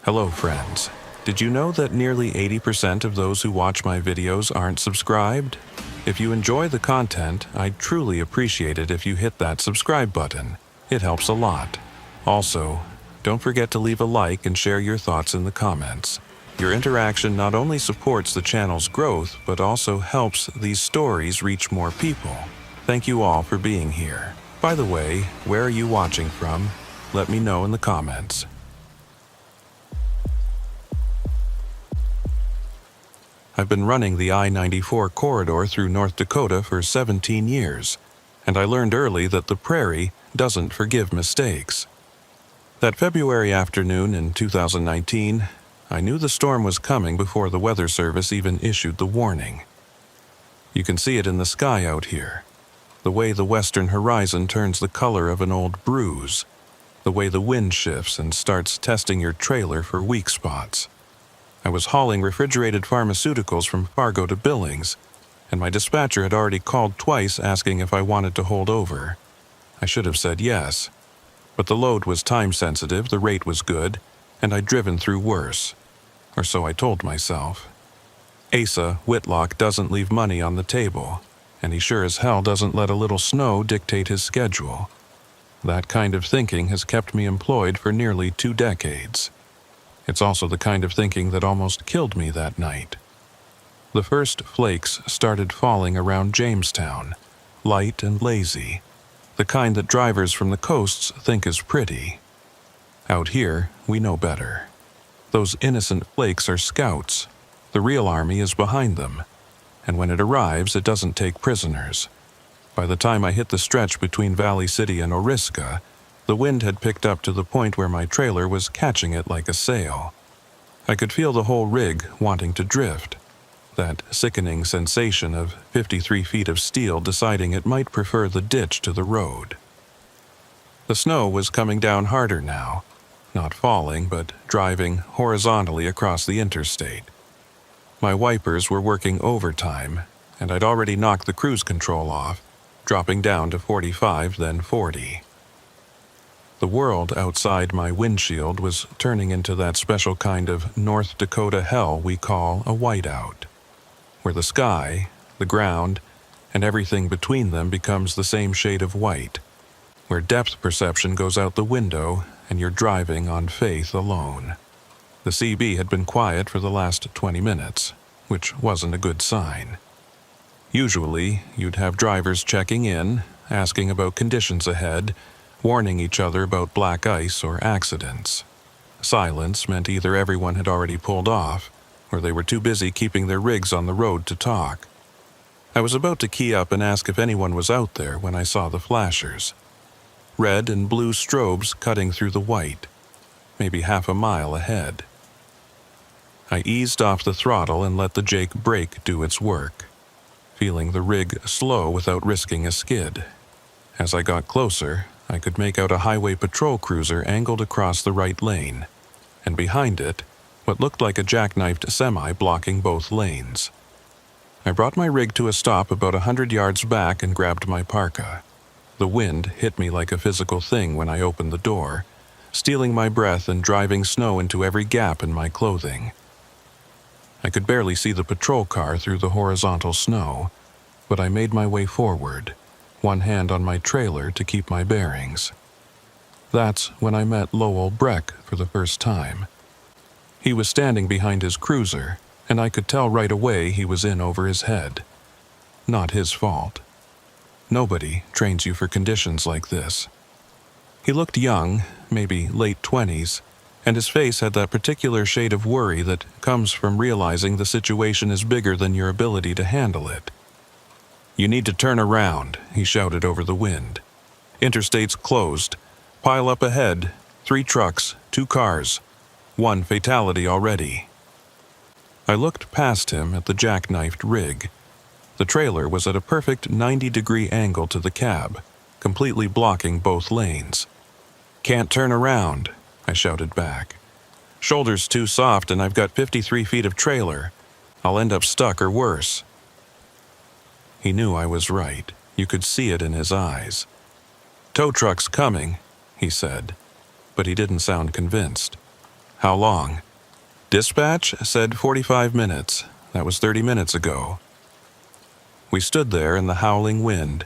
Hello friends. Did you know that nearly 80% of those who watch my videos aren't subscribed? If you enjoy the content, I'd truly appreciate it if you hit that subscribe button. It helps a lot. Also, don't forget to leave a like and share your thoughts in the comments. Your interaction not only supports the channel's growth, but also helps these stories reach more people. Thank you all for being here. By the way, where are you watching from? Let me know in the comments. I've been running the I-94 corridor through North Dakota for 17 years, and I learned early that the prairie doesn't forgive mistakes. That February afternoon in 2019, I knew the storm was coming before the Weather Service even issued the warning. You can see it in the sky out here, the way the western horizon turns the color of an old bruise, the way the wind shifts and starts testing your trailer for weak spots. I was hauling refrigerated pharmaceuticals from Fargo to Billings, and my dispatcher had already called twice asking if I wanted to hold over. I should have said yes, but the load was time-sensitive, the rate was good, and I'd driven through worse. Or so I told myself. Asa Whitlock doesn't leave money on the table, and he sure as hell doesn't let a little snow dictate his schedule. That kind of thinking has kept me employed for nearly 2 decades. It's also the kind of thinking that almost killed me that night. The first flakes started falling around Jamestown, light and lazy, the kind that drivers from the coasts think is pretty. Out here, we know better. Those innocent flakes are scouts. The real army is behind them, and when it arrives, it doesn't take prisoners. By the time I hit the stretch between Valley City and Oriska, the wind had picked up to the point where my trailer was catching it like a sail. I could feel the whole rig wanting to drift, that sickening sensation of 53 feet of steel deciding it might prefer the ditch to the road. The snow was coming down harder now, not falling, but driving horizontally across the interstate. My wipers were working overtime, and I'd already knocked the cruise control off, dropping down to 45, then 40. The world outside my windshield was turning into that special kind of North Dakota hell we call a whiteout, where the sky, the ground, and everything between them becomes the same shade of white, where depth perception goes out the window and you're driving on faith alone. The CB had been quiet for the last 20 minutes, which wasn't a good sign. Usually, you'd have drivers checking in, asking about conditions ahead, warning each other about black ice or accidents. Silence meant either everyone had already pulled off, or they were too busy keeping their rigs on the road to talk. I was about to key up and ask if anyone was out there when I saw the flashers. Red and blue strobes cutting through the white, maybe half a mile ahead. I eased off the throttle and let the Jake brake do its work, feeling the rig slow without risking a skid. As I got closer, I could make out a highway patrol cruiser angled across the right lane, and behind it, what looked like a jackknifed semi blocking both lanes. I brought my rig to a stop about 100 yards back and grabbed my parka. The wind hit me like a physical thing when I opened the door, stealing my breath and driving snow into every gap in my clothing. I could barely see the patrol car through the horizontal snow, but I made my way forward, one hand on my trailer to keep my bearings. That's when I met Lowell Breck for the first time. He was standing behind his cruiser, and I could tell right away he was in over his head. Not his fault. Nobody trains you for conditions like this. He looked young, maybe late 20s, and his face had that particular shade of worry that comes from realizing the situation is bigger than your ability to handle it. "You need to turn around," he shouted over the wind. "Interstate's closed. Pile up ahead. 3 trucks, 2 cars. 1 fatality already." I looked past him at the jackknifed rig. The trailer was at a perfect 90-degree angle to the cab, completely blocking both lanes. "Can't turn around," I shouted back. "Shoulder's too soft and I've got 53 feet of trailer. I'll end up stuck or worse." He knew I was right. You could see it in his eyes. "Tow truck's coming," he said, but he didn't sound convinced. How long? Dispatch said 45 minutes. That was 30 minutes ago. We stood there in the howling wind,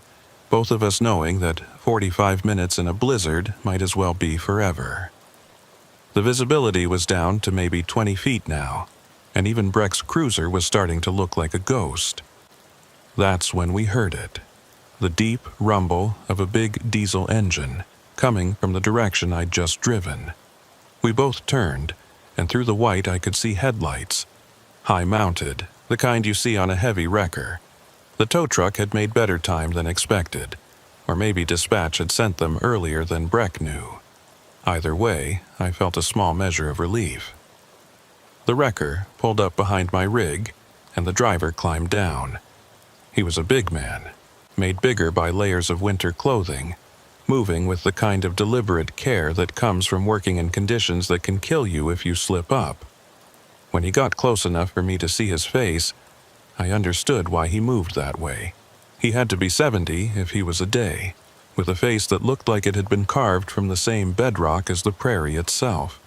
both of us knowing that 45 minutes in a blizzard might as well be forever. The visibility was down to maybe 20 feet now, and even Breck's cruiser was starting to look like a ghost. That's when we heard it, the deep rumble of a big diesel engine coming from the direction I'd just driven. We both turned, and through the white I could see headlights, high-mounted, the kind you see on a heavy wrecker. The tow truck had made better time than expected, or maybe dispatch had sent them earlier than Breck knew. Either way, I felt a small measure of relief. The wrecker pulled up behind my rig, and the driver climbed down. He was a big man, made bigger by layers of winter clothing, moving with the kind of deliberate care that comes from working in conditions that can kill you if you slip up. When he got close enough for me to see his face, I understood why he moved that way. He had to be 70 if he was a day, with a face that looked like it had been carved from the same bedrock as the prairie itself.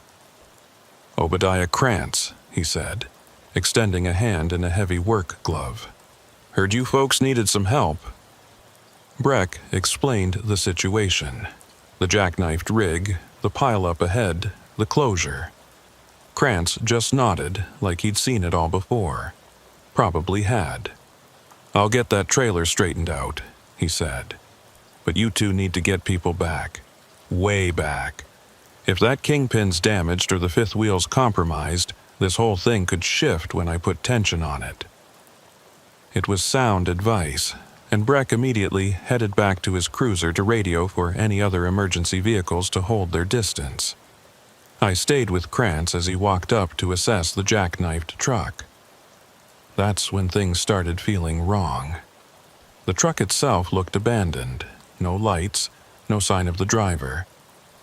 "Obadiah Krantz," he said, extending a hand in a heavy work glove. "Heard you folks needed some help." Breck explained the situation. The jackknifed rig, the pile-up ahead, the closure. Krantz just nodded like he'd seen it all before. Probably had. "I'll get that trailer straightened out," he said. "But you two need to get people back. Way back. If that kingpin's damaged or the fifth wheel's compromised, this whole thing could shift when I put tension on it." It was sound advice, and Breck immediately headed back to his cruiser to radio for any other emergency vehicles to hold their distance. I stayed with Krantz as he walked up to assess the jackknifed truck. That's when things started feeling wrong. The truck itself looked abandoned. No lights, no sign of the driver.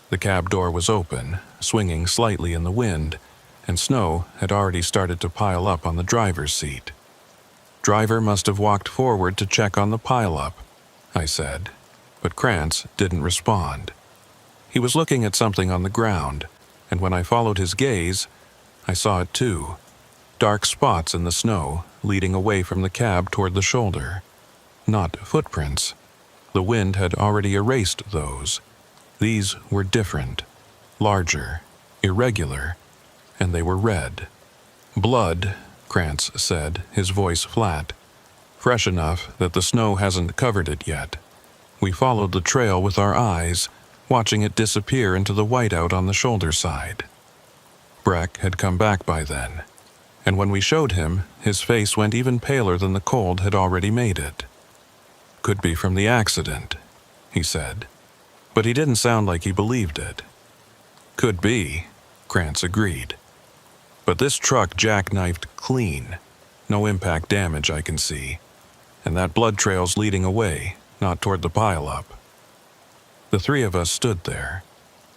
The cab door was open, swinging slightly in the wind, and snow had already started to pile up on the driver's seat. "Driver must have walked forward to check on the pile-up," I said, but Krantz didn't respond. He was looking at something on the ground, and when I followed his gaze, I saw it too. Dark spots in the snow, leading away from the cab toward the shoulder. Not footprints. The wind had already erased those. These were different, larger, irregular, and they were red. "Blood," Krantz said, his voice flat. "Fresh enough that the snow hasn't covered it yet." We followed the trail with our eyes, watching it disappear into the whiteout on the shoulder side. Breck had come back by then, and when we showed him, his face went even paler than the cold had already made it. "Could be from the accident," he said, but he didn't sound like he believed it. "Could be," Krantz agreed. "But this truck jackknifed clean. No impact damage I can see. And that blood trail's leading away, not toward the pile-up." The three of us stood there,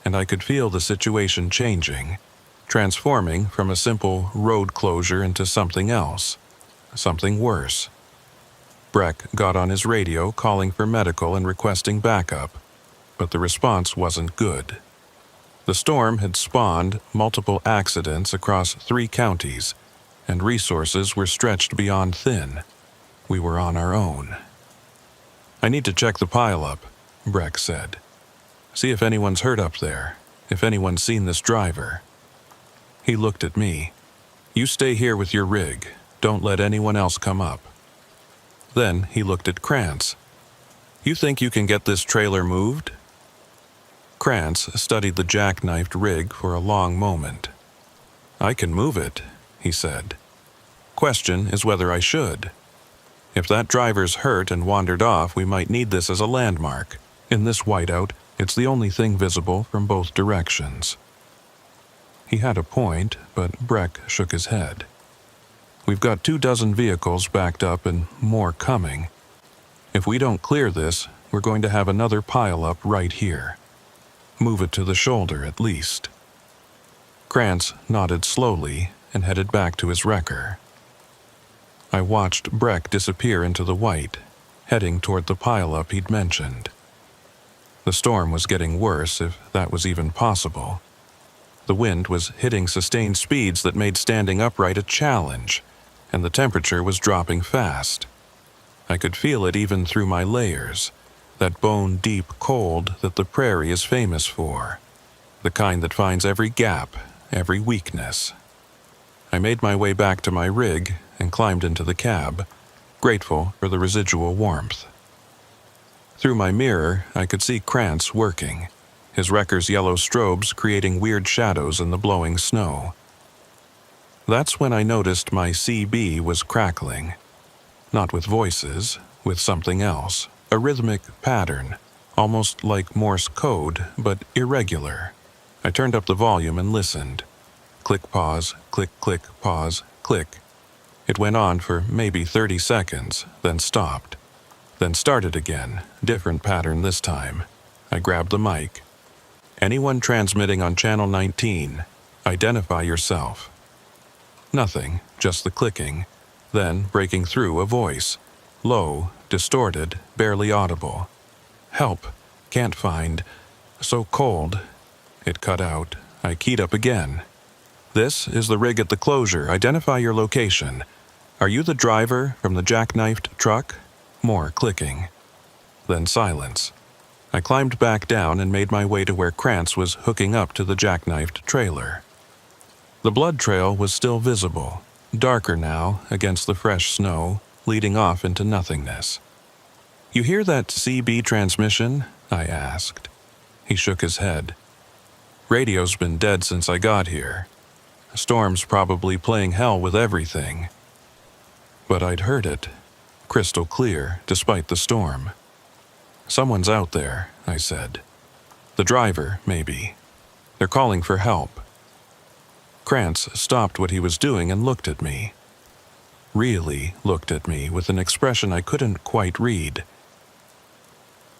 and I could feel the situation changing, transforming from a simple road closure into something else, something worse. Breck got on his radio calling for medical and requesting backup, but the response wasn't good. The storm had spawned multiple accidents across 3 counties, and resources were stretched beyond thin. We were on our own. "I need to check the pile-up," Breck said. "See if anyone's hurt up there, if anyone's seen this driver." He looked at me. "You stay here with your rig. Don't let anyone else come up." Then he looked at Krantz. "You think you can get this trailer moved?" Krantz studied the jackknifed rig for a long moment. "I can move it," he said. "Question is whether I should. If that driver's hurt and wandered off, we might need this as a landmark. In this whiteout, it's the only thing visible from both directions." He had a point, but Breck shook his head. "We've got 24 vehicles backed up and more coming. If we don't clear this, we're going to have another pile-up right here. Move it to the shoulder at least." Krantz nodded slowly and headed back to his wrecker. I watched Breck disappear into the white, heading toward the pile-up he'd mentioned. The storm was getting worse, if that was even possible. The wind was hitting sustained speeds that made standing upright a challenge, and the temperature was dropping fast. I could feel it even through my layers, that bone-deep cold that the prairie is famous for, the kind that finds every gap, every weakness. I made my way back to my rig and climbed into the cab, grateful for the residual warmth. Through my mirror, I could see Krantz working, his wrecker's yellow strobes creating weird shadows in the blowing snow. That's when I noticed my CB was crackling. Not with voices, with something else, a rhythmic pattern, almost like Morse code, but irregular. I turned up the volume and listened. Click, pause, click, click, pause, click. It went on for maybe 30 seconds, then stopped. Then started again, different pattern this time. I grabbed the mic. Anyone transmitting on channel 19, identify yourself. Nothing, just the clicking. Then, breaking through, a voice. Low, distorted, barely audible. Help, can't find, so cold. It cut out. I keyed up again. This is the rig at the closure. Identify your location. Are you the driver from the jackknifed truck? More clicking. Then silence. I climbed back down and made my way to where Krantz was hooking up to the jackknifed trailer. The blood trail was still visible, darker now against the fresh snow, leading off into nothingness. You hear that CB transmission? I asked. He shook his head. Radio's been dead since I got here. Storm's probably playing hell with everything. But I'd heard it, crystal clear, despite the storm. Someone's out there, I said. The driver, maybe. They're calling for help. Krantz stopped what he was doing and looked at me. Really looked at me with an expression I couldn't quite read.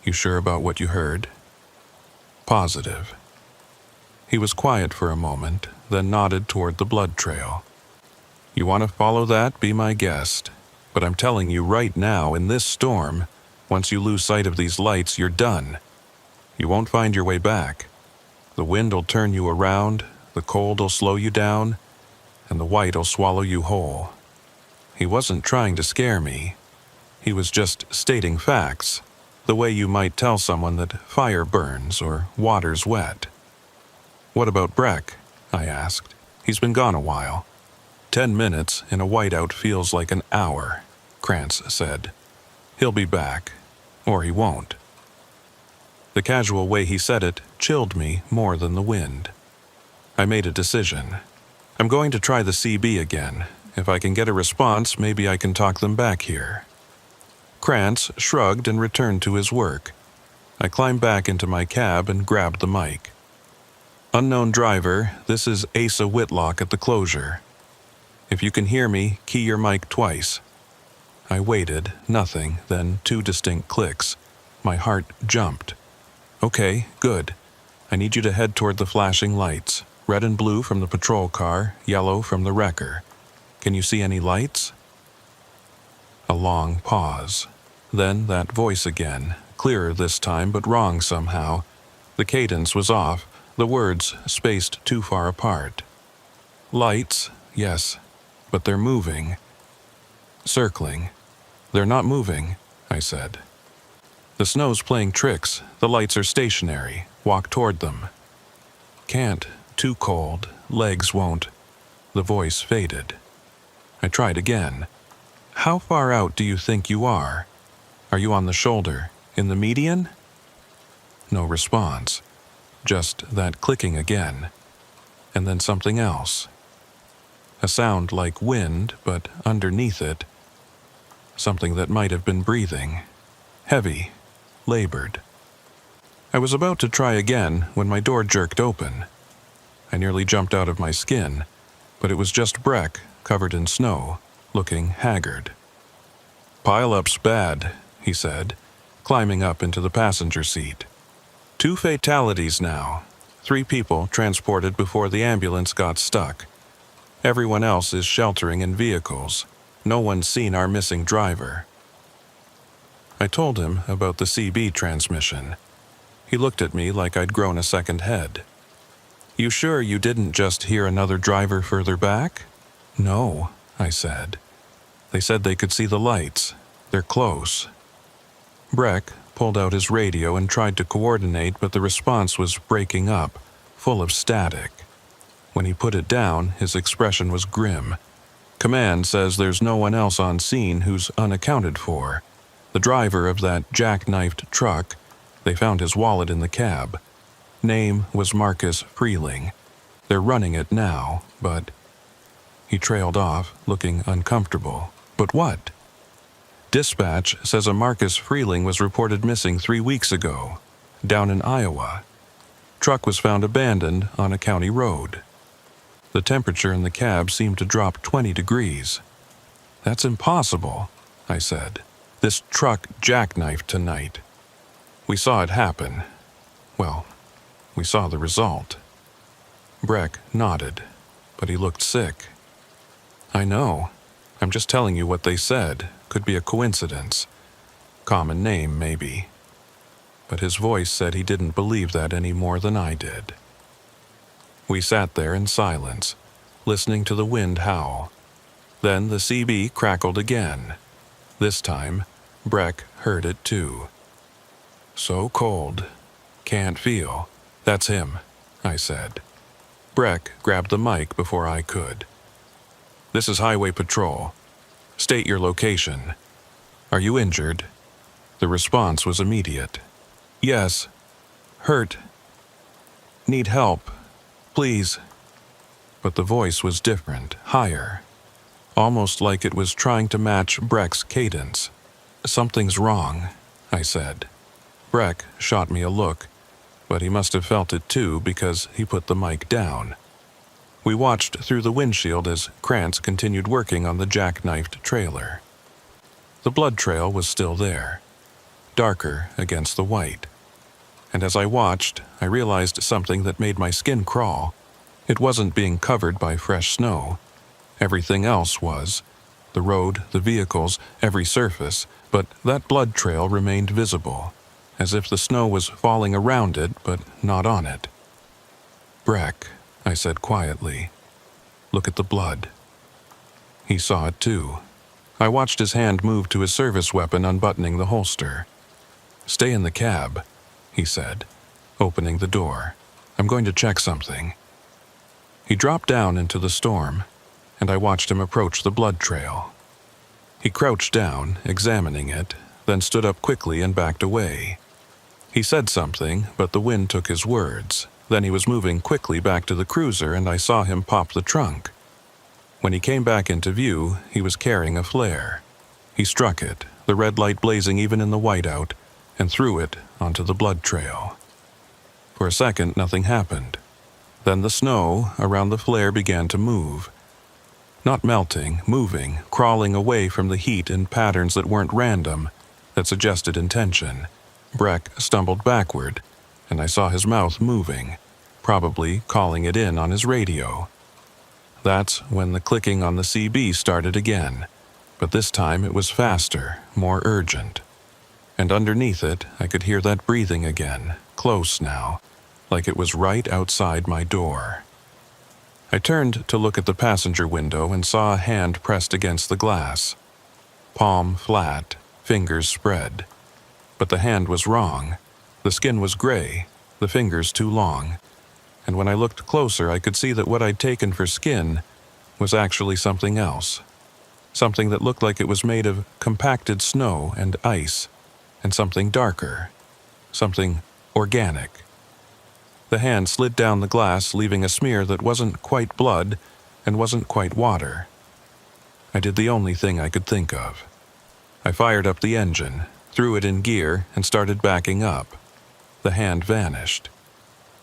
You sure about what you heard? Positive. He was quiet for a moment, then nodded toward the blood trail. You want to follow that? Be my guest. But I'm telling you right now, in this storm, once you lose sight of these lights, you're done. You won't find your way back. The wind'll turn you around, the cold'll slow you down, and the white'll swallow you whole. He wasn't trying to scare me. He was just stating facts, the way you might tell someone that fire burns or water's wet. What about Breck? I asked. He's been gone a while. 10 minutes in a whiteout feels like an hour, Krantz said. He'll be back, or he won't. The casual way he said it chilled me more than the wind. I made a decision. I'm going to try the CB again. If I can get a response, maybe I can talk them back here. Krantz shrugged and returned to his work. I climbed back into my cab and grabbed the mic. Unknown driver, this is Asa Whitlock at the closure. If you can hear me, key your mic twice. I waited, nothing, then 2 distinct clicks. My heart jumped. Okay, good. I need you to head toward the flashing lights. Red and blue from the patrol car, yellow from the wrecker. Can you see any lights? A long pause. Then that voice again, clearer this time but wrong somehow. The cadence was off, the words spaced too far apart. Lights, yes, but they're moving. Circling. They're not moving, I said. The snow's playing tricks, the lights are stationary. Walk toward them. Can't, too cold, legs won't. The voice faded. I tried again. How far out do you think you are? Are you on the shoulder, in the median? No response. Just that clicking again. And then something else. A sound like wind, but underneath it, something that might have been breathing. Heavy, labored. I was about to try again when my door jerked open. I nearly jumped out of my skin, but it was just Breck, covered in snow, looking haggard. Pile-up's bad, he said, climbing up into the passenger seat. 2 fatalities now. 3 people transported before the ambulance got stuck. Everyone else is sheltering in vehicles. No one's seen our missing driver. I told him about the CB transmission. He looked at me like I'd grown a second head. "You sure you didn't just hear another driver further back?" "No," I said. "They said they could see the lights. They're close." Breck pulled out his radio and tried to coordinate, but the response was breaking up, full of static. When he put it down, his expression was grim. "Command says there's no one else on scene who's unaccounted for. The driver of that jackknifed truck, they found his wallet in the cab. Name was Marcus Freeling. They're running it now, but..." He trailed off, looking uncomfortable. "But what?" "Dispatch says a Marcus Freeling was reported missing 3 weeks ago, down in Iowa. Truck was found abandoned on a county road." The temperature in the cab seemed to drop 20 degrees. "That's impossible," I said. "This truck jackknifed tonight. We saw it happen. Well, we saw the result." Breck nodded, but he looked sick. "I know. I'm just telling you what they said. Could be a coincidence. Common name, maybe." But his voice said he didn't believe that any more than I did. We sat there in silence, listening to the wind howl. Then the CB crackled again. This time, Breck heard it too. "So cold. Can't feel." "That's him," I said. Breck grabbed the mic before I could. "This is Highway Patrol. State your location. Are you injured?" The response was immediate. "Yes. Hurt. Need help. Please." But the voice was different, higher, almost like it was trying to match Breck's cadence. "Something's wrong," I said. Breck shot me a look, but he must have felt it too because he put the mic down. We watched through the windshield as Krantz continued working on the jackknifed trailer. The blood trail was still there, darker against the white. And as I watched, I realized something that made my skin crawl. It wasn't being covered by fresh snow. Everything else was. The road, the vehicles, every surface, but that blood trail remained visible, as if the snow was falling around it, but not on it. "Breck," I said quietly, "look at the blood." He saw it too. I watched his hand move to his service weapon, unbuttoning the holster. "Stay in the cab," he said, opening the door. "I'm going to check something." He dropped down into the storm, and I watched him approach the blood trail. He crouched down, examining it, then stood up quickly and backed away. He said something, but the wind took his words. Then he was moving quickly back to the cruiser, and I saw him pop the trunk. When he came back into view, he was carrying a flare. He struck it, the red light blazing even in the whiteout, and threw it onto the blood trail. For a second, nothing happened. Then the snow around the flare began to move. Not melting, moving, crawling away from the heat in patterns that weren't random, that suggested intention. Breck stumbled backward, and I saw his mouth moving, probably calling it in on his radio. That's when the clicking on the CB started again, but this time it was faster, more urgent. And underneath it, I could hear that breathing again, close now, like it was right outside my door. I turned to look at the passenger window and saw a hand pressed against the glass. Palm flat, fingers spread. But the hand was wrong. The skin was gray, the fingers too long. And when I looked closer, I could see that what I'd taken for skin was actually something else. Something that looked like it was made of compacted snow and ice, and something darker. Something organic. The hand slid down the glass, leaving a smear that wasn't quite blood and wasn't quite water. I did the only thing I could think of. I fired up the engine, threw it in gear, and started backing up. The hand vanished.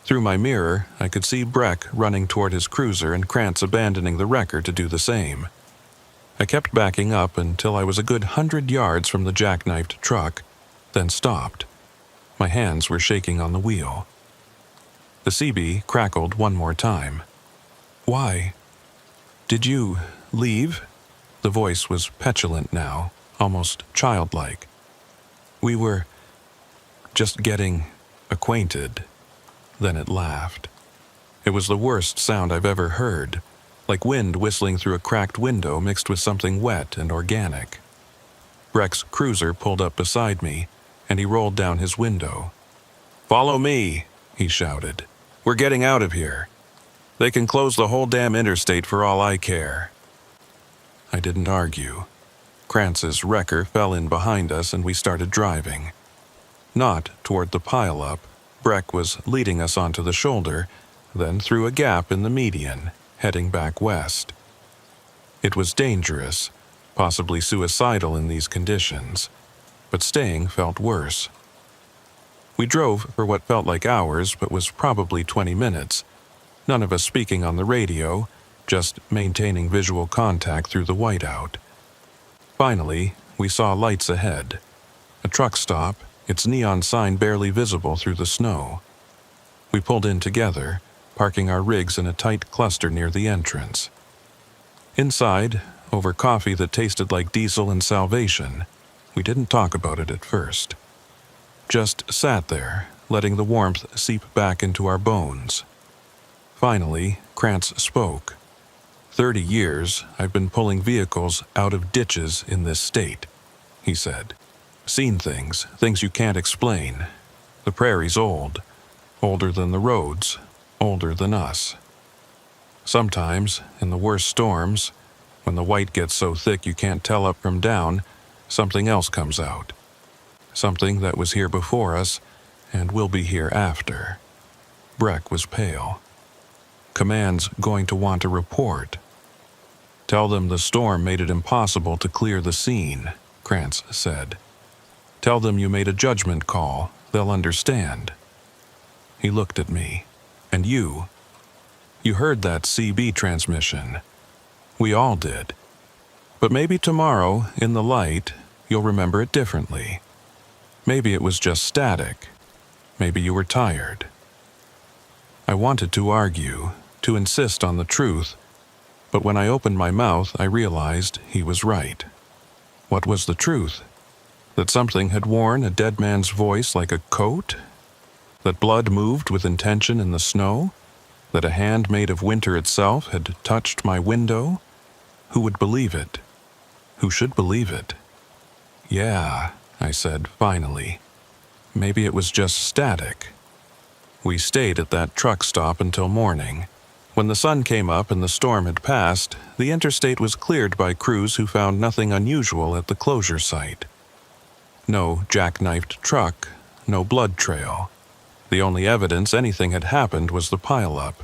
Through my mirror, I could see Breck running toward his cruiser and Krantz abandoning the wrecker to do the same. I kept backing up until I was a good 100 yards from the jackknifed truck, then stopped. My hands were shaking on the wheel. The CB crackled one more time. "Why? Did you leave?" The voice was petulant now, almost childlike. "We were just getting acquainted." Then it laughed. It was the worst sound I've ever heard, like wind whistling through a cracked window mixed with something wet and organic. Breck's cruiser pulled up beside me, and he rolled down his window. "Follow me," he shouted. "We're getting out of here. They can close the whole damn interstate for all I care." I didn't argue. Krantz's wrecker fell in behind us and we started driving. Not toward the pile-up. Breck was leading us onto the shoulder, then through a gap in the median, heading back west. It was dangerous, possibly suicidal in these conditions, but staying felt worse. We drove for what felt like hours but was probably 20 minutes, none of us speaking on the radio, just maintaining visual contact through the whiteout. Finally, we saw lights ahead. A truck stop, its neon sign barely visible through the snow. We pulled in together, parking our rigs in a tight cluster near the entrance. Inside, over coffee that tasted like diesel and salvation, we didn't talk about it at first. Just sat there, letting the warmth seep back into our bones. Finally, Krantz spoke. 30 years I've been pulling vehicles out of ditches in this state, he said. Seen things you can't explain. The prairie's old, older than the roads, older than us. Sometimes, in the worst storms, when the white gets so thick you can't tell up from down, something else comes out. Something that was here before us and will be here after. Breck was pale. Command's going to want a report. Tell them the storm made it impossible to clear the scene, Krantz said. Tell them you made a judgment call. They'll understand. He looked at me. And you heard that CB transmission. We all did. But maybe tomorrow, in the light, you'll remember it differently. Maybe it was just static. Maybe you were tired. I wanted to argue, to insist on the truth, but when I opened my mouth, I realized he was right. What was the truth? That something had worn a dead man's voice like a coat? That blood moved with intention in the snow? That a hand made of winter itself had touched my window? Who would believe it? Who should believe it? Yeah, I said finally. Maybe it was just static. We stayed at that truck stop until morning. When the sun came up and the storm had passed, the interstate was cleared by crews who found nothing unusual at the closure site. No jackknifed truck, no blood trail. The only evidence anything had happened was the pile-up,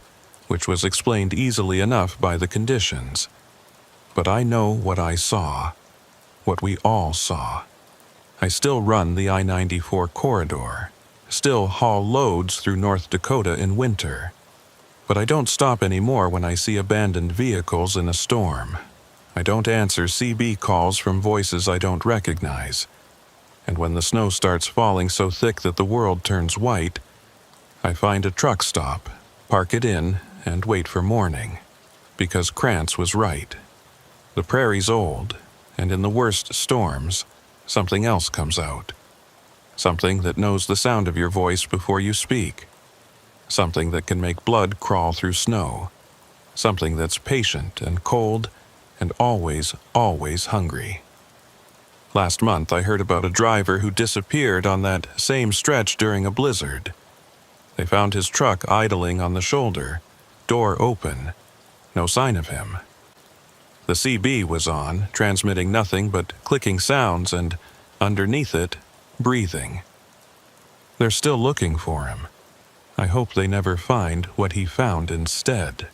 which was explained easily enough by the conditions. But I know what I saw, what we all saw. I still run the I-94 corridor, still haul loads through North Dakota in winter. But I don't stop anymore when I see abandoned vehicles in a storm. I don't answer CB calls from voices I don't recognize. And when the snow starts falling so thick that the world turns white, I find a truck stop, park it in, and wait for morning. Because Krantz was right. The prairie's old, and in the worst storms, something else comes out. Something that knows the sound of your voice before you speak. Something that can make blood crawl through snow. Something that's patient and cold and always, always hungry. Last month I heard about a driver who disappeared on that same stretch during a blizzard. They found his truck idling on the shoulder, door open, no sign of him. The CB was on, transmitting nothing but clicking sounds and, underneath it, breathing. They're still looking for him. I hope they never find what he found instead.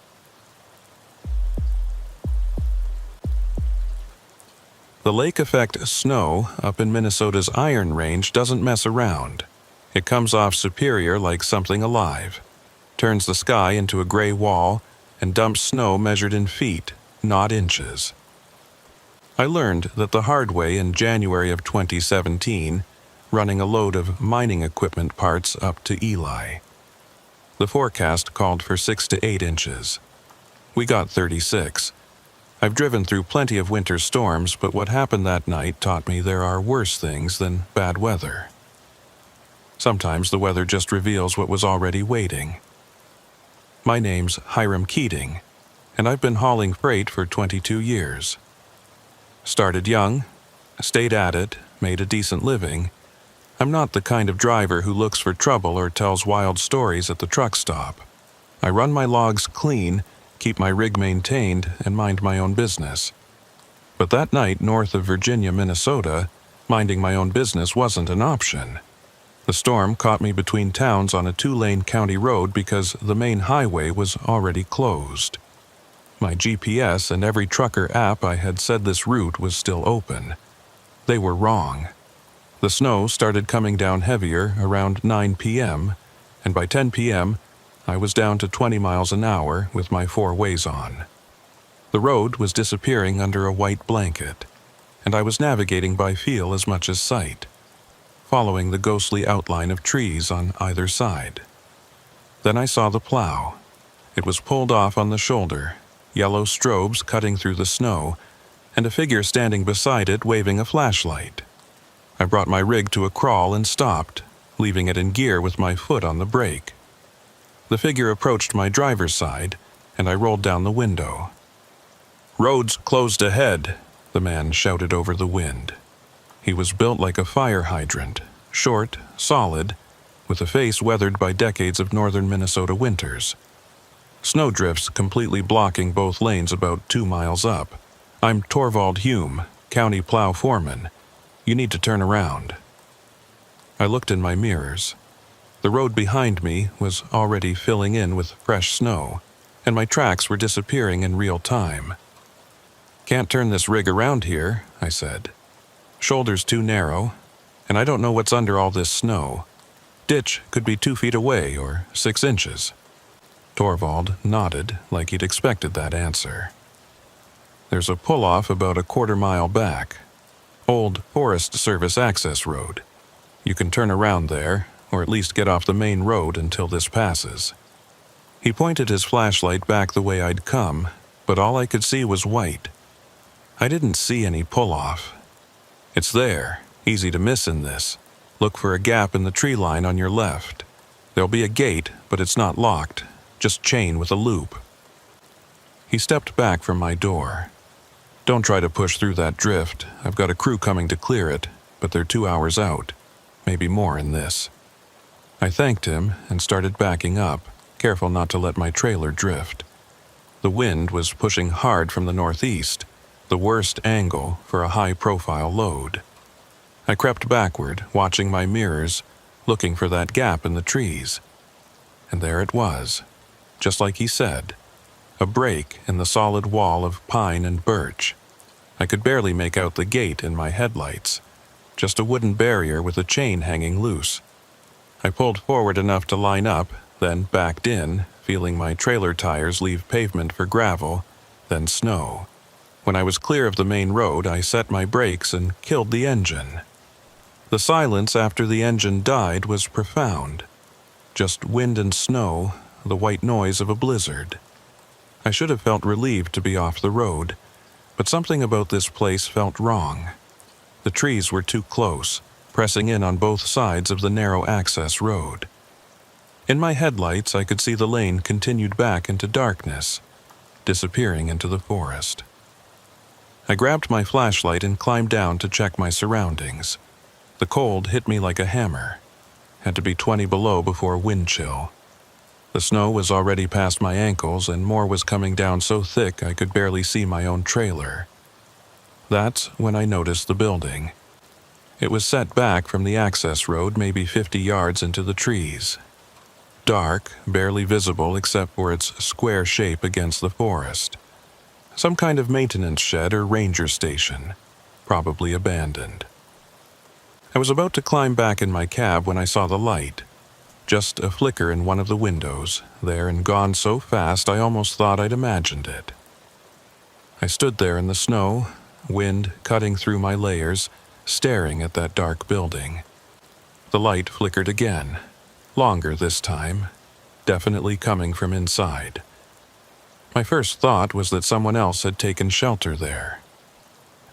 The lake effect snow up in Minnesota's Iron Range doesn't mess around. It comes off Superior like something alive, turns the sky into a gray wall, and dumps snow measured in feet, not inches. I learned that the hard way in January of 2017, running a load of mining equipment parts up to Eli. The forecast called for 6 to 8 inches. We got 36. I've driven through plenty of winter storms, but what happened that night taught me there are worse things than bad weather. Sometimes the weather just reveals what was already waiting. My name's Hiram Keating, and I've been hauling freight for 22 years. Started young, stayed at it, made a decent living. I'm not the kind of driver who looks for trouble or tells wild stories at the truck stop. I run my logs clean, keep my rig maintained, and mind my own business. But that night north of Virginia, Minnesota, minding my own business wasn't an option. The storm caught me between towns on a 2-lane county road because the main highway was already closed. My GPS and every trucker app I had said this route was still open. They were wrong. The snow started coming down heavier around 9 p.m., and by 10 p.m., I was down to 20 miles an hour with my 4-ways on. The road was disappearing under a white blanket, and I was navigating by feel as much as sight, following the ghostly outline of trees on either side. Then I saw the plow. It was pulled off on the shoulder, yellow strobes cutting through the snow, and a figure standing beside it waving a flashlight. I brought my rig to a crawl and stopped, leaving it in gear with my foot on the brake. The figure approached my driver's side, and I rolled down the window. "Road's closed ahead," the man shouted over the wind. He was built like a fire hydrant, short, solid, with a face weathered by decades of northern Minnesota winters. Snowdrifts completely blocking both lanes about 2 miles up. "I'm Torvald Hume, county plow foreman. You need to turn around." I looked in my mirrors. The road behind me was already filling in with fresh snow, and my tracks were disappearing in real time. "Can't turn this rig around here," I said. "Shoulder's too narrow, and I don't know what's under all this snow. Ditch could be 2 feet away or 6 inches. Torvald nodded like he'd expected that answer. "There's a pull-off about a 1/4 mile back. Old Forest Service access road. You can turn around there, or at least get off the main road until this passes." He pointed his flashlight back the way I'd come, but all I could see was white. I didn't see any pull-off. "It's there, easy to miss in this. Look for a gap in the tree line on your left. There'll be a gate, but it's not locked, just chain with a loop." He stepped back from my door. "Don't try to push through that drift. I've got a crew coming to clear it, but they're 2 hours out. Maybe more in this." I thanked him and started backing up, careful not to let my trailer drift. The wind was pushing hard from the northeast, the worst angle for a high-profile load. I crept backward, watching my mirrors, looking for that gap in the trees. And there it was, just like he said, a break in the solid wall of pine and birch. I could barely make out the gate in my headlights, just a wooden barrier with a chain hanging loose. I pulled forward enough to line up, then backed in, feeling my trailer tires leave pavement for gravel, then snow. When I was clear of the main road, I set my brakes and killed the engine. The silence after the engine died was profound. Just wind and snow, the white noise of a blizzard. I should have felt relieved to be off the road, but something about this place felt wrong. The trees were too close, pressing in on both sides of the narrow access road. In my headlights, I could see the lane continued back into darkness, disappearing into the forest. I grabbed my flashlight and climbed down to check my surroundings. The cold hit me like a hammer. Had to be 20 below before wind chill. The snow was already past my ankles, and more was coming down so thick I could barely see my own trailer. That's when I noticed the building. It was set back from the access road maybe 50 yards into the trees. Dark, barely visible except for its square shape against the forest. Some kind of maintenance shed or ranger station, probably abandoned. I was about to climb back in my cab when I saw the light. Just a flicker in one of the windows, there and gone so fast I almost thought I'd imagined it. I stood there in the snow, wind cutting through my layers, staring at that dark building. The light flickered again, longer this time, definitely coming from inside. My first thought was that someone else had taken shelter there.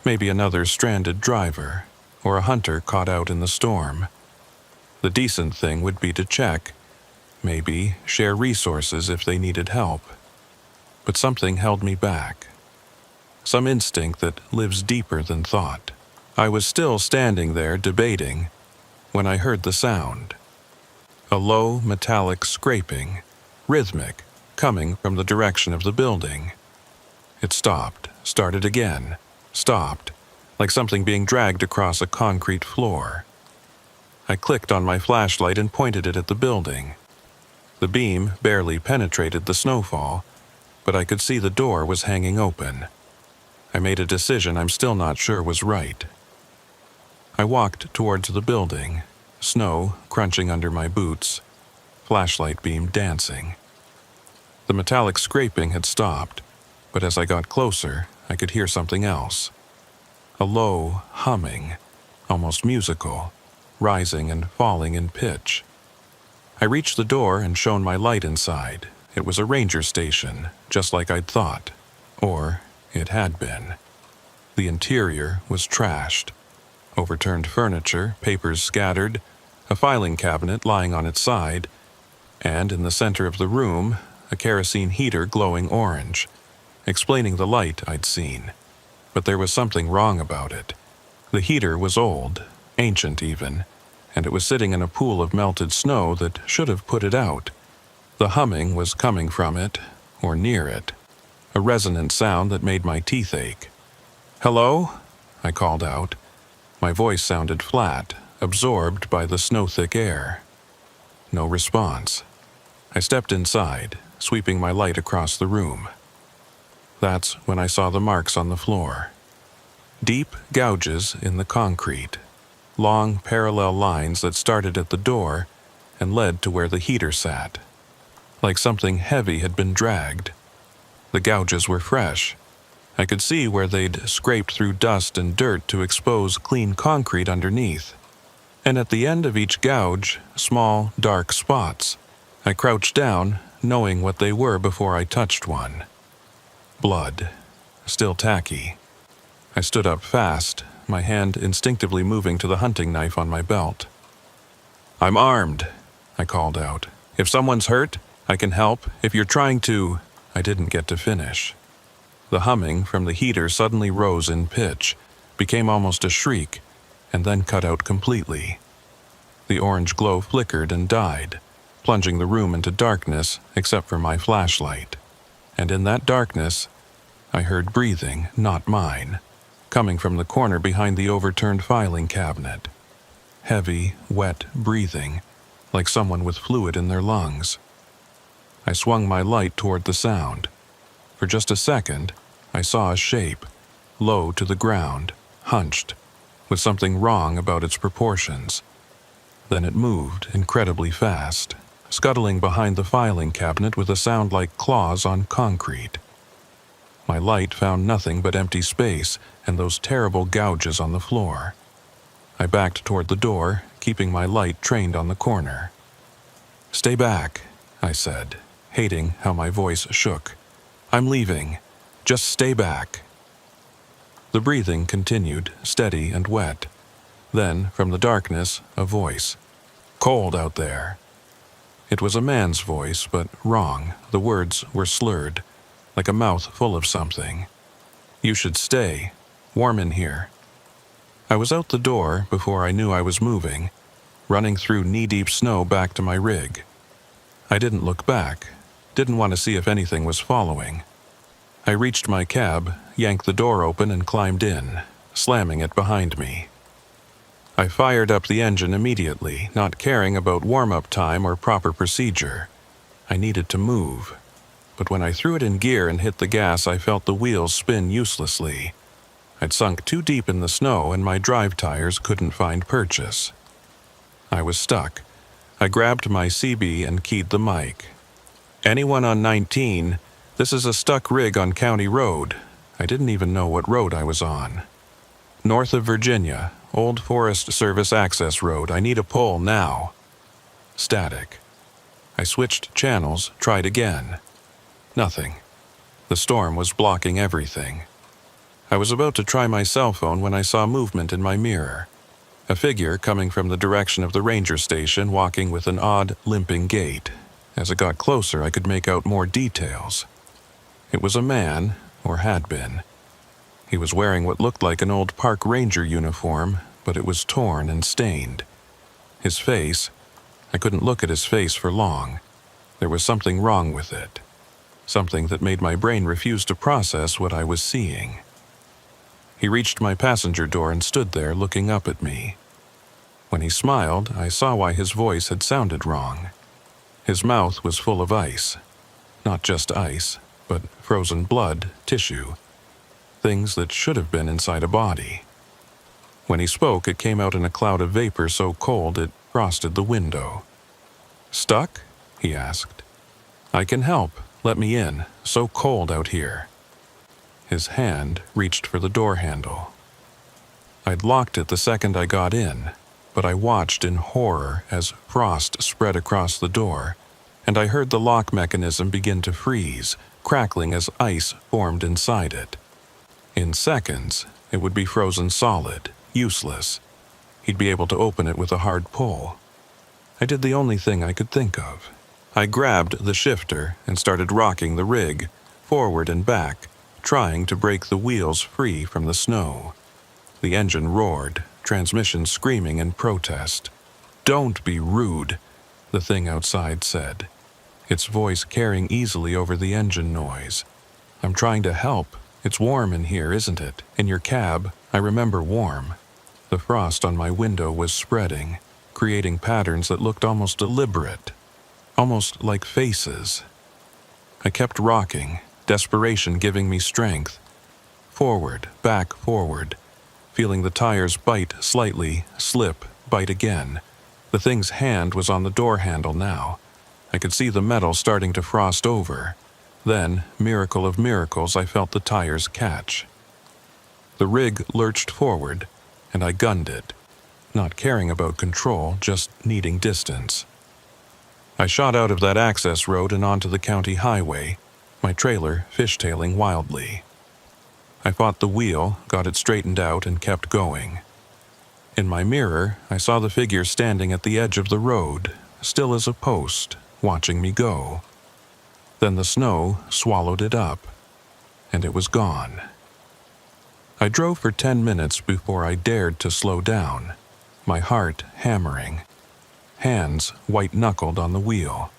Maybe another stranded driver, or a hunter caught out in the storm. The decent thing would be to check, maybe share resources if they needed help. But something held me back. Some instinct that lives deeper than thought. I was still standing there debating when I heard the sound. A low metallic scraping, rhythmic, coming from the direction of the building. It stopped, started again, stopped, like something being dragged across a concrete floor. I clicked on my flashlight and pointed it at the building. The beam barely penetrated the snowfall, but I could see the door was hanging open. I made a decision I'm still not sure was right. I walked towards the building, snow crunching under my boots, flashlight beam dancing. The metallic scraping had stopped, but as I got closer, I could hear something else. A low humming, almost musical, rising and falling in pitch. I reached the door and shone my light inside. It was a ranger station, just like I'd thought. Or it had been. The interior was trashed. Overturned furniture, papers scattered, a filing cabinet lying on its side, and in the center of the room, a kerosene heater glowing orange, explaining the light I'd seen. But there was something wrong about it. The heater was old, ancient even, and it was sitting in a pool of melted snow that should have put it out. The humming was coming from it, or near it, a resonant sound that made my teeth ache. "Hello?" I called out. My voice sounded flat, absorbed by the snow-thick air. No response. I stepped inside, sweeping my light across the room. That's when I saw the marks on the floor. Deep gouges in the concrete, long parallel lines that started at the door and led to where the heater sat. Like something heavy had been dragged. The gouges were fresh. I could see where they'd scraped through dust and dirt to expose clean concrete underneath. And at the end of each gouge, small, dark spots. I crouched down, knowing what they were before I touched one. Blood. Still tacky. I stood up fast, my hand instinctively moving to the hunting knife on my belt. "I'm armed," I called out. "If someone's hurt, I can help. If you're trying to—" I didn't get to finish. The humming from the heater suddenly rose in pitch, became almost a shriek, and then cut out completely. The orange glow flickered and died, plunging the room into darkness except for my flashlight. And in that darkness, I heard breathing, not mine, coming from the corner behind the overturned filing cabinet. Heavy, wet breathing, like someone with fluid in their lungs. I swung my light toward the sound. For just a second, I saw a shape, low to the ground, hunched, with something wrong about its proportions. Then it moved incredibly fast, scuttling behind the filing cabinet with a sound like claws on concrete. My light found nothing but empty space and those terrible gouges on the floor. I backed toward the door, keeping my light trained on the corner. "Stay back," I said, hating how my voice shook. "I'm leaving. Just stay back." The breathing continued, steady and wet. Then, from the darkness, a voice. "Cold out there." It was a man's voice, but wrong. The words were slurred, like a mouth full of something. "You should stay. Warm in here." I was out the door before I knew I was moving, running through knee-deep snow back to my rig. I didn't look back, didn't want to see if anything was following. I reached my cab, yanked the door open and climbed in, slamming it behind me. I fired up the engine immediately, not caring about warm-up time or proper procedure. I needed to move. But when I threw it in gear and hit the gas, I felt the wheels spin uselessly. I'd sunk too deep in the snow and my drive tires couldn't find purchase. I was stuck. I grabbed my CB and keyed the mic. "Anyone on 19, this is a stuck rig on County Road." I didn't even know what road I was on. "North of Virginia, Old Forest Service Access Road. I need a pole now." Static. I switched channels, tried again. Nothing. The storm was blocking everything. I was about to try my cell phone when I saw movement in my mirror. A figure coming from the direction of the ranger station walking with an odd, limping gait. As it got closer, I could make out more details. It was a man, or had been. He was wearing what looked like an old park ranger uniform, but it was torn and stained. His face, I couldn't look at his face for long. There was something wrong with it. Something that made my brain refuse to process what I was seeing. He reached my passenger door and stood there looking up at me. When he smiled, I saw why his voice had sounded wrong. His mouth was full of ice. Not just ice, but frozen blood, tissue. Things that should have been inside a body. When he spoke, it came out in a cloud of vapor so cold it frosted the window. "Stuck?" he asked. "I can help. Let me in. So cold out here." His hand reached for the door handle. I'd locked it the second I got in, but I watched in horror as frost spread across the door, and I heard the lock mechanism begin to freeze, crackling as ice formed inside it. In seconds, it would be frozen solid, useless. He'd be able to open it with a hard pull. I did the only thing I could think of. I grabbed the shifter and started rocking the rig, forward and back, trying to break the wheels free from the snow. The engine roared, transmission screaming in protest. "Don't be rude," the thing outside said, its voice carrying easily over the engine noise. "I'm trying to help. It's warm in here, isn't it? In your cab, I remember warm." The frost on my window was spreading, creating patterns that looked almost deliberate, almost like faces. I kept rocking, desperation giving me strength. Forward, back, forward, feeling the tires bite slightly, slip, bite again. The thing's hand was on the door handle now. I could see the metal starting to frost over. Then, miracle of miracles, I felt the tires catch. The rig lurched forward, and I gunned it, not caring about control, just needing distance. I shot out of that access road and onto the county highway, my trailer fishtailing wildly. I fought the wheel, got it straightened out, and kept going. In my mirror, I saw the figure standing at the edge of the road, still as a post, watching me go. Then the snow swallowed it up, and it was gone. I drove for 10 minutes before I dared to slow down, my heart hammering, hands white-knuckled on the wheel.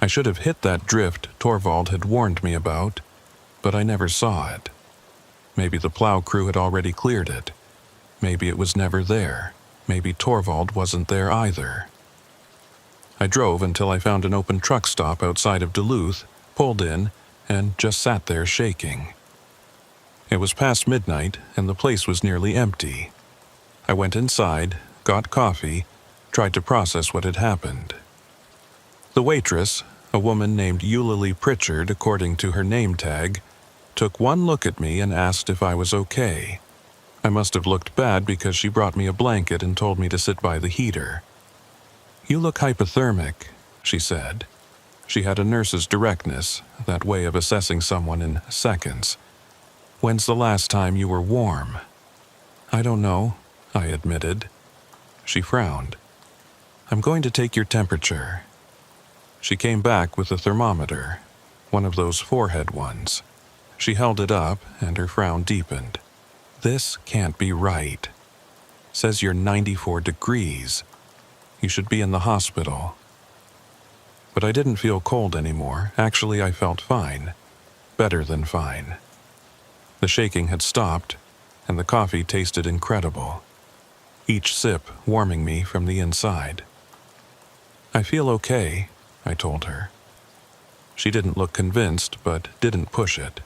I should have hit that drift Torvald had warned me about, but I never saw it. Maybe the plow crew had already cleared it. Maybe it was never there. Maybe Torvald wasn't there either. I drove until I found an open truck stop outside of Duluth, pulled in, and just sat there shaking. It was past midnight, and the place was nearly empty. I went inside, got coffee, tried to process what had happened. The waitress, a woman named Eulalie Pritchard according to her name tag, took one look at me and asked if I was okay. I must have looked bad because she brought me a blanket and told me to sit by the heater. "You look hypothermic," she said. She had a nurse's directness, that way of assessing someone in seconds. "When's the last time you were warm?" "I don't know," I admitted. She frowned. "I'm going to take your temperature." She came back with a thermometer, one of those forehead ones. She held it up, and her frown deepened. "This can't be right. Says you're 94 degrees. You should be in the hospital." But I didn't feel cold anymore. Actually, I felt fine. Better than fine. The shaking had stopped, and the coffee tasted incredible. Each sip warming me from the inside. "I feel okay," I told her. She didn't look convinced, but didn't push it.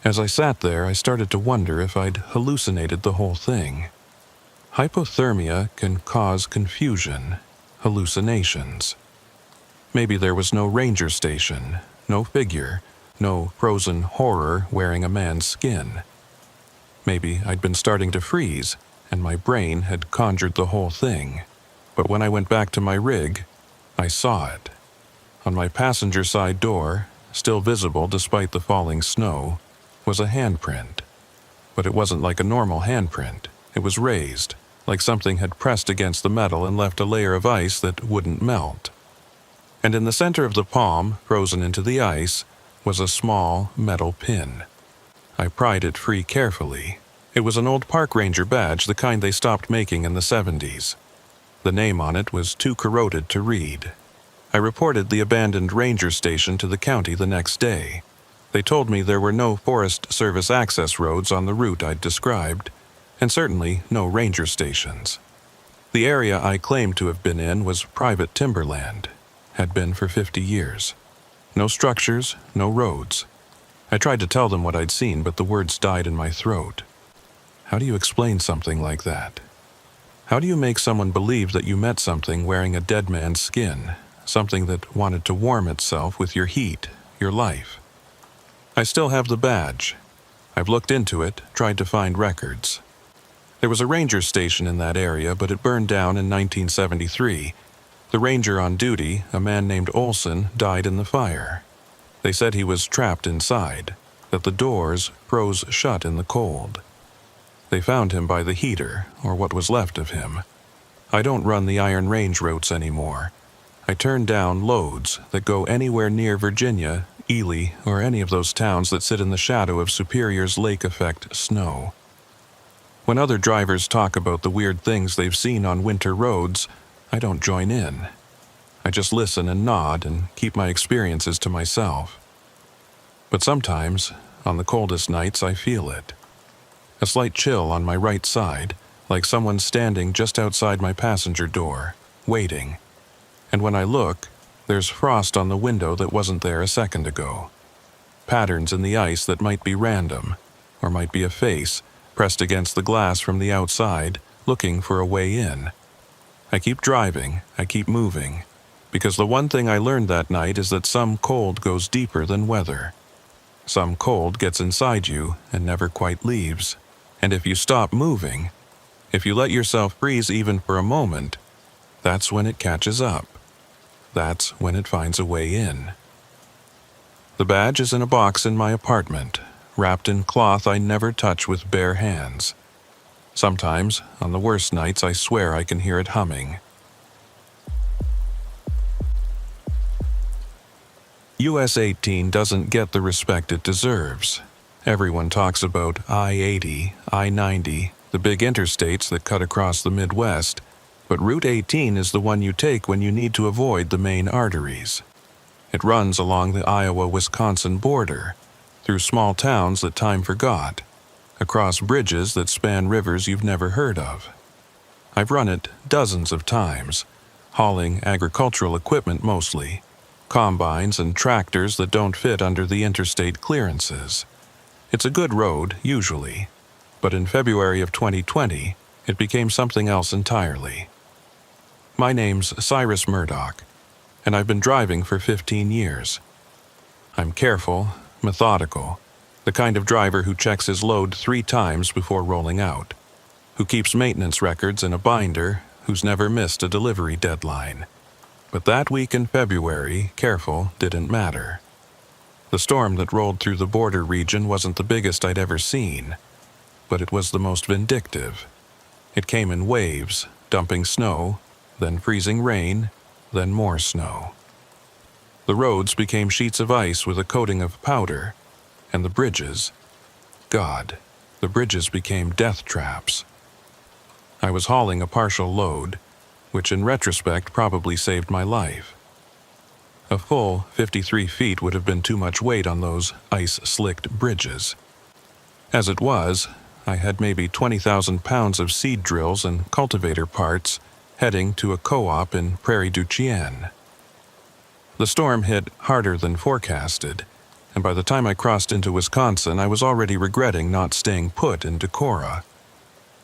As I sat there, I started to wonder if I'd hallucinated the whole thing. Hypothermia can cause confusion, hallucinations. Maybe there was no ranger station, no figure, no frozen horror wearing a man's skin. Maybe I'd been starting to freeze, and my brain had conjured the whole thing. But when I went back to my rig, I saw it. On my passenger side door, still visible despite the falling snow, was a handprint. But it wasn't like a normal handprint. It was raised, like something had pressed against the metal and left a layer of ice that wouldn't melt. and in the center of the palm, frozen into the ice, was a small metal pin. I pried it free carefully. It was an old park ranger badge, the kind they stopped making in the 70s. The name on it was too corroded to read. I reported the abandoned ranger station to the county the next day. They told me there were no Forest Service access roads on the route I'd described, and certainly no ranger stations. The area I claimed to have been in was private timberland, had been for 50 years. No structures, no roads. I tried to tell them what I'd seen, but the words died in my throat. How do you explain something like that? How do you make someone believe that you met something wearing a dead man's skin, something that wanted to warm itself with your heat, your life? I still have the badge. I've looked into it, tried to find records. There was a ranger station in that area, but it burned down in 1973. The ranger on duty, a man named Olson, died in the fire. They said he was trapped inside, that the doors froze shut in the cold. They found him by the heater, or what was left of him. I don't run the Iron Range routes anymore. I turn down loads that go anywhere near Virginia, Ely, or any of those towns that sit in the shadow of Superior's lake effect snow. When other drivers talk about the weird things they've seen on winter roads, I don't join in. I just listen and nod and keep my experiences to myself. But sometimes, on the coldest nights, I feel it. A slight chill on my right side, like someone standing just outside my passenger door, waiting. And when I look, there's frost on the window that wasn't there a second ago. Patterns in the ice that might be random, or might be a face pressed against the glass from the outside, looking for a way in. I keep driving, I keep moving, because the one thing I learned that night is that some cold goes deeper than weather. Some cold gets inside you and never quite leaves. And if you stop moving, if you let yourself freeze even for a moment, that's when it catches up. That's when it finds a way in. The badge is in a box in my apartment, wrapped in cloth I never touch with bare hands. Sometimes, on the worst nights, I swear I can hear it humming. US 18 doesn't get the respect it deserves. Everyone talks about I-80, I-90, the big interstates that cut across the Midwest, but Route 18 is the one you take when you need to avoid the main arteries. It runs along the Iowa-Wisconsin border, through small towns that time forgot, across bridges that span rivers you've never heard of. I've run it dozens of times, hauling agricultural equipment mostly, combines and tractors that don't fit under the interstate clearances. It's a good road, usually, but in February of 2020, it became something else entirely. My name's Cyrus Murdoch, and I've been driving for 15 years. I'm careful, methodical, the kind of driver who checks his load 3 times before rolling out, who keeps maintenance records in a binder, who's never missed a delivery deadline. But that week in February, careful didn't matter. The storm that rolled through the border region wasn't the biggest I'd ever seen, but it was the most vindictive. It came in waves, dumping snow, then freezing rain, then more snow. The roads became sheets of ice with a coating of powder, and the bridges, God, the bridges became death traps. I was hauling a partial load, which in retrospect probably saved my life. A full 53 feet would have been too much weight on those ice-slicked bridges. As it was, I had maybe 20,000 pounds of seed drills and cultivator parts heading to a co-op in Prairie du Chien. The storm hit harder than forecasted, and by the time I crossed into Wisconsin, I was already regretting not staying put in Decorah.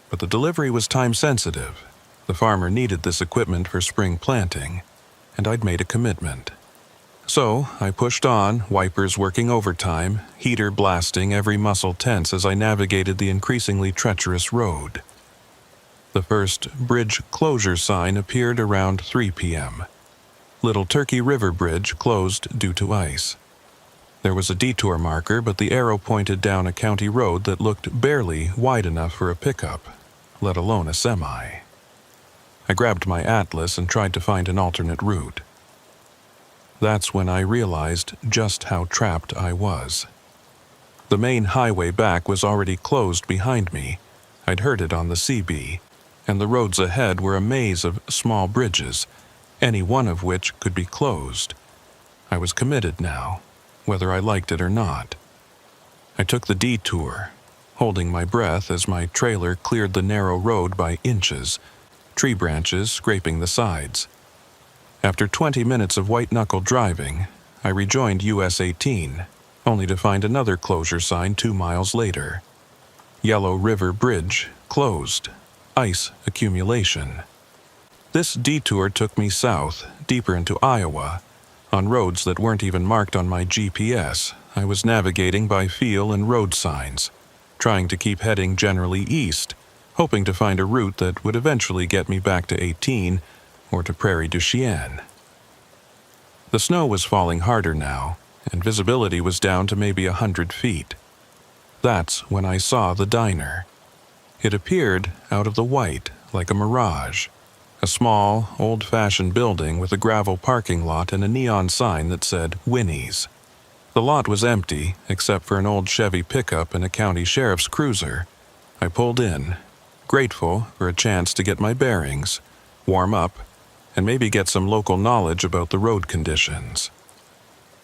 But the delivery was time-sensitive. The farmer needed this equipment for spring planting, and I'd made a commitment. So I pushed on, wipers working overtime, heater blasting, every muscle tense as I navigated the increasingly treacherous road. The first bridge closure sign appeared around 3 p.m. Little Turkey River Bridge closed due to ice. There was a detour marker, but the arrow pointed down a county road that looked barely wide enough for a pickup, let alone a semi. I grabbed my atlas and tried to find an alternate route. That's when I realized just how trapped I was. The main highway back was already closed behind me. I'd heard it on the CB, and the roads ahead were a maze of small bridges, any one of which could be closed. I was committed now, whether I liked it or not. I took the detour, holding my breath as my trailer cleared the narrow road by inches, tree branches scraping the sides. After 20 minutes of white-knuckle driving, I rejoined US 18, only to find another closure sign 2 miles later. Yellow River Bridge closed. Ice accumulation. This detour took me south, deeper into Iowa, on roads that weren't even marked on my GPS. I was navigating by feel and road signs, trying to keep heading generally east, hoping to find a route that would eventually get me back to 18 or to Prairie du Chien. The snow was falling harder now, and visibility was down to maybe 100 feet. That's when I saw the diner. It appeared out of the white, like a mirage. A small, old-fashioned building with a gravel parking lot and a neon sign that said Winnie's. The lot was empty, except for an old Chevy pickup and a county sheriff's cruiser. I pulled in, grateful for a chance to get my bearings, warm up, and maybe get some local knowledge about the road conditions.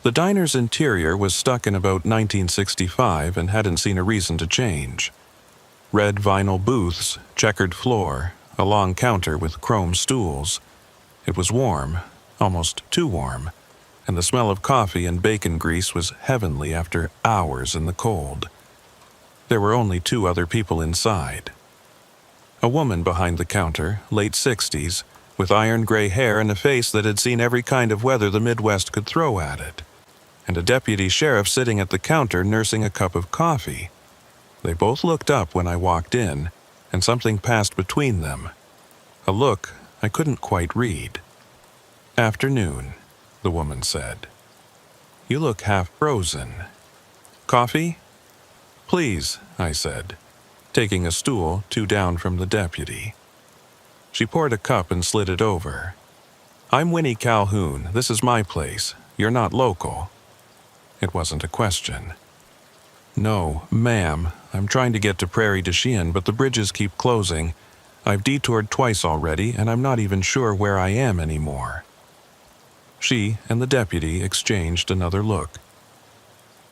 The diner's interior was stuck in about 1965 and hadn't seen a reason to change. Red vinyl booths, checkered floor, a long counter with chrome stools. It was warm, almost too warm, and the smell of coffee and bacon grease was heavenly after hours in the cold. There were only 2 other people inside. A woman behind the counter, late 60s, with iron-gray hair and a face that had seen every kind of weather the Midwest could throw at it, and a deputy sheriff sitting at the counter nursing a cup of coffee. They both looked up when I walked in, and something passed between them. A look I couldn't quite read. "Afternoon," the woman said. "You look half frozen. Coffee?" "Please," I said, taking a stool 2 down from the deputy. She poured a cup and slid it over. "I'm Winnie Calhoun. This is my place. You're not local." It wasn't a question. "No, ma'am. I'm trying to get to Prairie du Chien, but the bridges keep closing. I've detoured twice already, and I'm not even sure where I am anymore." She and the deputy exchanged another look.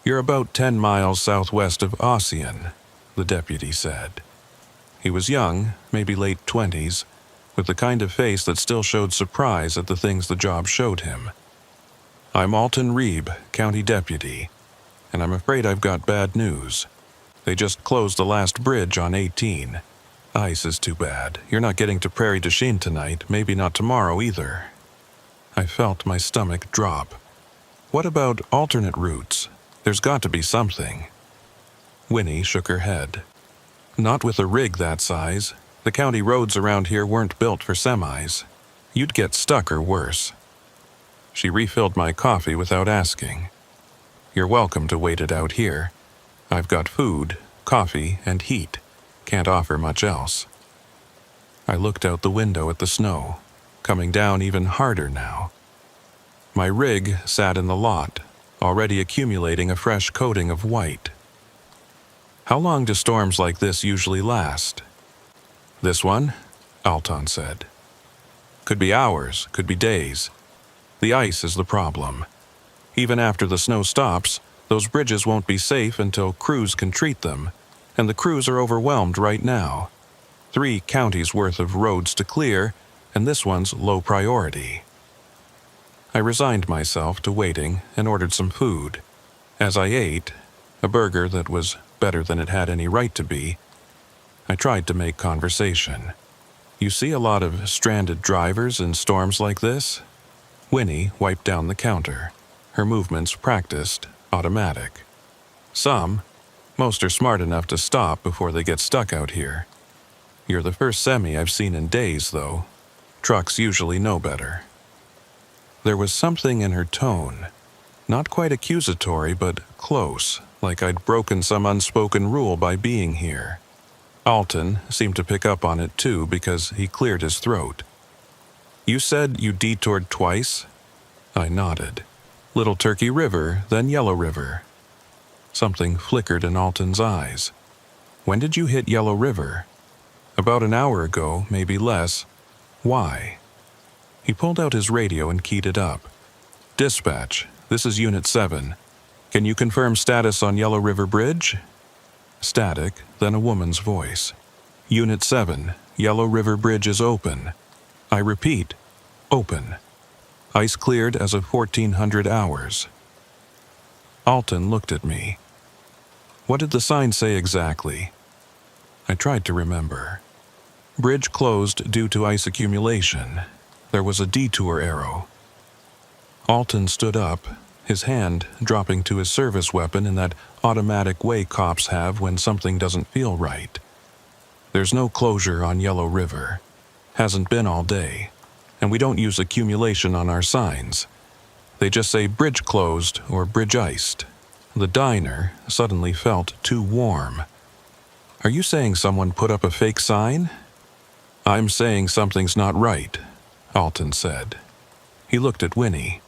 "You're about 10 miles southwest of Ossian," the deputy said. He was young, maybe late 20s, with the kind of face that still showed surprise at the things the job showed him. "I'm Alton Reeb, county deputy, and I'm afraid I've got bad news. They just closed the last bridge on 18. Ice is too bad. You're not getting to Prairie du Chien tonight, maybe not tomorrow either." I felt my stomach drop. "What about alternate routes? There's got to be something." Winnie shook her head. "Not with a rig that size. The county roads around here weren't built for semis. You'd get stuck or worse." She refilled my coffee without asking. "You're welcome to wait it out here. I've got food, coffee, and heat. Can't offer much else." I looked out the window at the snow, coming down even harder now. My rig sat in the lot, already accumulating a fresh coating of white. "How long do storms like this usually last?" "This one?" Alton said. "Could be hours, could be days. The ice is the problem. Even after the snow stops, those bridges won't be safe until crews can treat them, and the crews are overwhelmed right now. 3 counties worth of roads to clear, and this one's low priority." I resigned myself to waiting and ordered some food. As I ate, a burger that was better than it had any right to be, I tried to make conversation. "You see a lot of stranded drivers in storms like this?" Winnie wiped down the counter, her movements practiced, automatic. "Some. Most are smart enough to stop before they get stuck out here. You're the first semi I've seen in days, though. Trucks usually know better." There was something in her tone, not quite accusatory, but close, like I'd broken some unspoken rule by being here. Alton seemed to pick up on it too because he cleared his throat. "You said you detoured twice?" I nodded. Little Turkey River, then Yellow River. Something flickered in Alton's eyes. When did you hit Yellow River? About an hour ago, maybe less. Why? He pulled out his radio and keyed it up. Dispatch, this is Unit 7. Can you confirm status on Yellow River Bridge? Static, then a woman's voice. Unit 7, Yellow River Bridge is open. I repeat, open. Ice cleared as of 1400 hours. Alton looked at me. What did the sign say exactly? I tried to remember. Bridge closed due to ice accumulation. There was a detour arrow. Alton stood up, his hand dropping to his service weapon in that automatic way cops have when something doesn't feel right. There's no closure on Yellow River. Hasn't been all day. And we don't use accumulation on our signs. They just say bridge closed or bridge iced. The diner suddenly felt too warm. Are you saying someone put up a fake sign? I'm saying something's not right, Alton said. He looked at Winnie.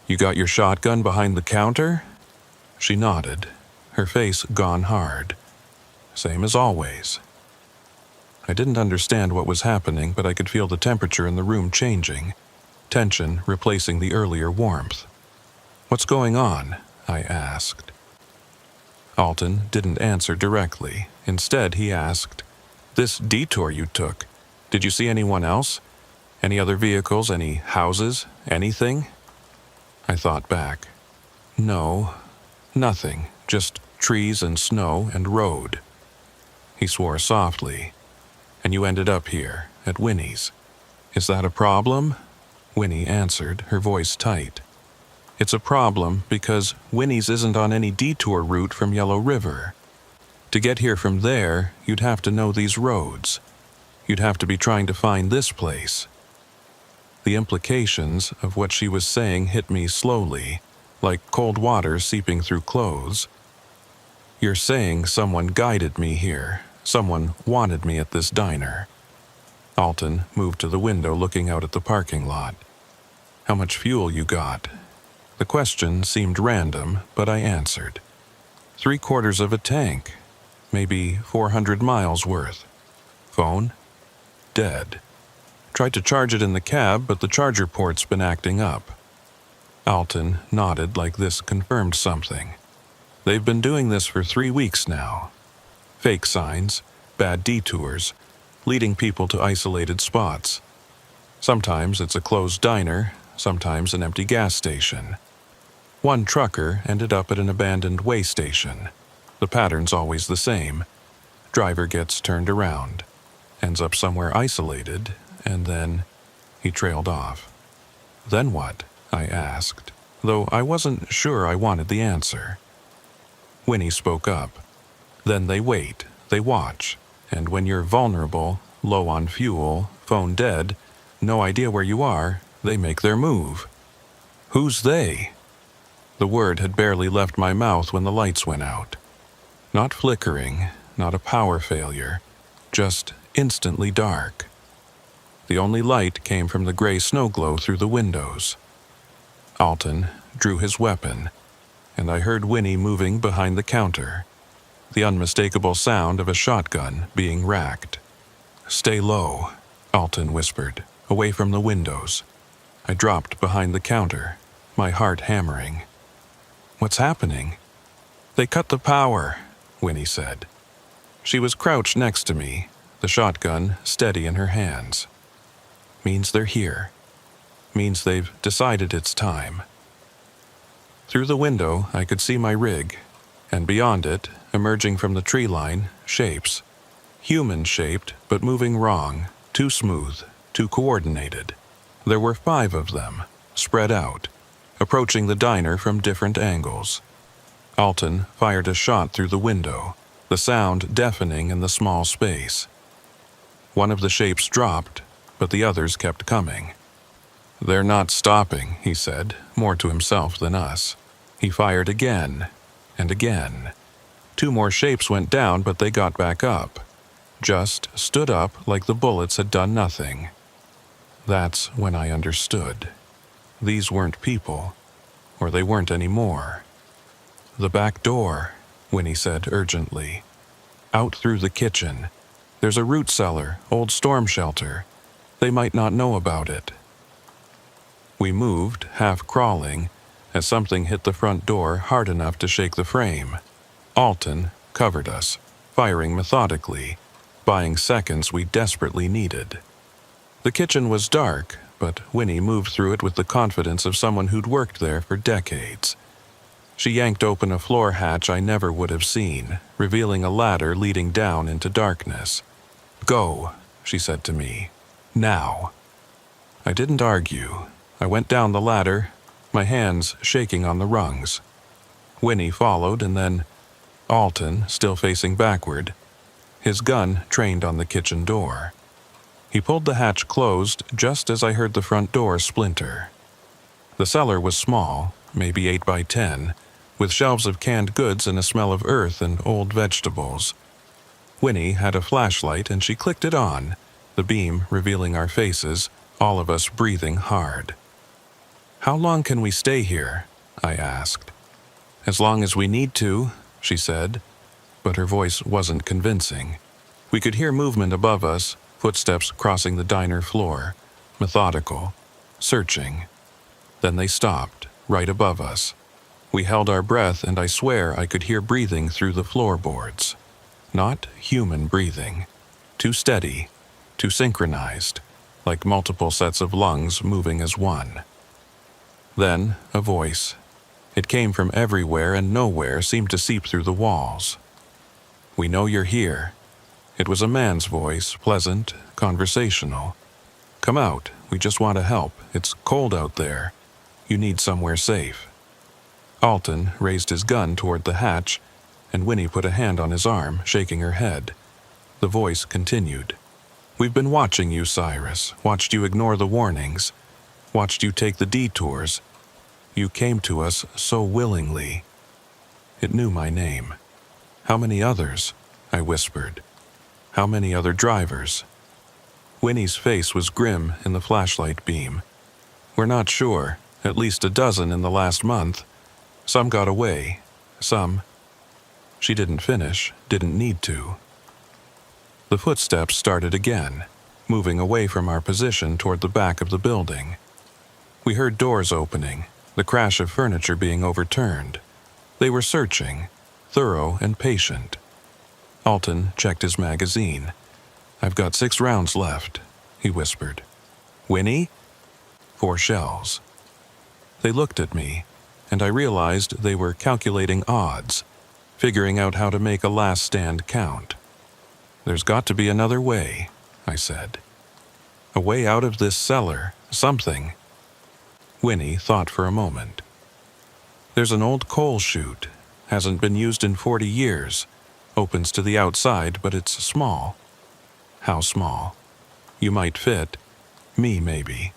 You got your shotgun behind the counter? She nodded, her face gone hard. Same as always. I didn't understand what was happening, but I could feel the temperature in the room changing, tension replacing the earlier warmth. What's going on? I asked. Alton didn't answer directly. Instead, he asked, This detour you took, did you see anyone else? Any other vehicles, any houses, anything? I thought back. No, nothing, just trees and snow and road. He swore softly. And you ended up here, at Winnie's. Is that a problem? Winnie answered, her voice tight. It's a problem because Winnie's isn't on any detour route from Yellow River. To get here from there, you'd have to know these roads. You'd have to be trying to find this place. The implications of what she was saying hit me slowly, like cold water seeping through clothes. You're saying someone guided me here. Someone wanted me at this diner. Alton moved to the window looking out at the parking lot. How much fuel you got? The question seemed random, but I answered. 3/4 of a tank. Maybe 400 miles worth. Phone? Dead. Tried to charge it in the cab, but the charger port's been acting up. Alton nodded like this confirmed something. They've been doing this for 3 weeks now. Fake signs, bad detours, leading people to isolated spots. Sometimes it's a closed diner, sometimes an empty gas station. One trucker ended up at an abandoned way station. The pattern's always the same. Driver gets turned around, ends up somewhere isolated, and then he trailed off. Then what? I asked, though I wasn't sure I wanted the answer. Winnie spoke up. Then they wait, they watch, and when you're vulnerable, low on fuel, phone dead, no idea where you are, they make their move. Who's they? The word had barely left my mouth when the lights went out. Not flickering, not a power failure, just instantly dark. The only light came from the gray snow glow through the windows. Alton drew his weapon, and I heard Winnie moving behind the counter. The unmistakable sound of a shotgun being racked. Stay low, Alton whispered, away from the windows. I dropped behind the counter, my heart hammering. What's happening? They cut the power, Winnie said. She was crouched next to me, the shotgun steady in her hands. Means they're here. Means they've decided it's time. Through the window, I could see my rig, and beyond it, emerging from the tree line, shapes. Human-shaped, but moving wrong, too smooth, too coordinated. There were 5 of them, spread out, approaching the diner from different angles. Alton fired a shot through the window, the sound deafening in the small space. One of the shapes dropped, but the others kept coming. They're not stopping, he said, more to himself than us. He fired again, and again. 2 more shapes went down, but they got back up. Just stood up like the bullets had done nothing. That's when I understood. These weren't people. or they weren't anymore. "The back door," Winnie said urgently. "Out through the kitchen. There's a root cellar, old storm shelter. They might not know about it." We moved, half crawling, as something hit the front door hard enough to shake the frame. Alton covered us, firing methodically, buying seconds we desperately needed. The kitchen was dark, but Winnie moved through it with the confidence of someone who'd worked there for decades. She yanked open a floor hatch I never would have seen, revealing a ladder leading down into darkness. "Go," she said to me. "Now." I didn't argue. I went down the ladder, my hands shaking on the rungs. Winnie followed, and then Alton, still facing backward, his gun trained on the kitchen door. He pulled the hatch closed just as I heard the front door splinter. The cellar was small, maybe 8 by 10, with shelves of canned goods and a smell of earth and old vegetables. Winnie had a flashlight and she clicked it on, the beam revealing our faces, all of us breathing hard. "How long can we stay here?" I asked. "As long as we need to," she said, but her voice wasn't convincing. We could hear movement above us, footsteps crossing the diner floor, methodical, searching. Then they stopped, right above us. We held our breath, and I swear I could hear breathing through the floorboards. Not human breathing. Too steady, too synchronized, like multiple sets of lungs moving as one. Then a voice. It came from everywhere and nowhere seemed to seep through the walls. "We know you're here." It was a man's voice, pleasant, conversational. "Come out, we just want to help. It's cold out there. You need somewhere safe." Alton raised his gun toward the hatch, and Winnie put a hand on his arm, shaking her head. The voice continued. "We've been watching you, Cyrus, watched you ignore the warnings, watched you take the detours. You came to us so willingly." It knew my name. "How many others?" I whispered. "How many other drivers?" Winnie's face was grim in the flashlight beam. "We're not sure. At least a dozen in the last month. Some got away. Some—" She didn't finish, didn't need to. The footsteps started again, moving away from our position toward the back of the building. We heard doors opening, the crash of furniture being overturned. They were searching, thorough and patient. Alton checked his magazine. "I've got 6 rounds left," he whispered. "Winnie?" 4 shells. They looked at me, and I realized they were calculating odds, figuring out how to make a last stand count. "There's got to be another way," I said. "A way out of this cellar, something." Winnie thought for a moment. "There's an old coal chute. Hasn't been used in 40 years. Opens to the outside, but it's small." "How small?" "You might fit. Me, maybe.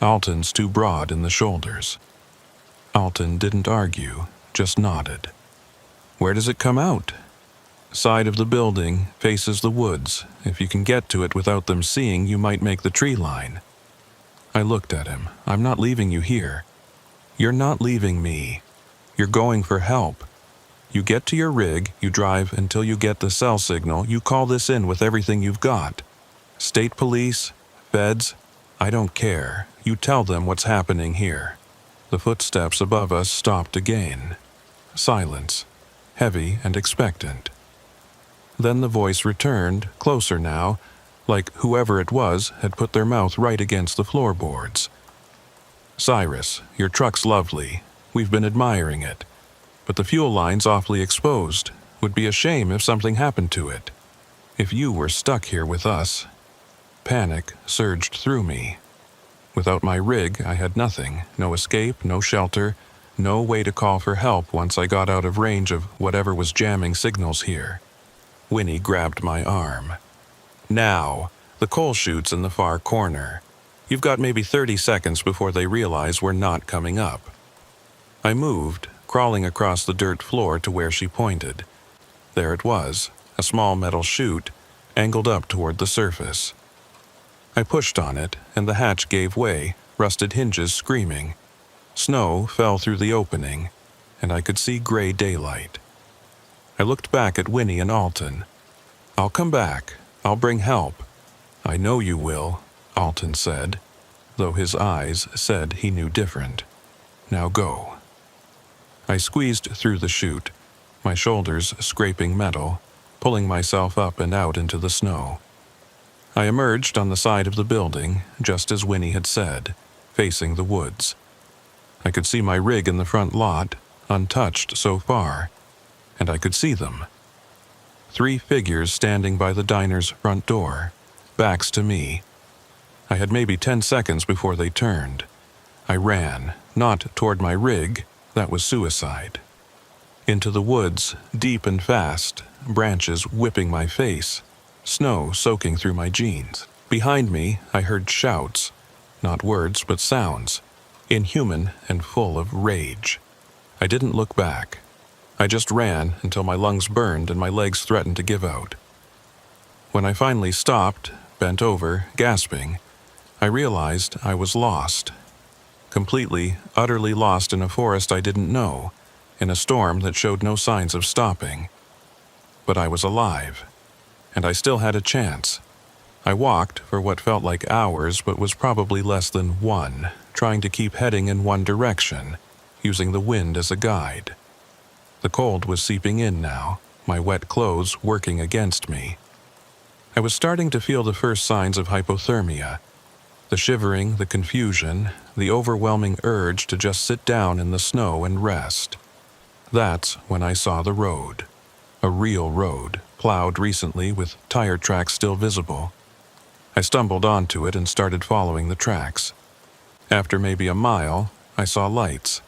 Alton's too broad in the shoulders." Alton didn't argue, just nodded. "Where does it come out?" "Side of the building, faces the woods. If you can get to it without them seeing, you might make the tree line." I looked at him. "I'm not leaving you here." "You're not leaving me. You're going for help. You get to your rig, you drive until you get the cell signal, you call this in with everything you've got. State police, feds, I don't care. You tell them what's happening here." The footsteps above us stopped again. Silence, heavy and expectant. Then the voice returned, closer now, like whoever it was had put their mouth right against the floorboards. "Cyrus, your truck's lovely. We've been admiring it. But the fuel line's awfully exposed. Would be a shame if something happened to it. If you were stuck here with us." Panic surged through me. Without my rig, I had nothing. No escape, no shelter, no way to call for help once I got out of range of whatever was jamming signals here. Winnie grabbed my arm. "Now, the coal chute's in the far corner. You've got maybe 30 seconds before they realize we're not coming up." I moved, crawling across the dirt floor to where she pointed. There it was, a small metal chute, angled up toward the surface. I pushed on it, and the hatch gave way, rusted hinges screaming. Snow fell through the opening, and I could see gray daylight. I looked back at Winnie and Alton. "I'll come back. I'll bring help." "I know you will," Alton said, though his eyes said he knew different. "Now go." I squeezed through the chute, my shoulders scraping metal, pulling myself up and out into the snow. I emerged on the side of the building, just as Winnie had said, facing the woods. I could see my rig in the front lot, untouched so far, and I could see them. 3 figures standing by the diner's front door, backs to me. I had maybe 10 seconds before they turned. I ran, not toward my rig, that was suicide. Into the woods, deep and fast, branches whipping my face, snow soaking through my jeans. Behind me, I heard shouts, not words but sounds, inhuman and full of rage. I didn't look back. I just ran until my lungs burned and my legs threatened to give out. When I finally stopped, bent over, gasping, I realized I was lost. Completely, utterly lost in a forest I didn't know, in a storm that showed no signs of stopping. But I was alive, and I still had a chance. I walked for what felt like hours but was probably less than 1, trying to keep heading in one direction, using the wind as a guide. The cold was seeping in now, my wet clothes working against me. I was starting to feel the first signs of hypothermia. The shivering, the confusion, the overwhelming urge to just sit down in the snow and rest. That's when I saw the road. A real road, plowed recently with tire tracks still visible. I stumbled onto it and started following the tracks. After maybe a mile, I saw lights.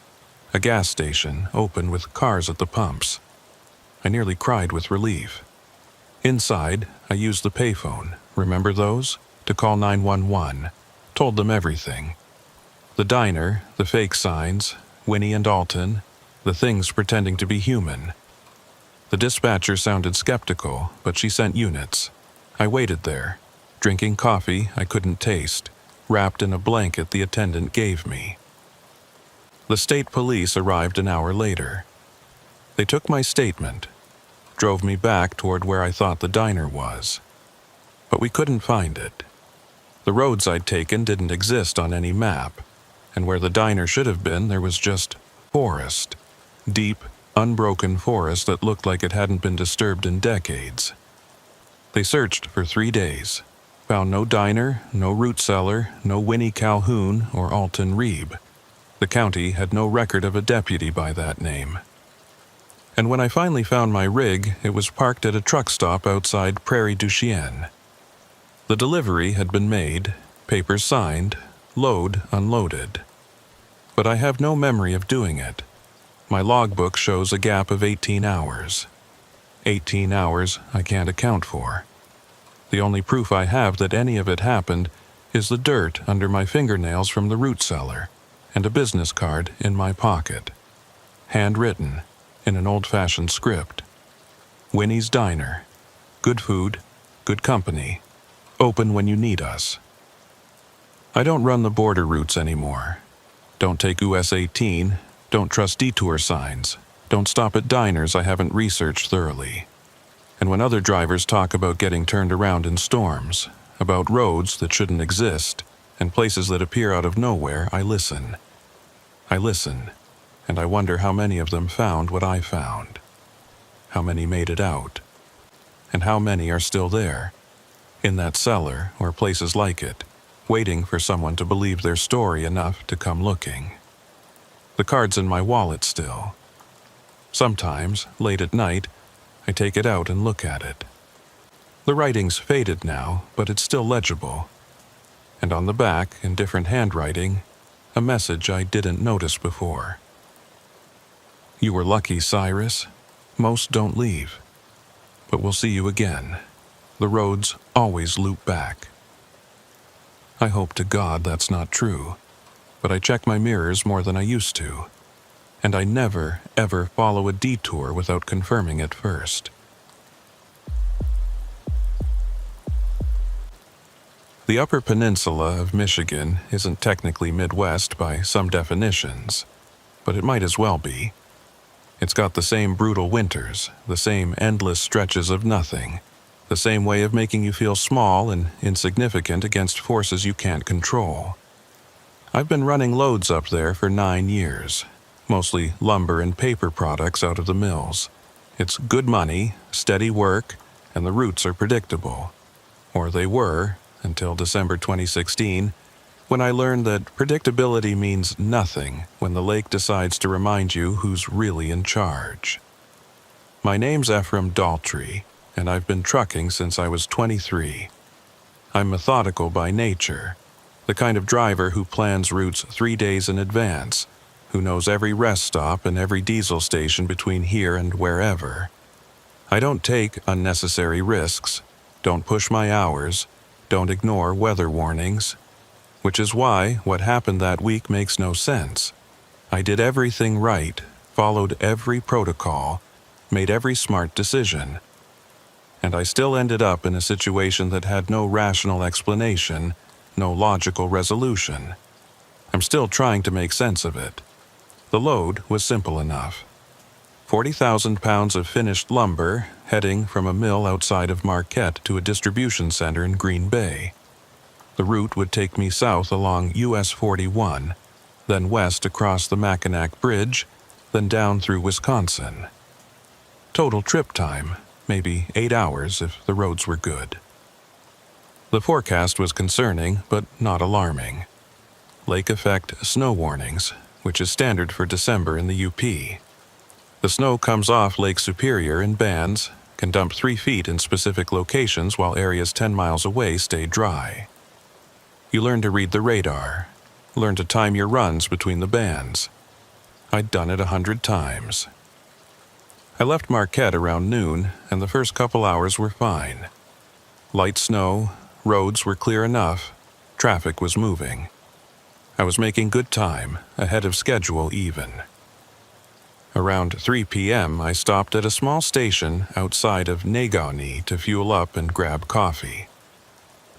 A gas station open with cars at the pumps. I nearly cried with relief. Inside, I used the payphone, remember those? To call 911. Told them everything. The diner, the fake signs, Winnie and Alton, the things pretending to be human. The dispatcher sounded skeptical, but she sent units. I waited there, drinking coffee I couldn't taste, wrapped in a blanket the attendant gave me. The state police arrived an hour later. They took my statement, drove me back toward where I thought the diner was. But we couldn't find it. The roads I'd taken didn't exist on any map, and where the diner should have been there was just forest. Deep, unbroken forest that looked like it hadn't been disturbed in decades. They searched for 3 days, found no diner, no root cellar, no Winnie Calhoun or Alton Reeb. The county had no record of a deputy by that name. And when I finally found my rig, it was parked at a truck stop outside Prairie du Chien. The delivery had been made, papers signed, load unloaded. But I have no memory of doing it. My logbook shows a gap of 18 hours. 18 hours I can't account for. The only proof I have that any of it happened is the dirt under my fingernails from the root cellar, and a business card in my pocket. Handwritten, in an old-fashioned script. Winnie's Diner. Good food, good company. Open when you need us. I don't run the border routes anymore. Don't take US 18, don't trust detour signs, don't stop at diners I haven't researched thoroughly. And when other drivers talk about getting turned around in storms, about roads that shouldn't exist, and places that appear out of nowhere, I listen. I listen, and I wonder how many of them found what I found. How many made it out? And how many are still there, in that cellar or places like it, waiting for someone to believe their story enough to come looking. The card's in my wallet still. Sometimes, late at night, I take it out and look at it. The writing's faded now, but it's still legible. And on the back, in different handwriting, a message I didn't notice before. You were lucky, Cyrus. Most don't leave. But we'll see you again. The roads always loop back. I hope to God that's not true, but I check my mirrors more than I used to, and I never, ever follow a detour without confirming it first. The Upper Peninsula of Michigan isn't technically Midwest by some definitions, but it might as well be. It's got the same brutal winters, the same endless stretches of nothing, the same way of making you feel small and insignificant against forces you can't control. I've been running loads up there for 9 years, mostly lumber and paper products out of the mills. It's good money, steady work, and the routes are predictable. Or they were, until December 2016, when I learned that predictability means nothing when the lake decides to remind you who's really in charge. My name's Ephraim Daltrey, and I've been trucking since I was 23. I'm methodical by nature, the kind of driver who plans routes 3 days in advance, who knows every rest stop and every diesel station between here and wherever. I don't take unnecessary risks, don't push my hours, don't ignore weather warnings, which is why what happened that week makes no sense. I did everything right, followed every protocol, made every smart decision. And I still ended up in a situation that had no rational explanation, no logical resolution. I'm still trying to make sense of it. The load was simple enough. 40,000 pounds of finished lumber heading from a mill outside of Marquette to a distribution center in Green Bay. The route would take me south along US 41, then west across the Mackinac Bridge, then down through Wisconsin. Total trip time, maybe 8 hours if the roads were good. The forecast was concerning, but not alarming. Lake effect snow warnings, which is standard for December in the UP. The snow comes off Lake Superior in bands, can dump 3 feet in specific locations while areas 10 miles away stay dry. You learn to read the radar, learn to time your runs between the bands. I'd done it 100 times. I left Marquette around noon, and the first couple hours were fine. Light snow, roads were clear enough, traffic was moving. I was making good time, ahead of schedule even. Around 3 p.m., I stopped at a small station outside of Negaunee to fuel up and grab coffee.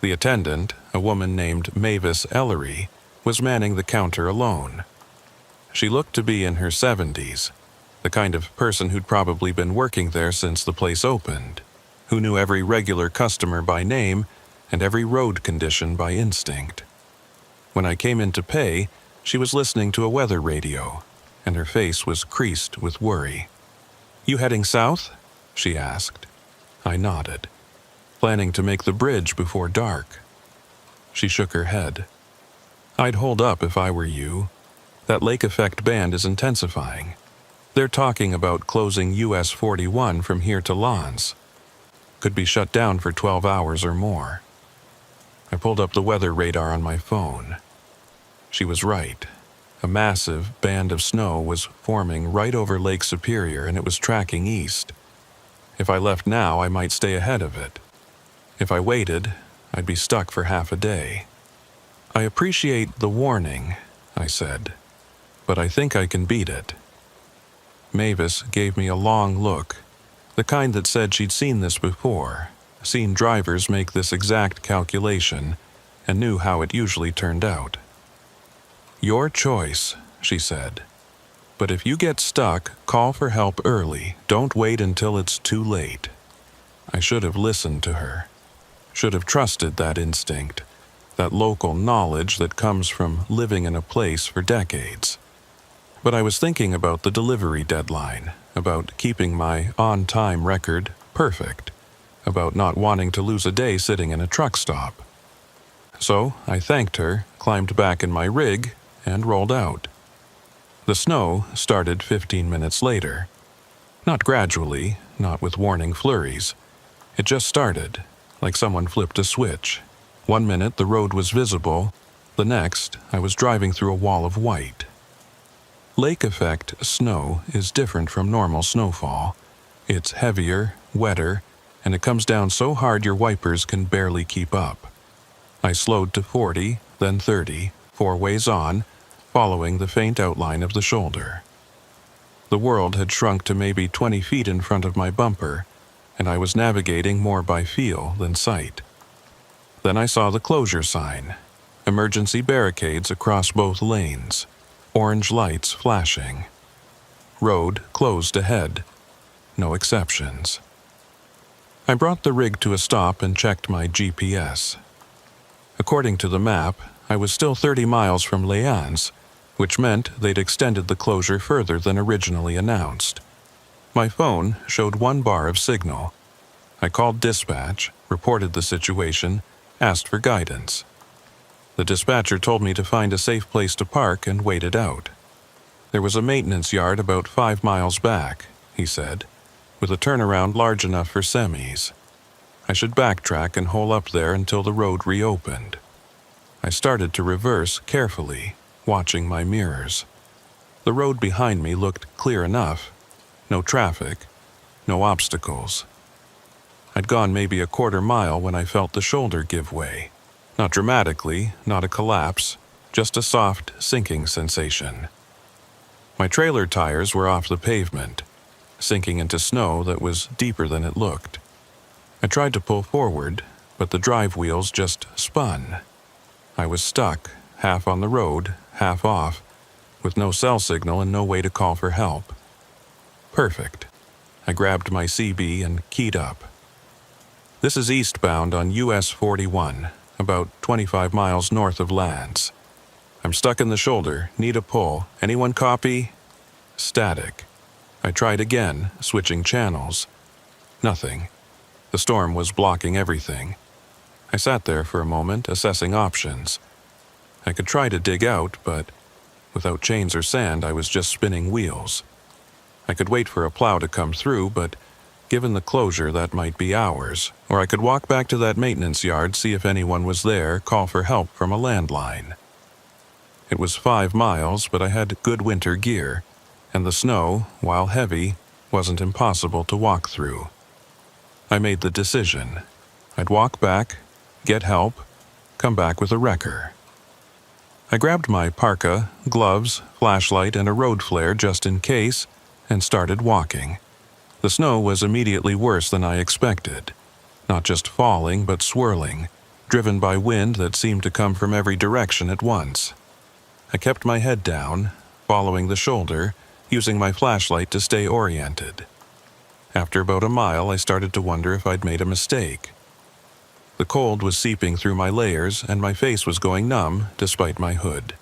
The attendant, a woman named Mavis Ellery, was manning the counter alone. She looked to be in her 70s, the kind of person who'd probably been working there since the place opened, who knew every regular customer by name and every road condition by instinct. When I came in to pay, she was listening to a weather radio, and her face was creased with worry. "You heading south?" she asked. I nodded. "Planning to make the bridge before dark." She shook her head. "I'd hold up if I were you. That lake effect band is intensifying. They're talking about closing US 41 from here to Lens. Could be shut down for 12 hours or more." I pulled up the weather radar on my phone. She was right. A massive band of snow was forming right over Lake Superior, and it was tracking east. If I left now, I might stay ahead of it. If I waited, I'd be stuck for half a day. "I appreciate the warning," I said, "but I think I can beat it." Mavis gave me a long look, the kind that said she'd seen this before, seen drivers make this exact calculation, and knew how it usually turned out. "Your choice," she said. "But if you get stuck, call for help early. Don't wait until it's too late." I should have listened to her. Should have trusted that instinct, that local knowledge that comes from living in a place for decades. But I was thinking about the delivery deadline, about keeping my on-time record perfect, about not wanting to lose a day sitting in a truck stop. So I thanked her, climbed back in my rig, and rolled out. The snow started 15 minutes later. Not gradually, not with warning flurries. It just started, like someone flipped a switch. 1 minute the road was visible, the next I was driving through a wall of white. Lake effect snow is different from normal snowfall. It's heavier, wetter, and it comes down so hard your wipers can barely keep up. I slowed to 40, then 30, 4 ways on, following the faint outline of the shoulder. The world had shrunk to maybe 20 feet in front of my bumper, and I was navigating more by feel than sight. Then I saw the closure sign. Emergency barricades across both lanes. Orange lights flashing. Road closed ahead. No exceptions. I brought the rig to a stop and checked my GPS. According to the map, I was still 30 miles from Léans, which meant they'd extended the closure further than originally announced. My phone showed 1 bar of signal. I called dispatch, reported the situation, asked for guidance. The dispatcher told me to find a safe place to park and wait it out. There was a maintenance yard about 5 miles back, he said, with a turnaround large enough for semis. I should backtrack and hole up there until the road reopened. I started to reverse carefully, watching my mirrors. The road behind me looked clear enough. No traffic, no obstacles. I'd gone maybe a quarter mile when I felt the shoulder give way. Not dramatically, not a collapse, just a soft sinking sensation. My trailer tires were off the pavement, sinking into snow that was deeper than it looked. I tried to pull forward, but the drive wheels just spun. I was stuck, half on the road, half off, with no cell signal and no way to call for help. Perfect. I grabbed my CB and keyed up. This is eastbound on US 41, about 25 miles north of Lance. I'm stuck in the shoulder, need a pull. Anyone copy? Static. I tried again, switching channels. Nothing. The storm was blocking everything. I sat there for a moment, assessing options. I could try to dig out, but without chains or sand, I was just spinning wheels. I could wait for a plow to come through, but given the closure, that might be hours. Or I could walk back to that maintenance yard, see if anyone was there, call for help from a landline. It was 5 miles, but I had good winter gear, and the snow, while heavy, wasn't impossible to walk through. I made the decision. I'd walk back, get help, come back with a wrecker. I grabbed my parka, gloves, flashlight, and a road flare just in case, and started walking. The snow was immediately worse than I expected. Not just falling, but swirling, driven by wind that seemed to come from every direction at once. I kept my head down, following the shoulder, using my flashlight to stay oriented. After about a mile, I started to wonder if I'd made a mistake. The cold was seeping through my layers, and my face was going numb despite my hood.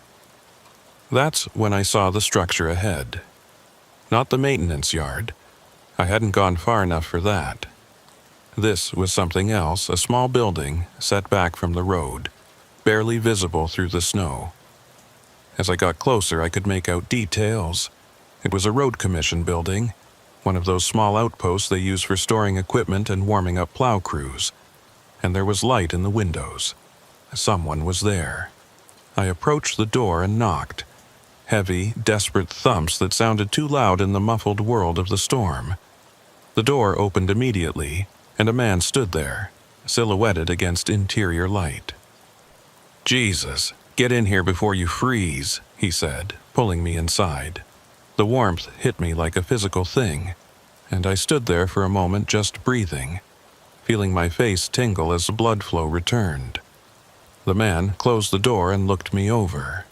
That's when I saw the structure ahead. Not the maintenance yard. I hadn't gone far enough for that. This was something else, a small building set back from the road, barely visible through the snow. As I got closer, I could make out details. It was a road commission building, one of those small outposts they use for storing equipment and warming up plow crews. And there was light in the windows. Someone was there. I approached the door and knocked. Heavy, desperate thumps that sounded too loud in the muffled world of the storm. The door opened immediately, and a man stood there, silhouetted against interior light. "Jesus, get in here before you freeze," he said, pulling me inside. The warmth hit me like a physical thing, and I stood there for a moment just breathing, feeling my face tingle as the blood flow returned. The man closed the door and looked me over.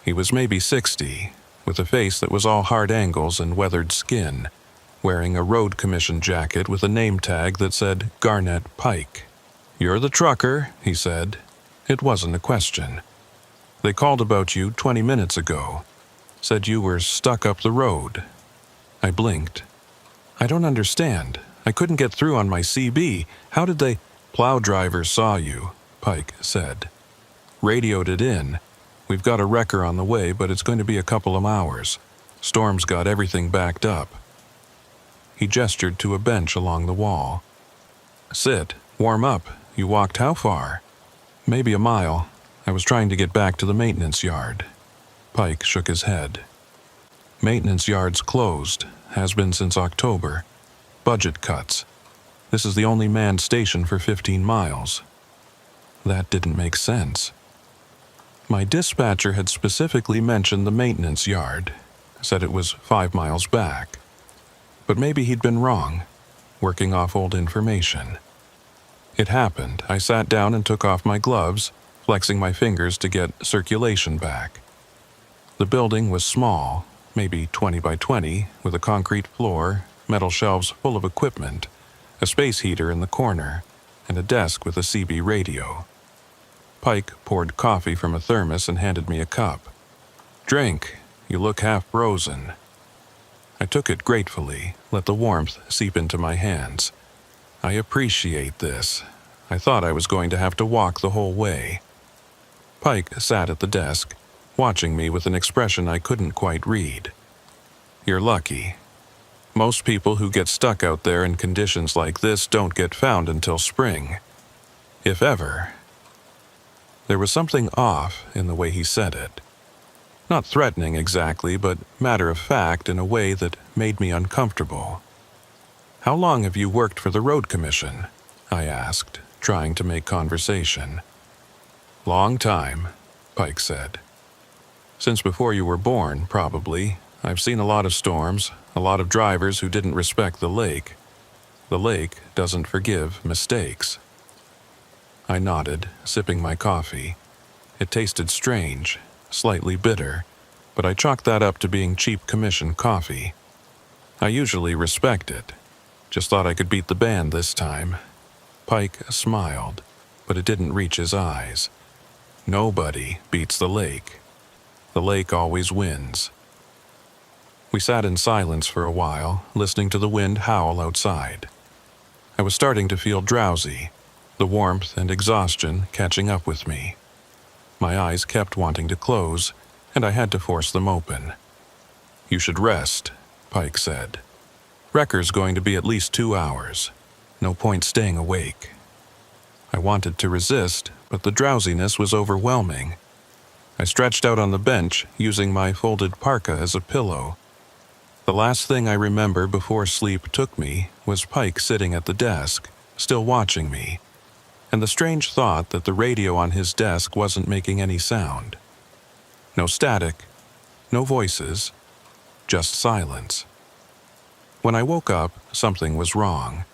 He was maybe 60, with a face that was all hard angles and weathered skin, wearing a road commission jacket with a name tag that said Garnett Pike. "You're the trucker," he said. It wasn't a question. "They called about you 20 minutes ago. Said you were stuck up the road." I blinked. "I don't understand. I couldn't get through on my CB. How did they—" "Plow driver saw you," Pike said. "Radioed it in. We've got a wrecker on the way, but it's going to be a couple of hours. Storm's got everything backed up." He gestured to a bench along the wall. "Sit, warm up. You walked how far?" "Maybe a mile. I was trying to get back to the maintenance yard." Pike shook his head. "Maintenance yard's closed. Has been since October. Budget cuts. This is the only manned station for 15 miles. That didn't make sense. My dispatcher had specifically mentioned the maintenance yard, said it was 5 miles back. But maybe he'd been wrong, working off old information. It happened. I sat down and took off my gloves, flexing my fingers to get circulation back. The building was small, maybe 20 by 20, with a concrete floor, metal shelves full of equipment, a space heater in the corner, and a desk with a CB radio. Pike poured coffee from a thermos and handed me a cup. "Drink. You look half frozen." I took it gratefully, let the warmth seep into my hands. "I appreciate this. I thought I was going to have to walk the whole way." Pike sat at the desk, watching me with an expression I couldn't quite read. "You're lucky. Most people who get stuck out there in conditions like this don't get found until spring. If ever." There was something off in the way he said it. Not threatening exactly, but matter-of-fact in a way that made me uncomfortable. "How long have you worked for the road commission?" I asked, trying to make conversation. "Long time," Pike said. "Since before you were born, probably. I've seen a lot of storms, a lot of drivers who didn't respect the lake. The lake doesn't forgive mistakes." I nodded, sipping my coffee. It tasted strange, slightly bitter, but I chalked that up to being cheap commission coffee. I usually respect it. Just thought I could beat the band this time. Pike smiled, but it didn't reach his eyes. "Nobody beats the lake. The lake always wins." We sat in silence for a while, listening to the wind howl outside. I was starting to feel drowsy, the warmth and exhaustion catching up with me. My eyes kept wanting to close, and I had to force them open. "You should rest," Pike said. "Wrecker's going to be at least 2 hours. No point staying awake." I wanted to resist, but the drowsiness was overwhelming. I stretched out on the bench, using my folded parka as a pillow. The last thing I remember before sleep took me was Pike sitting at the desk, still watching me, and the strange thought that the radio on his desk wasn't making any sound. No static, no voices, just silence. When I woke up, something was wrong.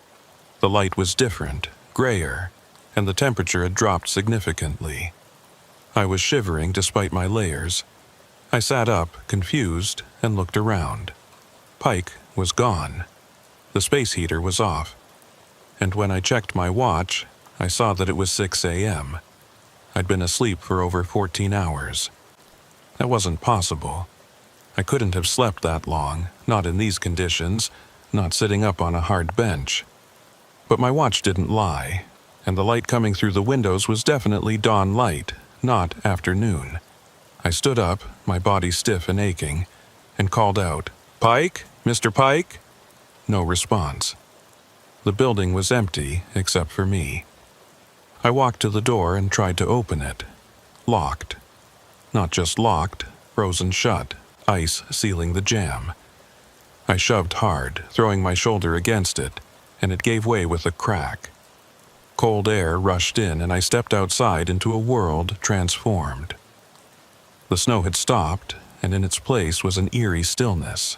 The light was different, grayer, and the temperature had dropped significantly. I was shivering despite my layers. I sat up, confused, and looked around. Pike was gone. The space heater was off. And when I checked my watch, I saw that it was 6 a.m. I'd been asleep for over 14 hours. That wasn't possible. I couldn't have slept that long, not in these conditions, not sitting up on a hard bench. But my watch didn't lie, and the light coming through the windows was definitely dawn light, not afternoon. I stood up, my body stiff and aching, and called out, "Pike? Mr. Pike?" No response. The building was empty except for me. I walked to the door and tried to open it. Locked. Not just locked, frozen shut, ice sealing the jamb. I shoved hard, throwing my shoulder against it, and it gave way with a crack. Cold air rushed in, and I stepped outside into a world transformed. The snow had stopped, and in its place was an eerie stillness.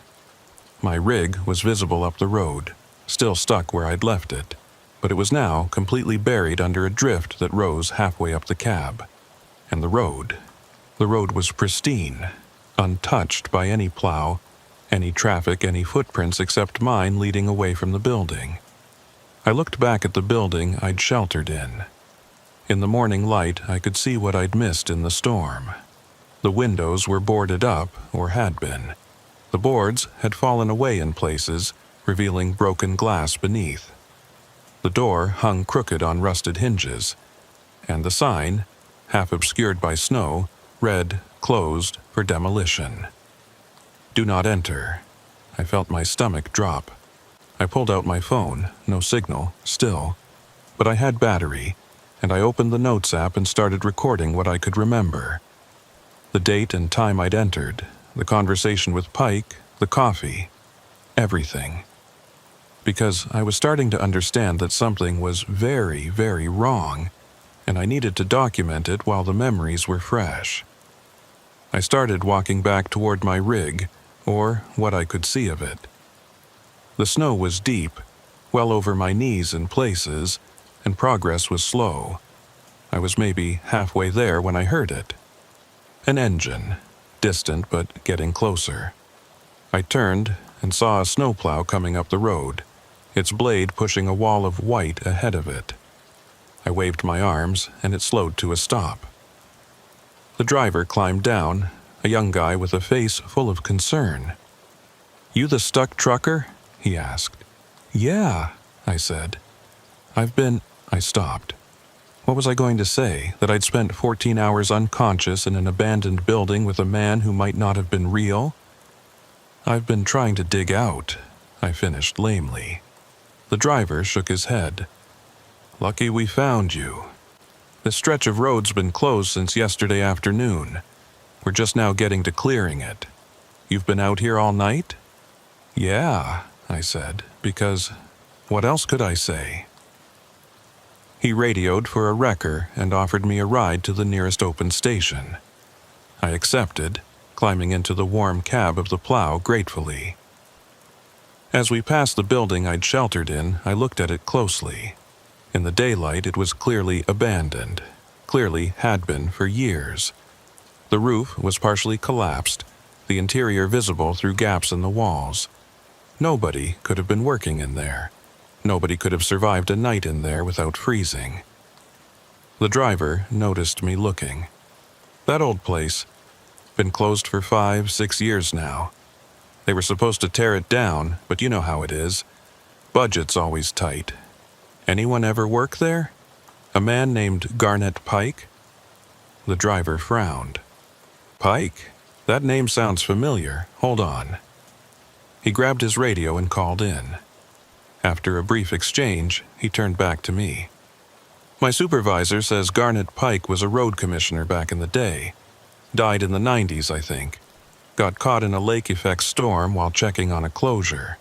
My rig was visible up the road, still stuck where I'd left it, but it was now completely buried under a drift that rose halfway up the cab. And the road was pristine, untouched by any plow, any traffic, any footprints except mine leading away from the building. I looked back at the building I'd sheltered in. In the morning light, I could see what I'd missed in the storm. The windows were boarded up, or had been. The boards had fallen away in places, revealing broken glass beneath. The door hung crooked on rusted hinges, and the sign, half obscured by snow, read, "Closed for demolition." "Do not enter." I felt my stomach drop. I pulled out my phone, no signal, still, but I had battery, and I opened the Notes app and started recording what I could remember. The date and time I'd entered, the conversation with Pike, the coffee, everything. Because I was starting to understand that something was very, very wrong, and I needed to document it while the memories were fresh. I started walking back toward my rig, or what I could see of it. The snow was deep, well over my knees in places, and progress was slow. I was maybe halfway there when I heard it. An engine, distant but getting closer. I turned and saw a snowplow coming up the road, its blade pushing a wall of white ahead of it. I waved my arms, and it slowed to a stop. The driver climbed down, a young guy with a face full of concern. "You the stuck trucker?" he asked. "Yeah," I said. I stopped. What was I going to say? That I'd spent 14 hours unconscious in an abandoned building with a man who might not have been real? "I've been trying to dig out," I finished lamely. The driver shook his head. "Lucky we found you. This stretch of road's been closed since yesterday afternoon. We're just now getting to clearing it. You've been out here all night?" "Yeah," I said, because what else could I say? He radioed for a wrecker and offered me a ride to the nearest open station. I accepted, climbing into the warm cab of the plow gratefully. As we passed the building I'd sheltered in, I looked at it closely. In the daylight, it was clearly abandoned, clearly had been for years. The roof was partially collapsed, the interior visible through gaps in the walls. Nobody could have been working in there. Nobody could have survived a night in there without freezing. The driver noticed me looking. "That old place. Been closed for 5-6 years now. They were supposed to tear it down, but you know how it is. Budget's always tight. Anyone ever work there? A man named Garnet Pike?" The driver frowned. "Pike? That name sounds familiar. Hold on." He grabbed his radio and called in. After a brief exchange, he turned back to me. "My supervisor says Garnet Pike was a road commissioner back in the day. Died in the 90s, I think. Got caught in a lake-effect storm while checking on a closure.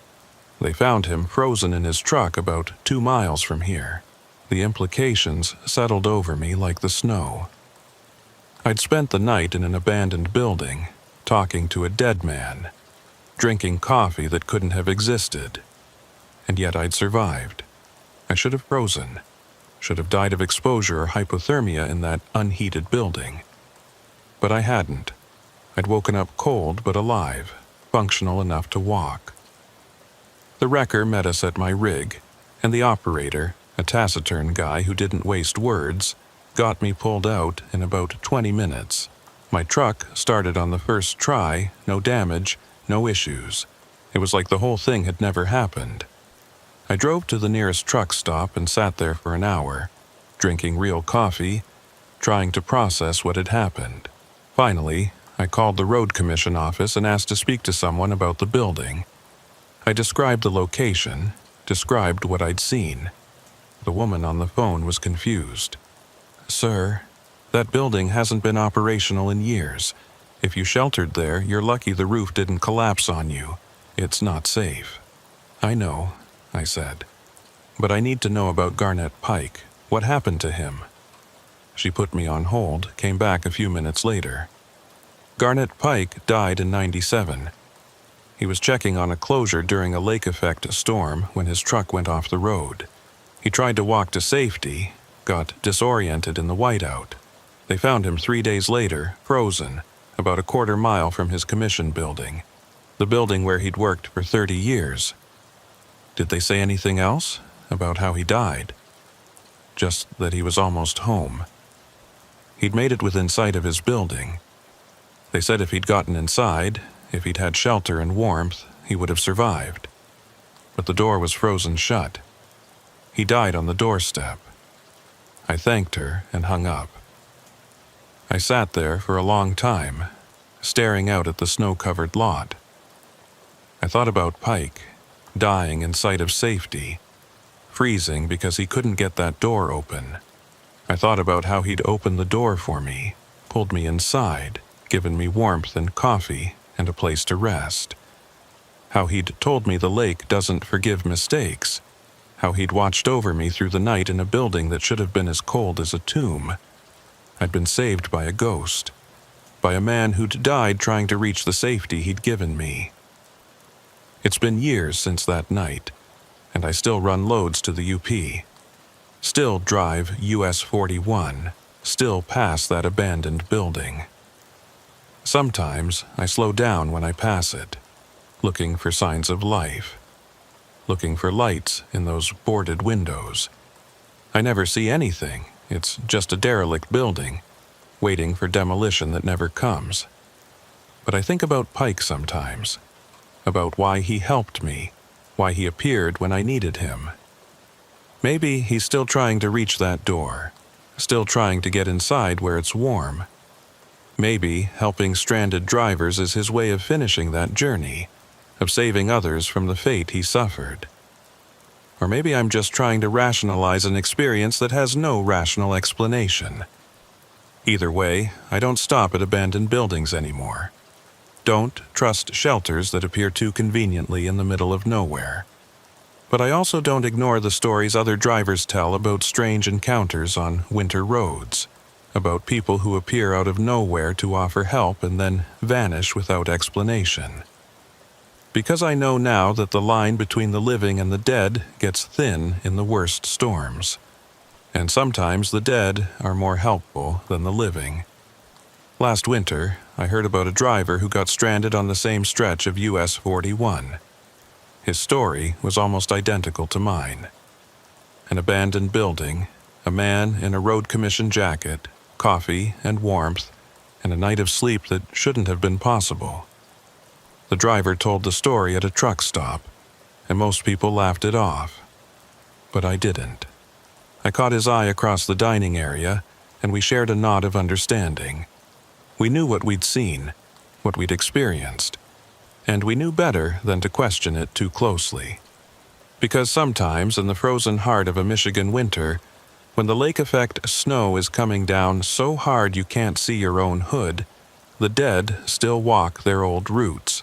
They found him frozen in his truck about 2 miles from here. The implications settled over me like the snow. I'd spent the night in an abandoned building, talking to a dead man, drinking coffee that couldn't have existed. And yet I'd survived. I should have frozen, should have died of exposure or hypothermia in that unheated building. But I hadn't. I'd woken up cold but alive, functional enough to walk. The wrecker met us at my rig, and the operator, a taciturn guy who didn't waste words, got me pulled out in about 20 minutes. My truck started on the first try, no damage, no issues. It was like the whole thing had never happened. I drove to the nearest truck stop and sat there for an hour, drinking real coffee, trying to process what had happened. Finally, I called the road commission office and asked to speak to someone about the building. I described the location, described what I'd seen. The woman on the phone was confused. "Sir, that building hasn't been operational in years. If you sheltered there, you're lucky the roof didn't collapse on you. It's not safe." "I know," I said. "But I need to know about Garnet Pike. What happened to him?" She put me on hold, came back a few minutes later. "Garnet Pike died in 97. He was checking on a closure during a lake-effect storm when his truck went off the road. He tried to walk to safety, got disoriented in the whiteout. They found him 3 days later, frozen, about a quarter mile from his commission building, the building where he'd worked for 30 years. Did they say anything else about how he died? Just that he was almost home. He'd made it within sight of his building. They said if he'd gotten inside, if he'd had shelter and warmth, he would have survived. But the door was frozen shut. He died on the doorstep." I thanked her and hung up. I sat there for a long time, staring out at the snow-covered lot. I thought about Pike, dying in sight of safety, freezing because he couldn't get that door open. I thought about how he'd opened the door for me, pulled me inside, given me warmth and coffee and a place to rest. How he'd told me the lake doesn't forgive mistakes. How he'd watched over me through the night in a building that should have been as cold as a tomb. I'd been saved by a ghost, by a man who'd died trying to reach the safety he'd given me. It's been years since that night, and I still run loads to the UP. Still drive US 41, still pass that abandoned building. Sometimes I slow down when I pass it, looking for signs of life, looking for lights in those boarded windows. I never see anything, it's just a derelict building, waiting for demolition that never comes. But I think about Pike sometimes, about why he helped me, why he appeared when I needed him. Maybe he's still trying to reach that door, still trying to get inside where it's warm. Maybe helping stranded drivers is his way of finishing that journey, of saving others from the fate he suffered. Or maybe I'm just trying to rationalize an experience that has no rational explanation. Either way, I don't stop at abandoned buildings anymore. Don't trust shelters that appear too conveniently in the middle of nowhere. But I also don't ignore the stories other drivers tell about strange encounters on winter roads, about people who appear out of nowhere to offer help and then vanish without explanation. Because I know now that the line between the living and the dead gets thin in the worst storms. And sometimes the dead are more helpful than the living. Last winter, I heard about a driver who got stranded on the same stretch of US 41. His story was almost identical to mine. An abandoned building, a man in a road commission jacket, coffee and warmth, and a night of sleep that shouldn't have been possible. The driver told the story at a truck stop, and most people laughed it off. But I didn't. I caught his eye across the dining area, and we shared a nod of understanding. We knew what we'd seen, what we'd experienced, and we knew better than to question it too closely. Because sometimes in the frozen heart of a Michigan winter, when the lake effect snow is coming down so hard you can't see your own hood, the dead still walk their old routes,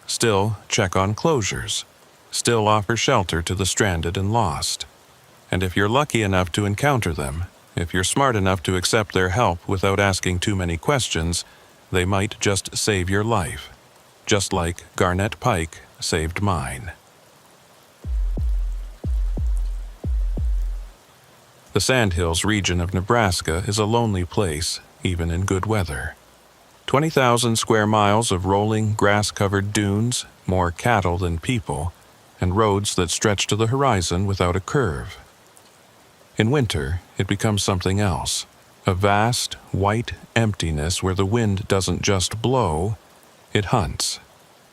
still check on closures, still offer shelter to the stranded and lost. And if you're lucky enough to encounter them, if you're smart enough to accept their help without asking too many questions, they might just save your life, just like Garnett Pike saved mine. The Sandhills region of Nebraska is a lonely place, even in good weather. 20,000 square miles of rolling, grass-covered dunes, more cattle than people, and roads that stretch to the horizon without a curve. In winter, it becomes something else, a vast, white emptiness where the wind doesn't just blow, it hunts.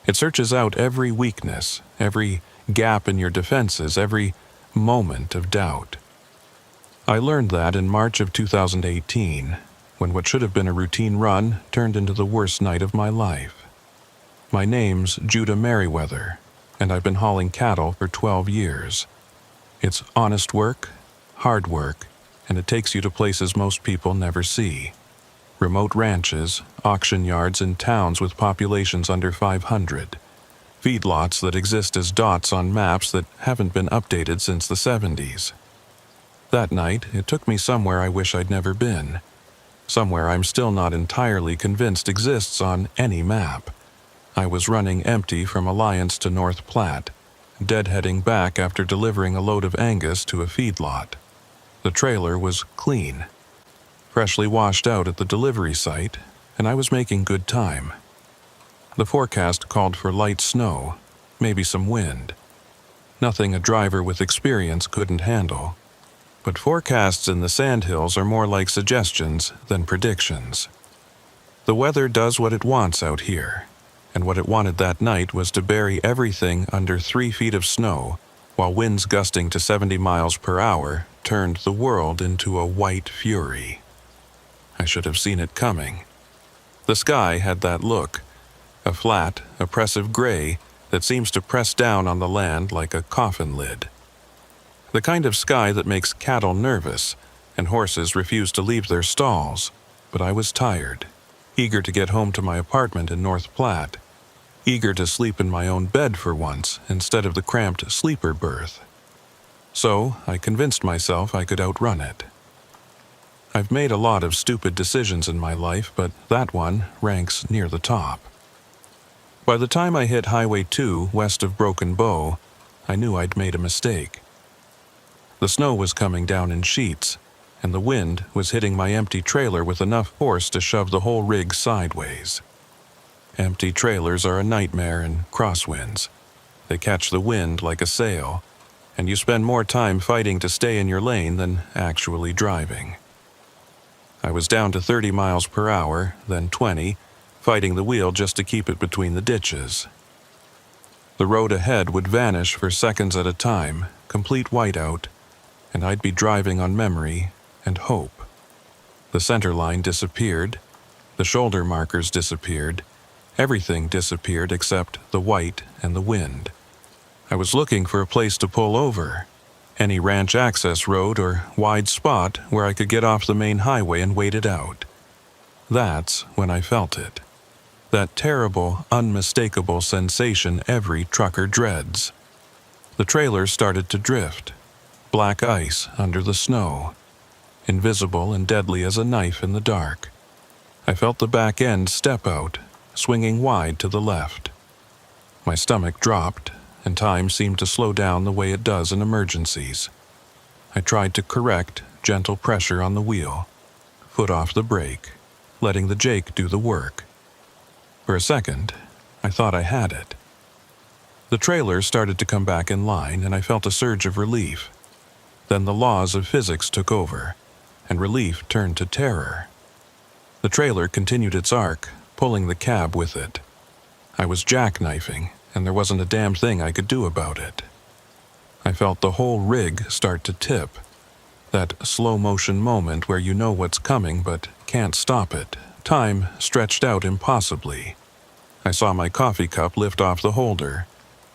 It searches out every weakness, every gap in your defenses, every moment of doubt. I learned that in March of 2018, when what should have been a routine run turned into the worst night of my life. My name's Judah Merriweather, and I've been hauling cattle for 12 years. It's honest work, hard work, and it takes you to places most people never see. Remote ranches, auction yards in towns with populations under 500. Feedlots that exist as dots on maps that haven't been updated since the 70s. That night, it took me somewhere I wish I'd never been. Somewhere I'm still not entirely convinced exists on any map. I was running empty from Alliance to North Platte, deadheading back after delivering a load of Angus to a feedlot. The trailer was clean, freshly washed out at the delivery site, and I was making good time. The forecast called for light snow, maybe some wind. Nothing a driver with experience couldn't handle. But forecasts in the Sandhills are more like suggestions than predictions. The weather does what it wants out here, and what it wanted that night was to bury everything under 3 feet of snow, while winds gusting to 70 miles per hour turned the world into a white fury. I should have seen it coming. The sky had that look, a flat, oppressive gray that seems to press down on the land like a coffin lid. The kind of sky that makes cattle nervous, and horses refuse to leave their stalls. But I was tired, eager to get home to my apartment in North Platte, eager to sleep in my own bed for once instead of the cramped sleeper berth. So I convinced myself I could outrun it. I've made a lot of stupid decisions in my life, but that one ranks near the top. By the time I hit Highway 2 west of Broken Bow, I knew I'd made a mistake. The snow was coming down in sheets, and the wind was hitting my empty trailer with enough force to shove the whole rig sideways. Empty trailers are a nightmare in crosswinds. They catch the wind like a sail, and you spend more time fighting to stay in your lane than actually driving. I was down to 30 miles per hour, then 20, fighting the wheel just to keep it between the ditches. The road ahead would vanish for seconds at a time, complete whiteout, and I'd be driving on memory and hope. The center line disappeared, the shoulder markers disappeared, everything disappeared except the white and the wind. I was looking for a place to pull over, any ranch access road or wide spot where I could get off the main highway and wait it out. That's when I felt it. That terrible, unmistakable sensation every trucker dreads. The trailer started to drift. Black ice under the snow. Invisible and deadly as a knife in the dark. I felt the back end step out, swinging wide to the left. My stomach dropped, and time seemed to slow down the way it does in emergencies. I tried to correct gentle pressure on the wheel, foot off the brake, letting the Jake do the work. For a second, I thought I had it. The trailer started to come back in line, and I felt a surge of relief. Then the laws of physics took over, and relief turned to terror. The trailer continued its arc, pulling the cab with it. I was jackknifing, and there wasn't a damn thing I could do about it. I felt the whole rig start to tip. That slow-motion moment where you know what's coming but can't stop it. Time stretched out impossibly. I saw my coffee cup lift off the holder,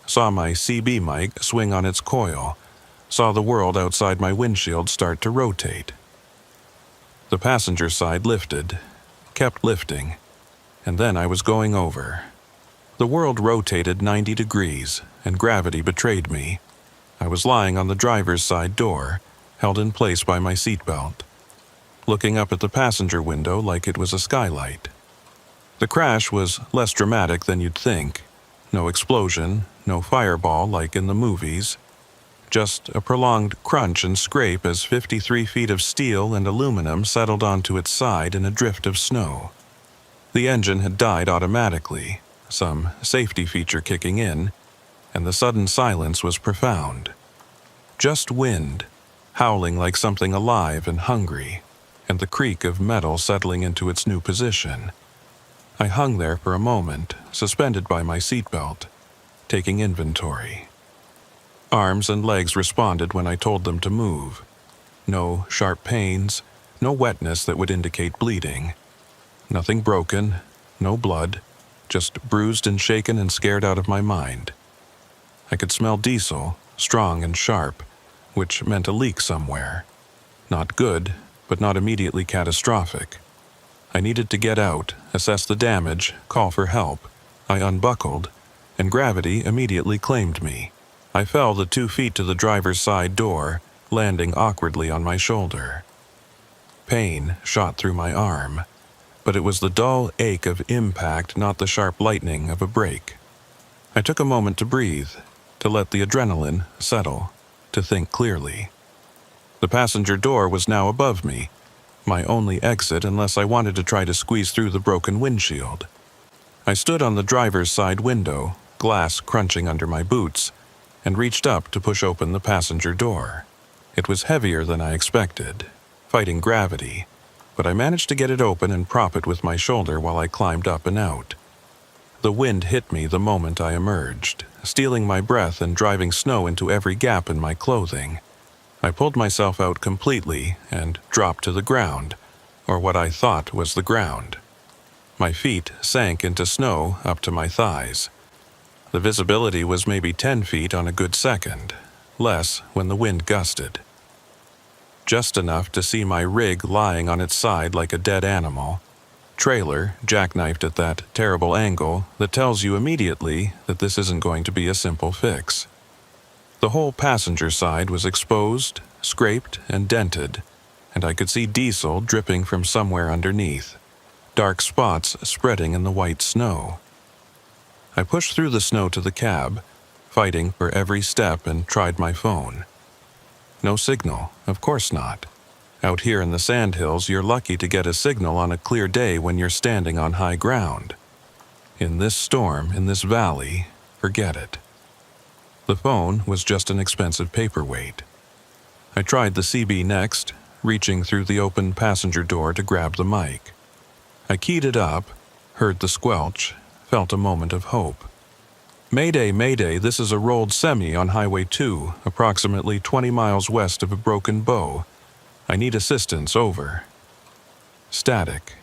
saw my CB mic swing on its coil, saw the world outside my windshield start to rotate. The passenger side lifted, kept lifting, and then I was going over. The world rotated 90 degrees, and gravity betrayed me. I was lying on the driver's side door, held in place by my seatbelt, looking up at the passenger window like it was a skylight. The crash was less dramatic than you'd think. No explosion, no fireball like in the movies. Just a prolonged crunch and scrape as 53 feet of steel and aluminum settled onto its side in a drift of snow. The engine had died automatically, some safety feature kicking in, and the sudden silence was profound. Just wind, howling like something alive and hungry, and the creak of metal settling into its new position. I hung there for a moment, suspended by my seatbelt, taking inventory. Arms and legs responded when I told them to move. No sharp pains, no wetness that would indicate bleeding. Nothing broken, no blood, just bruised and shaken and scared out of my mind. I could smell diesel, strong and sharp, which meant a leak somewhere. Not good, but not immediately catastrophic. I needed to get out, assess the damage, call for help. I unbuckled, and gravity immediately claimed me. I fell the 2 feet to the driver's side door, landing awkwardly on my shoulder. Pain shot through my arm, but it was the dull ache of impact, not the sharp lightning of a break. I took a moment to breathe, to let the adrenaline settle, to think clearly. The passenger door was now above me, my only exit unless I wanted to try to squeeze through the broken windshield. I stood on the driver's side window, glass crunching under my boots, and reached up to push open the passenger door. It was heavier than I expected, fighting gravity, but I managed to get it open and prop it with my shoulder while I climbed up and out. The wind hit me the moment I emerged, stealing my breath and driving snow into every gap in my clothing. I pulled myself out completely and dropped to the ground, or what I thought was the ground. My feet sank into snow up to my thighs. The visibility was maybe 10 feet on a good second, less when the wind gusted. Just enough to see my rig lying on its side like a dead animal, trailer jackknifed at that terrible angle that tells you immediately that this isn't going to be a simple fix. The whole passenger side was exposed, scraped, and dented, and I could see diesel dripping from somewhere underneath, dark spots spreading in the white snow. I pushed through the snow to the cab, fighting for every step, and tried my phone. No signal, of course not. Out here in the sandhills, you're lucky to get a signal on a clear day when you're standing on high ground. In this storm, in this valley, forget it. The phone was just an expensive paperweight. I tried the CB next, reaching through the open passenger door to grab the mic. I keyed it up, heard the squelch, felt a moment of hope. Mayday, Mayday, this is a rolled semi on Highway 2, approximately 20 miles west of a broken bow. I need assistance, over. Static.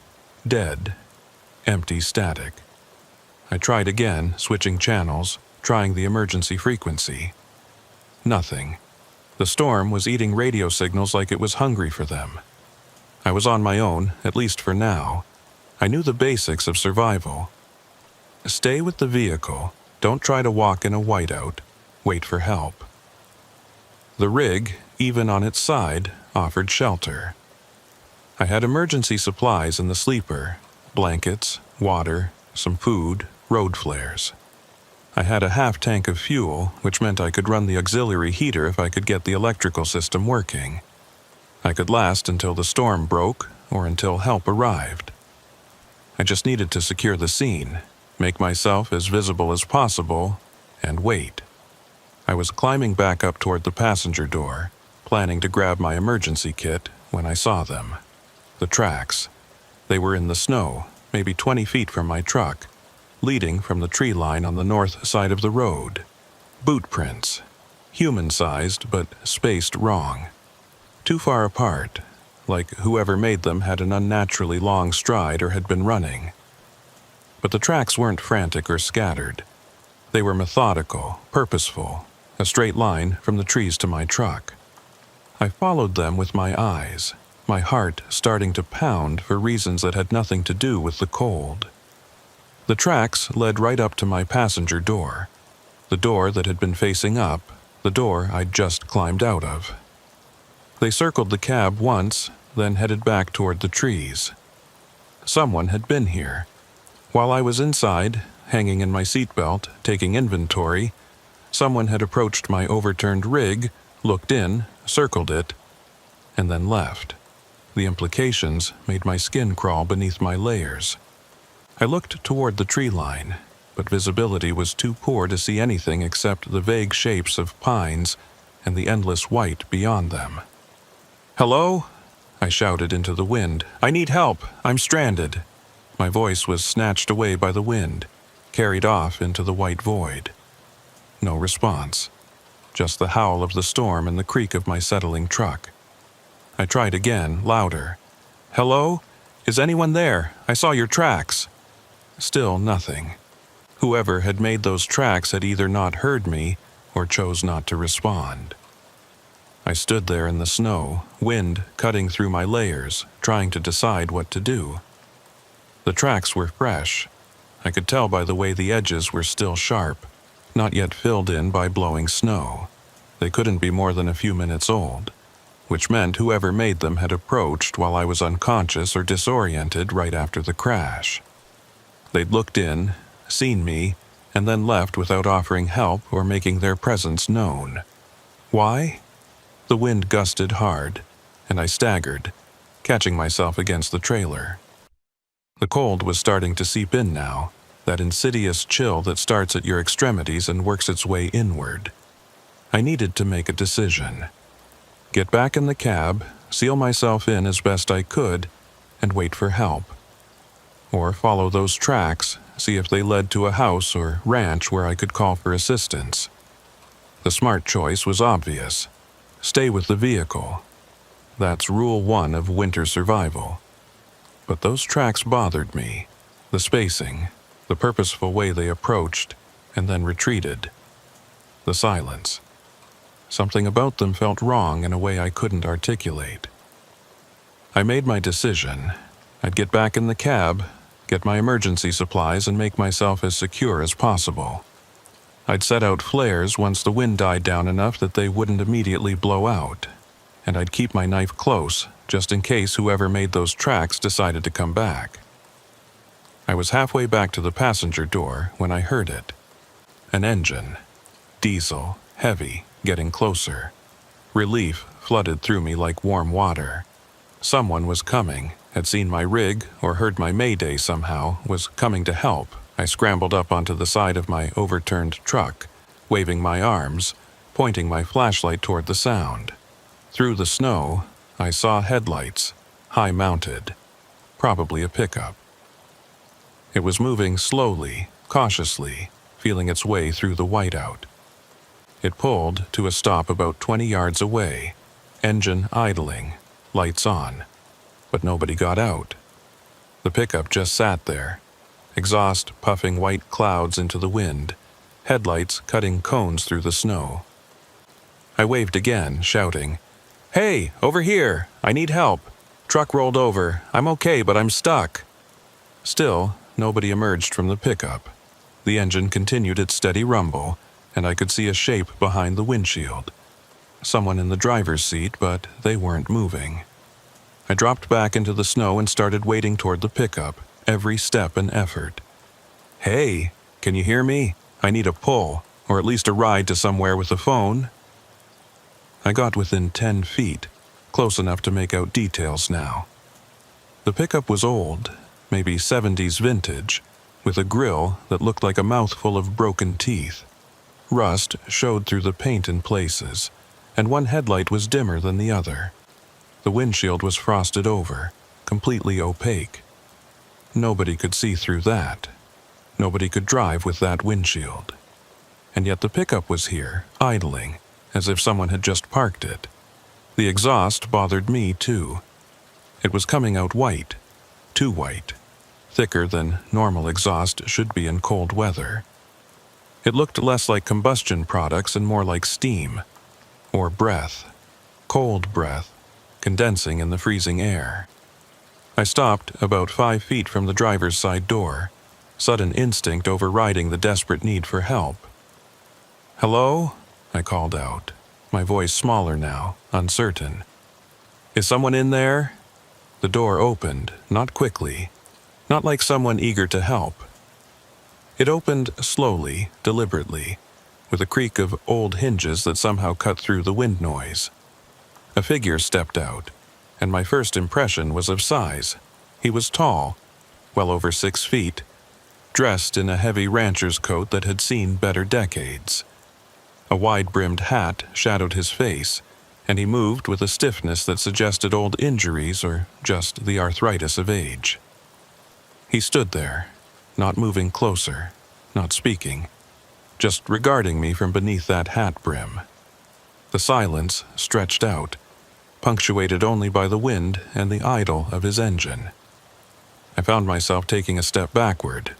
Dead. Empty static. I tried again, switching channels, trying the emergency frequency. Nothing. The storm was eating radio signals like it was hungry for them. I was on my own, at least for now. I knew the basics of survival. Stay with the vehicle. Don't try to walk in a whiteout. Wait for help. The rig, even on its side, offered shelter. I had emergency supplies in the sleeper: blankets, water, some food, road flares. I had a half tank of fuel, which meant I could run the auxiliary heater if I could get the electrical system working. I could last until the storm broke or until help arrived. I just needed to secure the scene, make myself as visible as possible, and wait. I was climbing back up toward the passenger door, planning to grab my emergency kit, when I saw them. The tracks. They were in the snow, maybe 20 feet from my truck, leading from the tree line on the north side of the road. Boot prints. Human-sized, but spaced wrong. Too far apart, like whoever made them had an unnaturally long stride or had been running. But the tracks weren't frantic or scattered. They were methodical, purposeful, a straight line from the trees to my truck. I followed them with my eyes, my heart starting to pound for reasons that had nothing to do with the cold. The tracks led right up to my passenger door, the door that had been facing up, the door I'd just climbed out of. They circled the cab once, then headed back toward the trees. Someone had been here. While I was inside, hanging in my seatbelt, taking inventory, someone had approached my overturned rig, looked in, circled it, and then left. The implications made my skin crawl beneath my layers. I looked toward the tree line, but visibility was too poor to see anything except the vague shapes of pines and the endless white beyond them. "Hello?" I shouted into the wind. "I need help. I'm stranded." My voice was snatched away by the wind, carried off into the white void. No response. Just the howl of the storm and the creak of my settling truck. I tried again, louder. "Hello? Is anyone there? I saw your tracks." Still nothing. Whoever had made those tracks had either not heard me or chose not to respond. I stood there in the snow, wind cutting through my layers, trying to decide what to do. The tracks were fresh. I could tell by the way the edges were still sharp, not yet filled in by blowing snow. They couldn't be more than a few minutes old, which meant whoever made them had approached while I was unconscious or disoriented right after the crash. They'd looked in, seen me, and then left without offering help or making their presence known. Why? The wind gusted hard, and I staggered, catching myself against the trailer. The cold was starting to seep in now, that insidious chill that starts at your extremities and works its way inward. I needed to make a decision. Get back in the cab, seal myself in as best I could, and wait for help. Or follow those tracks, see if they led to a house or ranch where I could call for assistance. The smart choice was obvious. Stay with the vehicle. That's rule 1 of winter survival. But those tracks bothered me. The spacing, the purposeful way they approached, and then retreated. The silence. Something about them felt wrong in a way I couldn't articulate. I made my decision. I'd get back in the cab, get my emergency supplies, and make myself as secure as possible. I'd set out flares once the wind died down enough that they wouldn't immediately blow out, and I'd keep my knife close, just in case whoever made those tracks decided to come back. I was halfway back to the passenger door when I heard it. An engine. Diesel, heavy, getting closer. Relief flooded through me like warm water. Someone was coming, had seen my rig or heard my mayday somehow, was coming to help. I scrambled up onto the side of my overturned truck, waving my arms, pointing my flashlight toward the sound. Through the snow, I saw headlights, high-mounted, probably a pickup. It was moving slowly, cautiously, feeling its way through the whiteout. It pulled to a stop about 20 yards away, engine idling, lights on, but nobody got out. The pickup just sat there, exhaust puffing white clouds into the wind, headlights cutting cones through the snow. I waved again, shouting, "Hey, over here! I need help! Truck rolled over. I'm okay, but I'm stuck." Still, nobody emerged from the pickup. The engine continued its steady rumble, and I could see a shape behind the windshield. Someone in the driver's seat, but they weren't moving. I dropped back into the snow and started wading toward the pickup, every step an effort. "Hey, can you hear me? I need a pull, or at least a ride to somewhere with a phone." I got within 10 feet, close enough to make out details now. The pickup was old, maybe 70s vintage, with a grill that looked like a mouthful of broken teeth. Rust showed through the paint in places, and one headlight was dimmer than the other. The windshield was frosted over, completely opaque. Nobody could see through that. Nobody could drive with that windshield. And yet the pickup was here, idling, as if someone had just parked it. The exhaust bothered me too. It was coming out white, too white, thicker than normal exhaust should be in cold weather. It looked less like combustion products and more like steam, or breath, cold breath, condensing in the freezing air. I stopped about 5 feet from the driver's side door, sudden instinct overriding the desperate need for help. "Hello?" I called out, my voice smaller now, uncertain. "Is someone in there?" The door opened, not quickly, not like someone eager to help. It opened slowly, deliberately, with a creak of old hinges that somehow cut through the wind noise. A figure stepped out, and my first impression was of size. He was tall, well over 6 feet, dressed in a heavy rancher's coat that had seen better decades. A wide-brimmed hat shadowed his face, and he moved with a stiffness that suggested old injuries or just the arthritis of age. He stood there, not moving closer, not speaking, just regarding me from beneath that hat brim. The silence stretched out, punctuated only by the wind and the idle of his engine. I found myself taking a step backward,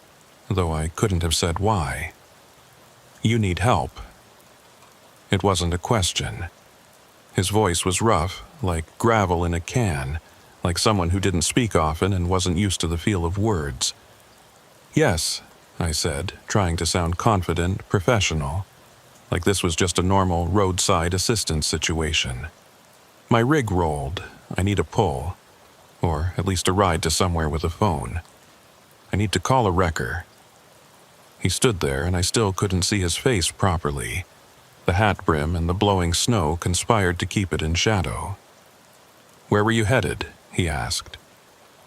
though I couldn't have said why. "You need help." It wasn't a question. His voice was rough, like gravel in a can, like someone who didn't speak often and wasn't used to the feel of words. "Yes," I said, trying to sound confident, professional, like this was just a normal roadside assistance situation. "My rig rolled. I need a pull, or at least a ride to somewhere with a phone. I need to call a wrecker." He stood there, and I still couldn't see his face properly. The hat brim and the blowing snow conspired to keep it in shadow. "Where were you headed?" he asked.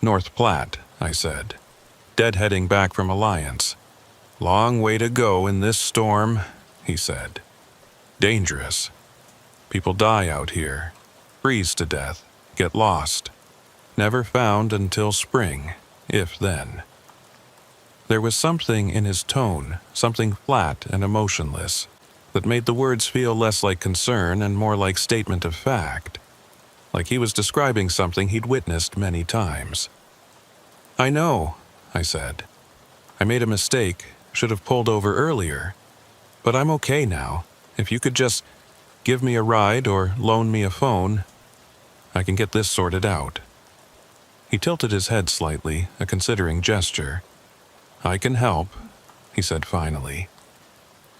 "North Platte," I said. "Deadheading back from Alliance." "Long way to go in this storm," he said. "Dangerous. People die out here, freeze to death, get lost. Never found until spring, if then." There was something in his tone, something flat and emotionless, that made the words feel less like concern and more like statement of fact, like he was describing something he'd witnessed many times. "I know," I said. "I made a mistake, should have pulled over earlier. But I'm okay now. If you could just give me a ride or loan me a phone, I can get this sorted out." He tilted his head slightly, a considering gesture. "I can help," he said finally.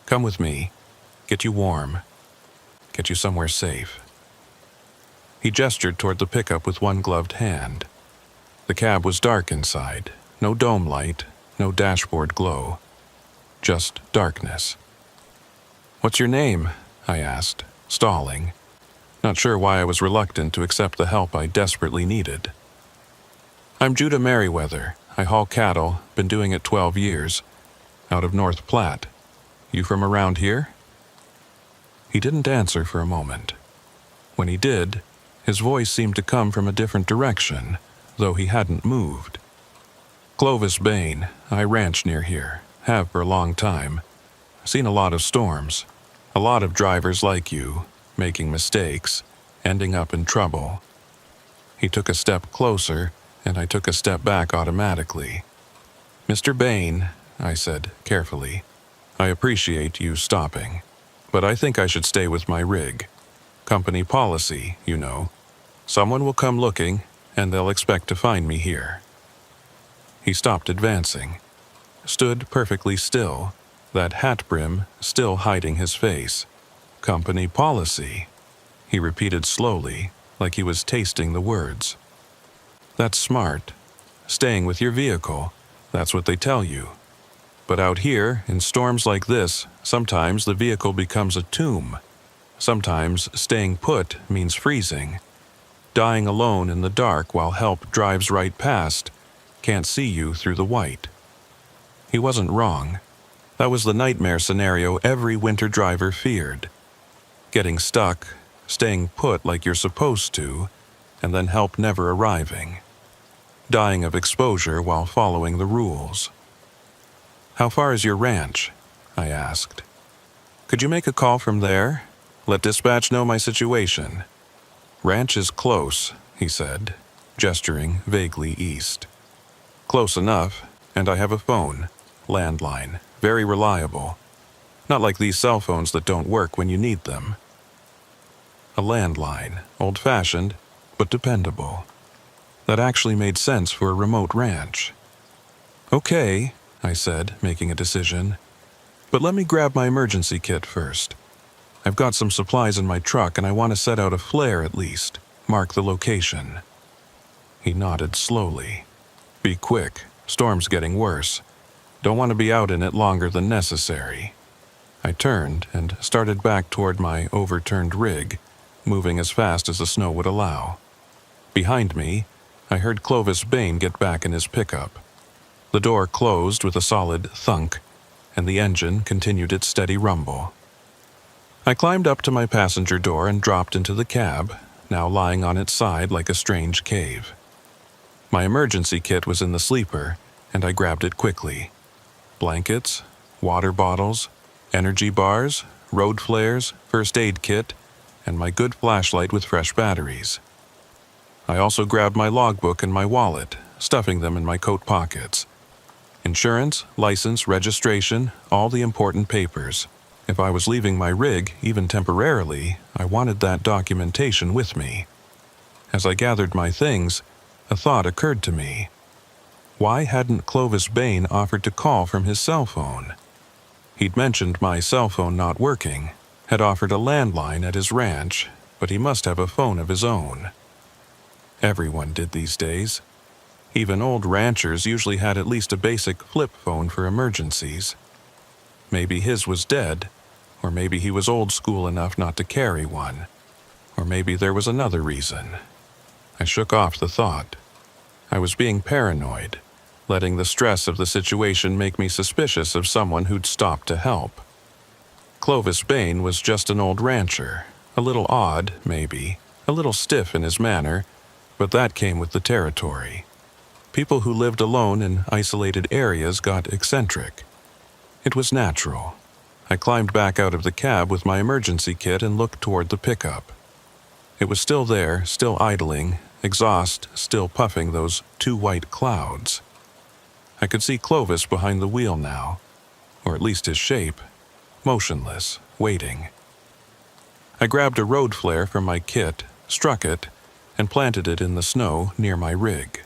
"Come with me. Get you warm. Get you somewhere safe." He gestured toward the pickup with one gloved hand. The cab was dark inside, no dome light, no dashboard glow. Just darkness. "What's your name?" I asked, stalling. not sure why I was reluctant to accept the help I desperately needed. "I'm Judah Merriweather. I haul cattle, been doing it 12 years, out of North Platte. You from around here?" He didn't answer for a moment. When he did, his voice seemed to come from a different direction, though he hadn't moved. "Clovis Bain. I ranch near here. Have for a long time. Seen a lot of storms. A lot of drivers like you, making mistakes, ending up in trouble." He took a step closer, and I took a step back automatically. "Mr. Bain," I said carefully, "I appreciate you stopping, but I think I should stay with my rig. Company policy, you know. Someone will come looking, and they'll expect to find me here." He stopped advancing, stood perfectly still, that hat brim still hiding his face. "Company policy," he repeated slowly, like he was tasting the words. "That's smart. Staying with your vehicle, that's what they tell you. But out here, in storms like this, sometimes the vehicle becomes a tomb. Sometimes staying put means freezing. Dying alone in the dark while help drives right past, can't see you through the white." He wasn't wrong. That was the nightmare scenario every winter driver feared. Getting stuck, staying put like you're supposed to, and then help never arriving. Dying of exposure while following the rules. "How far is your ranch?" I asked. "Could you make a call from there? Let dispatch know my situation." "Ranch is close," he said, gesturing vaguely east. "Close enough, and I have a phone, landline, very reliable. Not like these cell phones that don't work when you need them." A landline, old-fashioned, but dependable. That actually made sense for a remote ranch. "Okay," I said, making a decision. "But let me grab my emergency kit first. I've got some supplies in my truck and I want to set out a flare at least, mark the location." He nodded slowly. "Be quick, storm's getting worse. Don't want to be out in it longer than necessary." I turned and started back toward my overturned rig, moving as fast as the snow would allow. Behind me, I heard Clovis Bain get back in his pickup. The door closed with a solid thunk, and the engine continued its steady rumble. I climbed up to my passenger door and dropped into the cab, now lying on its side like a strange cave. My emergency kit was in the sleeper, and I grabbed it quickly. Blankets, water bottles, energy bars, road flares, first aid kit, and my good flashlight with fresh batteries. I also grabbed my logbook and my wallet, stuffing them in my coat pockets. Insurance, license, registration, all the important papers. If I was leaving my rig, even temporarily, I wanted that documentation with me. As I gathered my things, a thought occurred to me. Why hadn't Clovis Bain offered to call from his cell phone? He'd mentioned my cell phone not working, had offered a landline at his ranch, but he must have a phone of his own. Everyone did these days. Even old ranchers usually had at least a basic flip phone for emergencies. Maybe his was dead, or maybe he was old school enough not to carry one, or maybe there was another reason. I shook off the thought. I was being paranoid, letting the stress of the situation make me suspicious of someone who'd stopped to help. Clovis Bain was just an old rancher, a little odd, maybe, a little stiff in his manner, but that came with the territory. People who lived alone in isolated areas got eccentric. It was natural. I climbed back out of the cab with my emergency kit and looked toward the pickup. It was still there, still idling, exhaust still puffing those two white clouds. I could see Clovis behind the wheel now, or at least his shape, motionless, waiting. I grabbed a road flare from my kit, struck it, and planted it in the snow near my rig.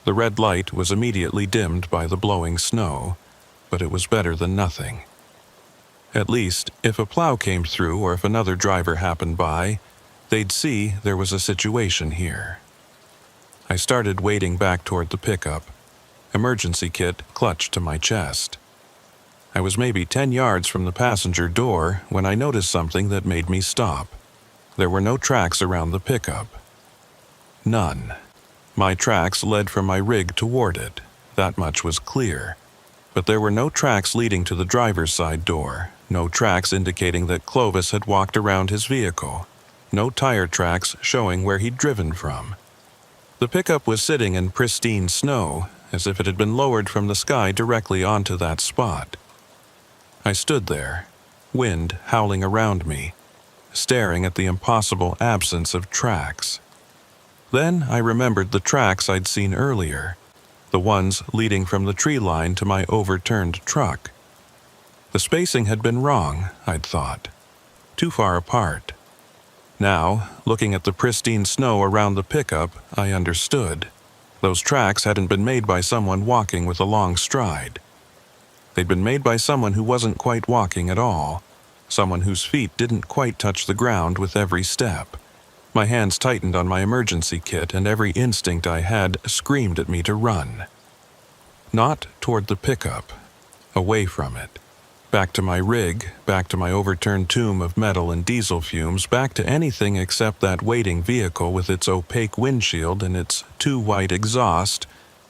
The red light was immediately dimmed by the blowing snow, but it was better than nothing. At least, if a plow came through or if another driver happened by, they'd see there was a situation here. I started wading back toward the pickup, emergency kit clutched to my chest. I was maybe 10 yards from the passenger door when I noticed something that made me stop. There were no tracks around the pickup. None. My tracks led from my rig toward it. That much was clear. But there were no tracks leading to the driver's side door, no tracks indicating that Clovis had walked around his vehicle, no tire tracks showing where he'd driven from. The pickup was sitting in pristine snow, as if it had been lowered from the sky directly onto that spot. I stood there, wind howling around me, staring at the impossible absence of tracks. Then I remembered the tracks I'd seen earlier, the ones leading from the tree line to my overturned truck. The spacing had been wrong, I'd thought, too far apart. Now, looking at the pristine snow around the pickup, I understood. Those tracks hadn't been made by someone walking with a long stride. They'd been made by someone who wasn't quite walking at all, someone whose feet didn't quite touch the ground with every step. My hands tightened on my emergency kit, and every instinct I had screamed at me to run. Not toward the pickup, away from it. Back to my rig, back to my overturned tomb of metal and diesel fumes, back to anything except that waiting vehicle with its opaque windshield and its too white exhaust,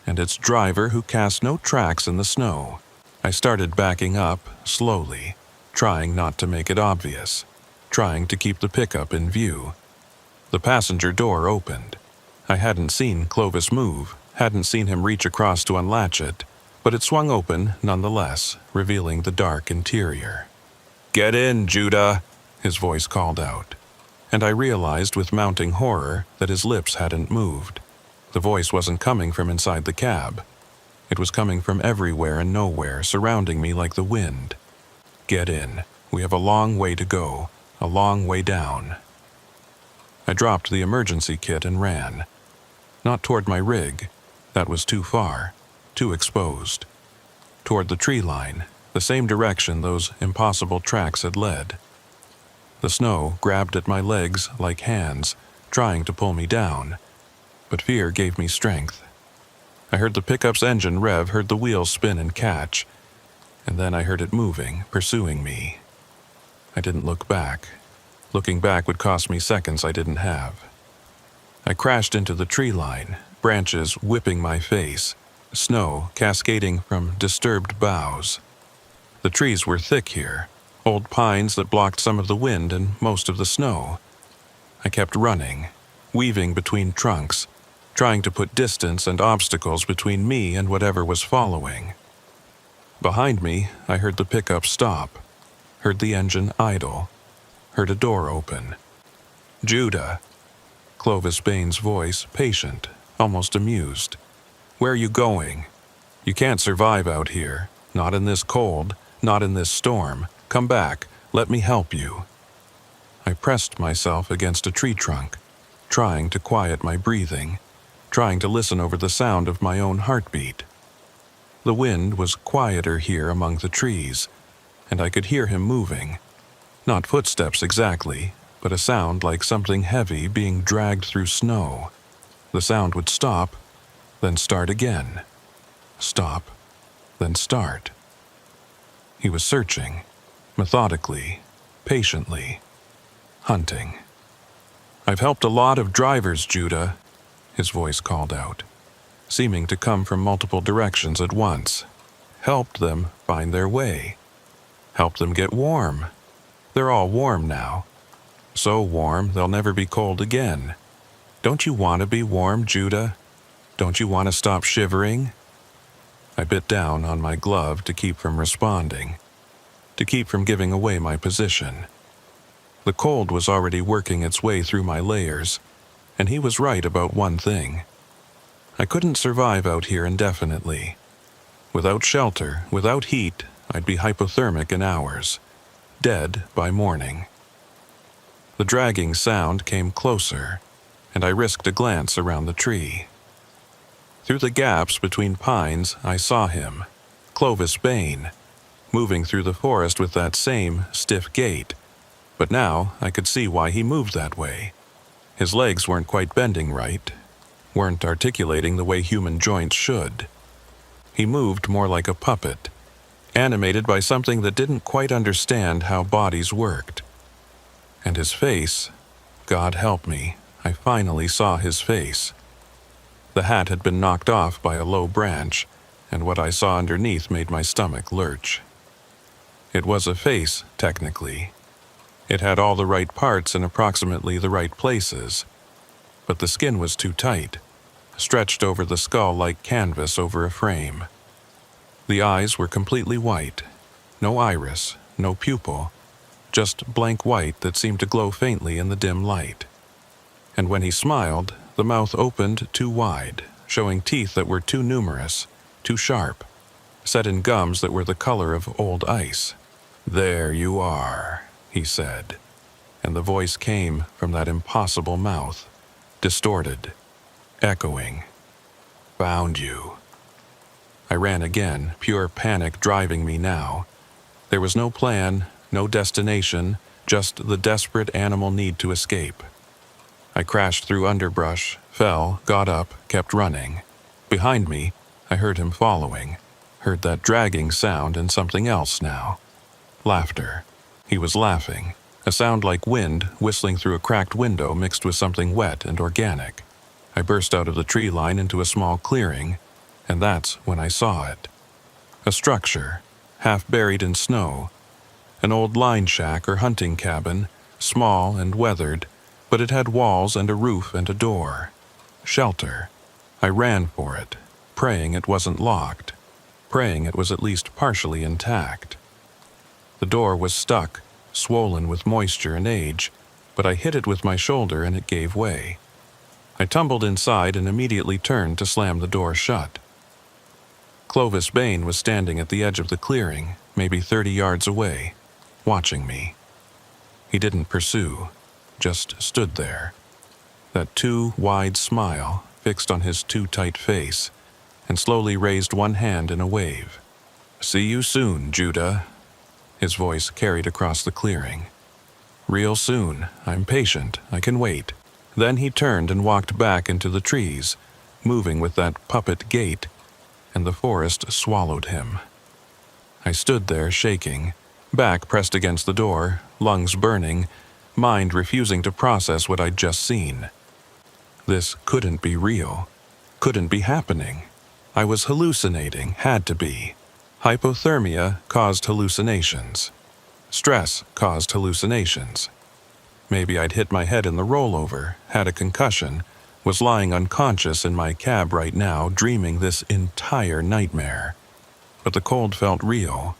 and its driver who cast no tracks in the snow. I started backing up, slowly, trying not to make it obvious, trying to keep the pickup in view. The passenger door opened. I hadn't seen Clovis move, hadn't seen him reach across to unlatch it, but it swung open nonetheless, revealing the dark interior. "Get in, Judah," his voice called out, and I realized with mounting horror that his lips hadn't moved. The voice wasn't coming from inside the cab. It was coming from everywhere and nowhere, surrounding me like the wind. "Get in. We have a long way to go, a long way down." I dropped the emergency kit and ran. Not toward my rig. That was too far, too exposed. Toward the tree line, the same direction those impossible tracks had led. The snow grabbed at my legs like hands, trying to pull me down, but fear gave me strength. I heard the pickup's engine rev, heard the wheels spin and catch, and then I heard it moving, pursuing me. I didn't look back. Looking back would cost me seconds I didn't have. I crashed into the tree line, branches whipping my face, snow cascading from disturbed boughs. The trees were thick here, old pines that blocked some of the wind and most of the snow. I kept running, weaving between trunks, trying to put distance and obstacles between me and whatever was following. Behind me, I heard the pickup stop, heard the engine idle, heard a door open. "Judah," Clovis Bain's voice, patient, almost amused. "Where are you going? You can't survive out here, not in this cold, not in this storm. Come back, let me help you." I pressed myself against a tree trunk, trying to quiet my breathing, trying to listen over the sound of my own heartbeat. The wind was quieter here among the trees, and I could hear him moving. Not footsteps exactly, but a sound like something heavy being dragged through snow. The sound would stop, then start again. Stop, then start. He was searching, methodically, patiently, hunting. "I've helped a lot of drivers, Judah," his voice called out, seeming to come from multiple directions at once. "Helped them find their way. Helped them get warm. They're all warm now. So warm they'll never be cold again. Don't you want to be warm, Judah? Don't you want to stop shivering?" I bit down on my glove to keep from responding, to keep from giving away my position. The cold was already working its way through my layers, and he was right about one thing. I couldn't survive out here indefinitely. Without shelter, without heat, I'd be hypothermic in hours, dead by morning. The dragging sound came closer, and I risked a glance around the tree. Through the gaps between pines, I saw him, Clovis Bain, moving through the forest with that same stiff gait. But now I could see why he moved that way. His legs weren't quite bending right, weren't articulating the way human joints should. He moved more like a puppet, animated by something that didn't quite understand how bodies worked. And his face, God help me, I finally saw his face. The hat had been knocked off by a low branch, and what I saw underneath made my stomach lurch. It was a face, technically. It had all the right parts in approximately the right places, but the skin was too tight, stretched over the skull like canvas over a frame. The eyes were completely white, no iris, no pupil, just blank white that seemed to glow faintly in the dim light. And when he smiled, the mouth opened too wide, showing teeth that were too numerous, too sharp, set in gums that were the color of old ice. "There you are," he said, and the voice came from that impossible mouth, distorted, echoing. "Found you." I ran again, pure panic driving me now. There was no plan, no destination, just the desperate animal need to escape. I crashed through underbrush, fell, got up, kept running. Behind me, I heard him following, heard that dragging sound and something else now. Laughter. He was laughing, a sound like wind whistling through a cracked window mixed with something wet and organic. I burst out of the tree line into a small clearing, and that's when I saw it. A structure, half buried in snow. An old line shack or hunting cabin, small and weathered, but it had walls and a roof and a door. Shelter. I ran for it, praying it wasn't locked, praying it was at least partially intact. The door was stuck, swollen with moisture and age, but I hit it with my shoulder and it gave way. I tumbled inside and immediately turned to slam the door shut. Clovis Bain was standing at the edge of the clearing, maybe 30 yards away, watching me. He didn't pursue, just stood there, that too wide smile fixed on his too tight face, and slowly raised one hand in a wave. "See you soon, Judah." His voice carried across the clearing. "Real soon. I'm patient. I can wait." Then he turned and walked back into the trees, moving with that puppet gait, and the forest swallowed him. I stood there shaking, back pressed against the door, lungs burning, mind refusing to process what I'd just seen. This couldn't be real, couldn't be happening. I was hallucinating, had to be. Hypothermia caused hallucinations. Stress caused hallucinations. Maybe I'd hit my head in the rollover, had a concussion, was lying unconscious in my cab right now, dreaming this entire nightmare. But the cold felt real.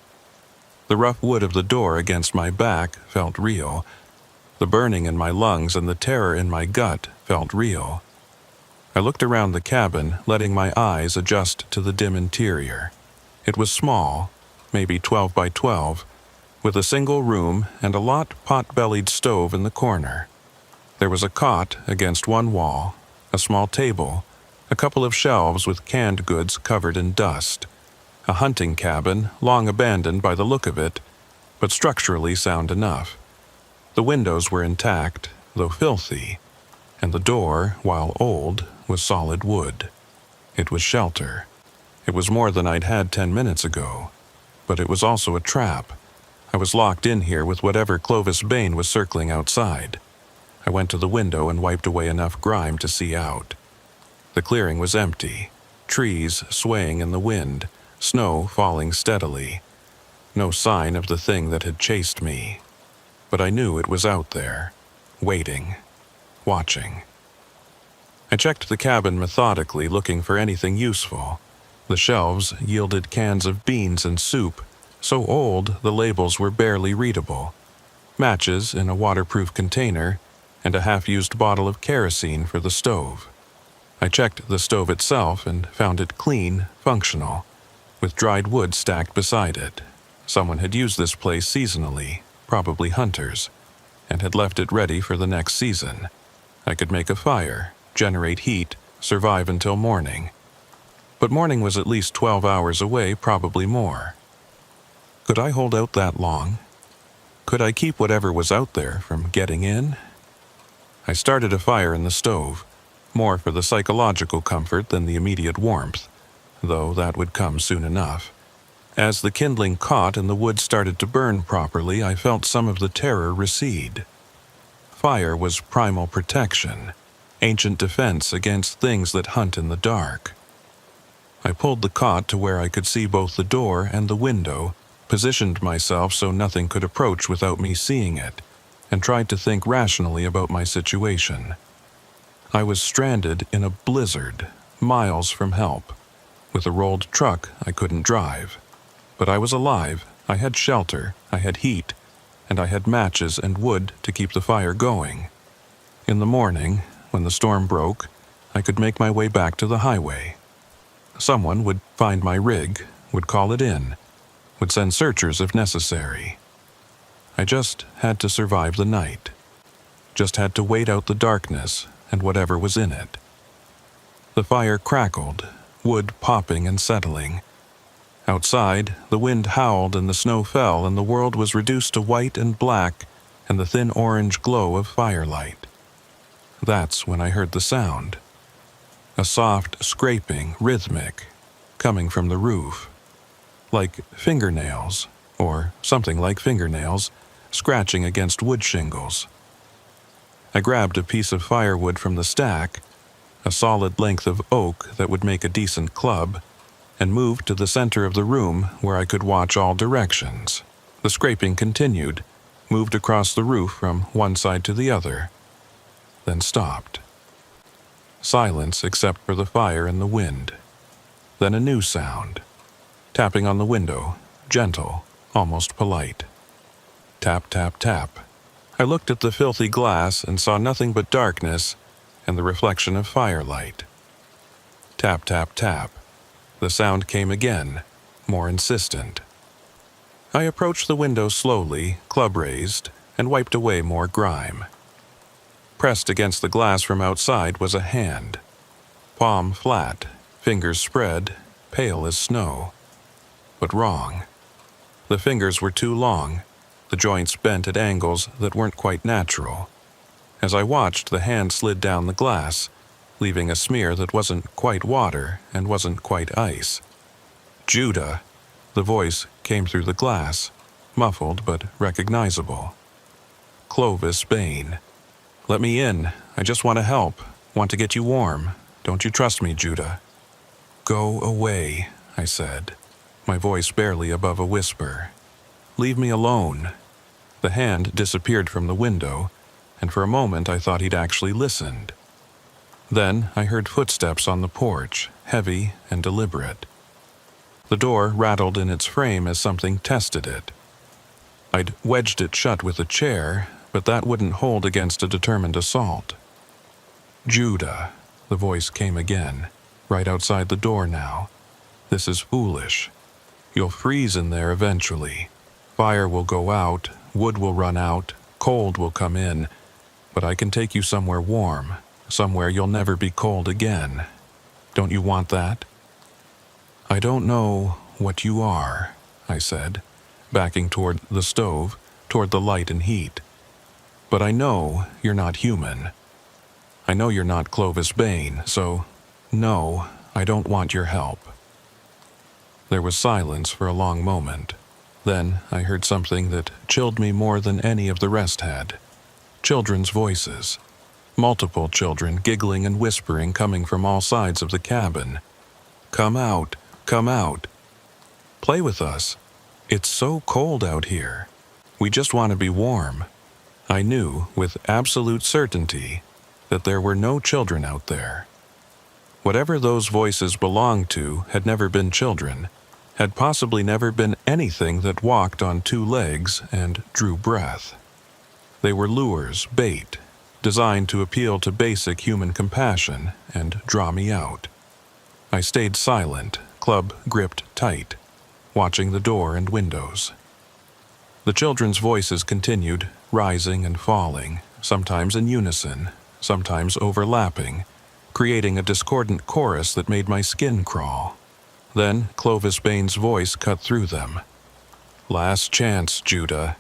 The rough wood of the door against my back felt real. The burning in my lungs and the terror in my gut felt real. I looked around the cabin, letting my eyes adjust to the dim interior. It was small, maybe 12 by 12, with a single room and a lot pot-bellied stove in the corner. There was a cot against one wall, a small table, a couple of shelves with canned goods covered in dust, a hunting cabin long abandoned by the look of it, but structurally sound enough. The windows were intact, though filthy, and the door, while old, was solid wood. It was shelter. It was more than I'd had 10 minutes ago, but it was also a trap. I was locked in here with whatever Clovis Bain was circling outside. I went to the window and wiped away enough grime to see out. The clearing was empty, trees swaying in the wind, snow falling steadily. No sign of the thing that had chased me. But I knew it was out there, waiting, watching. I checked the cabin methodically, looking for anything useful. The shelves yielded cans of beans and soup, so old the labels were barely readable. Matches in a waterproof container, and a half-used bottle of kerosene for the stove. I checked the stove itself and found it clean, functional, with dried wood stacked beside it. Someone had used this place seasonally, probably hunters, and had left it ready for the next season. I could make a fire, generate heat, survive until morning. But morning was at least 12 hours away, probably more. Could I hold out that long? Could I keep whatever was out there from getting in? I started a fire in the stove, more for the psychological comfort than the immediate warmth, though that would come soon enough. As the kindling caught and the wood started to burn properly, I felt some of the terror recede. fire was primal protection, ancient defense against things that hunt in the dark. I pulled the cot to where I could see both the door and the window, positioned myself so nothing could approach without me seeing it, and tried to think rationally about my situation. I was stranded in a blizzard, miles from help. With a rolled truck, I couldn't drive. But I was alive, I had shelter, I had heat, and I had matches and wood to keep the fire going. In the morning, when the storm broke, I could make my way back to the highway. Someone would find my rig, would call it in, would send searchers if necessary. I just had to survive the night. Just had to wait out the darkness and whatever was in it. The fire crackled, wood popping and settling. Outside, the wind howled and the snow fell and the world was reduced to white and black and the thin orange glow of firelight. That's when I heard the sound. A soft scraping, rhythmic, coming from the roof. Like fingernails, or something like fingernails, scratching against wood shingles. I grabbed a piece of firewood from the stack, a solid length of oak that would make a decent club, and moved to the center of the room where I could watch all directions. The scraping continued, moved across the roof from one side to the other, then stopped. Silence except for the fire and the wind. Then a new sound. Tapping on the window, gentle, almost polite. Tap, tap, tap. I looked at the filthy glass and saw nothing but darkness and the reflection of firelight. Tap, tap, tap. The sound came again, more insistent. I approached the window slowly, club raised, and wiped away more grime. Pressed against the glass from outside was a hand. Palm flat, fingers spread, pale as snow. But wrong. The fingers were too long, the joints bent at angles that weren't quite natural. As I watched, the hand slid down the glass, leaving a smear that wasn't quite water and wasn't quite ice. Judah! The voice came through the glass, muffled but recognizable. Clovis Bain. Let me in. I just want to help. Want to get you warm. Don't you trust me, Judah? Go away, I said, my voice barely above a whisper. Leave me alone. The hand disappeared from the window, and for a moment I thought he'd actually listened. Then I heard footsteps on the porch, heavy and deliberate. The door rattled in its frame as something tested it. I'd wedged it shut with a chair, but that wouldn't hold against a determined assault. Judah, the voice came again, right outside the door now. This is foolish. You'll freeze in there eventually. Fire will go out, wood will run out, cold will come in, but I can take you somewhere warm, somewhere you'll never be cold again. Don't you want that? I don't know what you are, I said, backing toward the stove, toward the light and heat. But I know you're not human. I know you're not Clovis Bain, so no, I don't want your help. There was silence for a long moment. Then I heard something that chilled me more than any of the rest had. Children's voices. Multiple children giggling and whispering coming from all sides of the cabin. Come out, come out. Play with us. It's so cold out here. We just want to be warm. I knew with absolute certainty that there were no children out there. Whatever those voices belonged to had never been children, had possibly never been anything that walked on two legs and drew breath. They were lures, bait, designed to appeal to basic human compassion and draw me out. I stayed silent, club gripped tight, watching the door and windows. The children's voices continued, rising and falling, sometimes in unison, sometimes overlapping, creating a discordant chorus that made my skin crawl. Then Clovis Bain's voice cut through them. Last chance, Judah.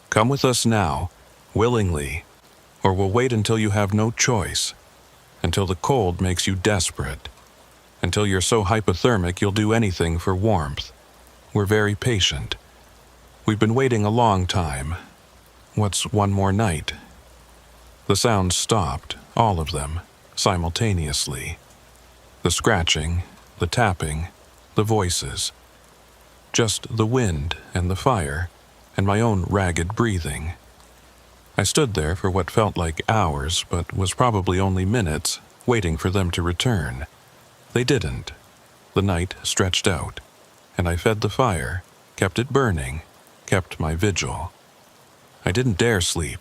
Come with us now, willingly, or we'll wait until you have no choice, until the cold makes you desperate, until you're so hypothermic you'll do anything for warmth. We're very patient. We've been waiting a long time. What's one more night? The sounds stopped, all of them, simultaneously. The scratching, the tapping, the voices. Just the wind and the fire, and my own ragged breathing. I stood there for what felt like hours, but was probably only minutes, waiting for them to return. They didn't. The night stretched out, and I fed the fire, kept it burning, kept my vigil. I didn't dare sleep.